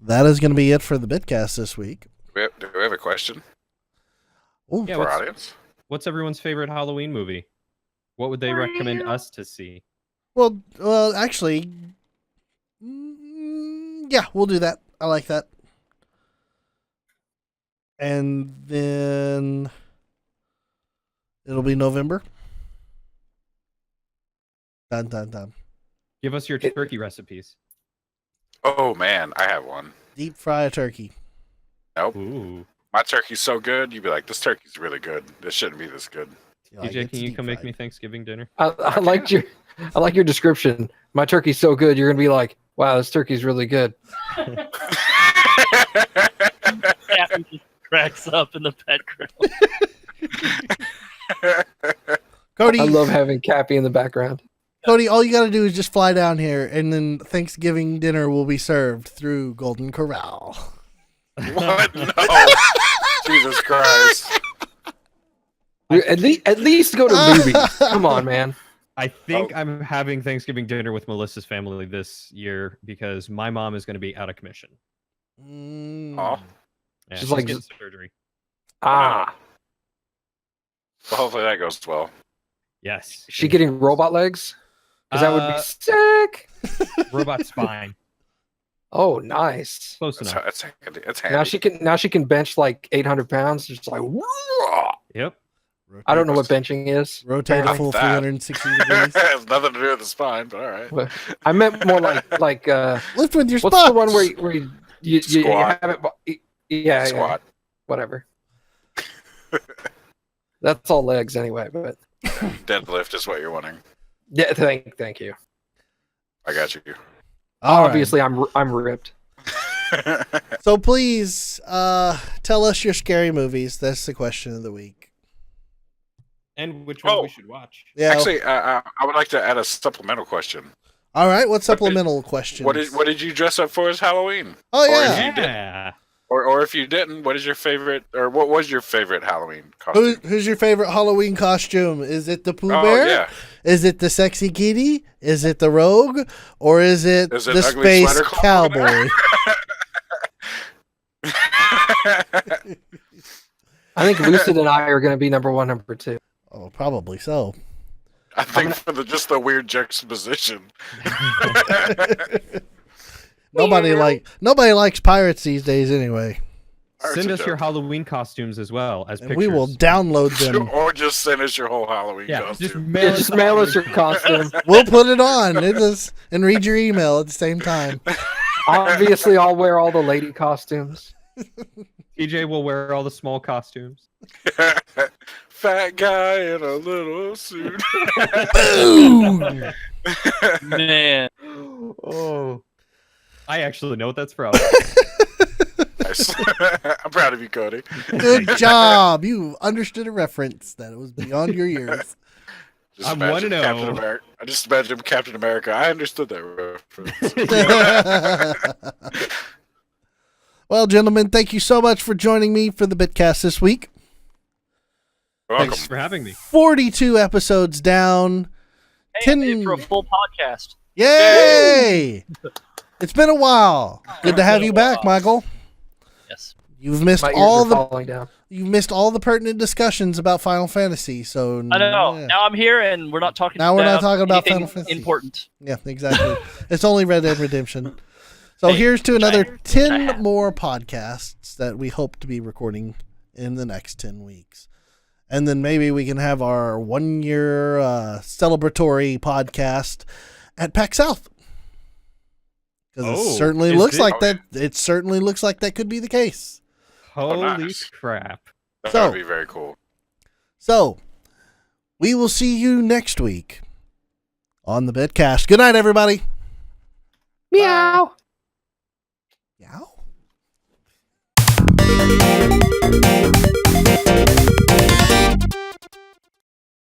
[SPEAKER 2] that is going to be it for the Bitcast this week.
[SPEAKER 4] Do we have a question
[SPEAKER 2] Ooh,
[SPEAKER 1] Yeah,
[SPEAKER 4] for our audience?
[SPEAKER 1] what's everyone's favorite Halloween movie? What would they recommend us to see?
[SPEAKER 2] well, actually, yeah, we'll do that. I like that. And then it'll be November. Dun, dun, dun.
[SPEAKER 1] Give us your turkey recipes.
[SPEAKER 4] Oh man, I have one.
[SPEAKER 2] Deep fry a turkey.
[SPEAKER 4] Nope.
[SPEAKER 1] Ooh.
[SPEAKER 4] My turkey's so good, you'd be like, this turkey's really good. This shouldn't be this good.
[SPEAKER 2] You like
[SPEAKER 1] TJ,
[SPEAKER 2] it
[SPEAKER 1] can you
[SPEAKER 2] deep
[SPEAKER 1] come make
[SPEAKER 2] fried.
[SPEAKER 1] me Thanksgiving dinner?
[SPEAKER 3] I like your description. My turkey's so good, you're gonna be like, wow, this turkey's really good.
[SPEAKER 5] Captain just cracks up in the background.
[SPEAKER 2] Cody,
[SPEAKER 3] I love having Cappy in the background.
[SPEAKER 2] Cody, all you got to do is just fly down here, and then Thanksgiving dinner will be served through Golden Corral.
[SPEAKER 4] What? No. Jesus Christ.
[SPEAKER 3] At least go to movies. Come on, man.
[SPEAKER 1] I think I'm having Thanksgiving dinner with Melissa's family this year because my mom is going to be out of commission.
[SPEAKER 4] Oh.
[SPEAKER 1] Yeah,
[SPEAKER 3] She's
[SPEAKER 1] she's
[SPEAKER 3] like-
[SPEAKER 1] getting surgery.
[SPEAKER 3] Ah,
[SPEAKER 4] Well, hopefully that goes well.
[SPEAKER 1] Yes.
[SPEAKER 3] is she getting robot legs? Because that would be sick.
[SPEAKER 1] Robot spine.
[SPEAKER 3] Oh, nice.
[SPEAKER 1] Close
[SPEAKER 4] That's,
[SPEAKER 1] enough.
[SPEAKER 4] that's handy.
[SPEAKER 3] Now she can bench like 800 pounds. Just like,
[SPEAKER 1] Yep.
[SPEAKER 3] I don't know what benching is.
[SPEAKER 2] Rotate a
[SPEAKER 3] apparently.
[SPEAKER 2] full
[SPEAKER 4] That.
[SPEAKER 2] 360 degrees.
[SPEAKER 4] It has nothing to do with the spine, but all right.
[SPEAKER 3] But I meant more like
[SPEAKER 2] Lift with your
[SPEAKER 3] what's
[SPEAKER 2] spots.
[SPEAKER 3] the one where you
[SPEAKER 4] Squat.
[SPEAKER 3] have it? Yeah,
[SPEAKER 4] Squat.
[SPEAKER 3] whatever. That's all legs anyway. But
[SPEAKER 4] Deadlift is what you're wanting.
[SPEAKER 3] yeah, thank you.
[SPEAKER 4] I got you.
[SPEAKER 2] All right.
[SPEAKER 3] Obviously, I'm ripped.
[SPEAKER 2] So please tell us your scary movies. That's the question of the week.
[SPEAKER 1] And which one
[SPEAKER 4] Oh.
[SPEAKER 1] we should watch.
[SPEAKER 2] Yeah.
[SPEAKER 4] Actually, I would like to add a supplemental question.
[SPEAKER 2] All right. What supplemental questions?
[SPEAKER 4] What did you dress up for as Halloween?
[SPEAKER 2] Oh
[SPEAKER 4] or
[SPEAKER 2] yeah.
[SPEAKER 4] if you did-
[SPEAKER 1] Yeah.
[SPEAKER 4] Or if you didn't, what is your favorite, or what was your favorite Halloween costume?
[SPEAKER 2] Who's your favorite Halloween costume? Is it the Pooh
[SPEAKER 4] Oh
[SPEAKER 2] Bear?
[SPEAKER 4] yeah,
[SPEAKER 2] Is it the sexy kitty? Is it the rogue? Or is it
[SPEAKER 4] Is it
[SPEAKER 2] the
[SPEAKER 4] Ugly
[SPEAKER 2] space
[SPEAKER 4] Sweater Club over
[SPEAKER 2] cowboy?
[SPEAKER 3] I think Lucid and I are going to be number 1, number 2.
[SPEAKER 2] Oh, probably so.
[SPEAKER 4] I think for just the weird juxtaposition.
[SPEAKER 2] Nobody likes pirates these days anyway.
[SPEAKER 1] Send us your Halloween costumes as well as
[SPEAKER 2] And
[SPEAKER 1] pictures.
[SPEAKER 2] we will download them.
[SPEAKER 4] Or just send us your whole Halloween
[SPEAKER 1] Yeah,
[SPEAKER 4] costume.
[SPEAKER 3] Just mail us your costume.
[SPEAKER 2] We'll put it on. And read your email at the same time.
[SPEAKER 3] Obviously, I'll wear all the lady costumes.
[SPEAKER 1] TJ will wear all the small costumes.
[SPEAKER 4] Fat guy in a little suit.
[SPEAKER 2] Boom!
[SPEAKER 5] Man,
[SPEAKER 1] Oh. I actually know what that's from.
[SPEAKER 4] Nice. I'm proud of you, Cody.
[SPEAKER 2] Good job. You understood a reference that was beyond your years.
[SPEAKER 4] Just
[SPEAKER 1] I'm
[SPEAKER 4] imagine
[SPEAKER 1] 1-0.
[SPEAKER 4] Captain America. I just imagined Captain America. I understood that reference.
[SPEAKER 2] Well, gentlemen, thank you so much for joining me for the Bitcast this week.
[SPEAKER 4] Welcome.
[SPEAKER 1] Thanks for having me.
[SPEAKER 2] 42 episodes down.
[SPEAKER 5] hey, I made it for a full podcast.
[SPEAKER 2] Yay! It's been a while. Good to have you back, Michael.
[SPEAKER 5] Yes.
[SPEAKER 2] You've missed
[SPEAKER 3] My ears
[SPEAKER 2] all
[SPEAKER 3] are
[SPEAKER 2] the
[SPEAKER 3] falling down.
[SPEAKER 2] You missed all the pertinent discussions about Final Fantasy. So
[SPEAKER 5] I know.
[SPEAKER 2] yeah.
[SPEAKER 5] Now I'm here, and we're not talking.
[SPEAKER 2] Now we're not talking about
[SPEAKER 5] anything
[SPEAKER 2] Final Fantasy.
[SPEAKER 5] important.
[SPEAKER 2] Yeah, exactly. It's only Red Dead Redemption. So
[SPEAKER 5] Hey,
[SPEAKER 2] here's to
[SPEAKER 5] which I-
[SPEAKER 2] another
[SPEAKER 5] which I
[SPEAKER 2] 10
[SPEAKER 5] have.
[SPEAKER 2] more podcasts that we hope to be recording in the next 10 weeks. And then maybe we can have our 1 year celebratory podcast at PAX South. Because it
[SPEAKER 1] Oh,
[SPEAKER 2] certainly
[SPEAKER 1] is
[SPEAKER 2] looks
[SPEAKER 1] it?
[SPEAKER 2] like that. It certainly looks like that could be the case.
[SPEAKER 1] Holy
[SPEAKER 4] nice.
[SPEAKER 1] crap.
[SPEAKER 4] That
[SPEAKER 2] So-
[SPEAKER 4] would be very cool.
[SPEAKER 2] So we will see you next week on the Bitcast. Good night, everybody.
[SPEAKER 3] Meow.
[SPEAKER 2] Meow.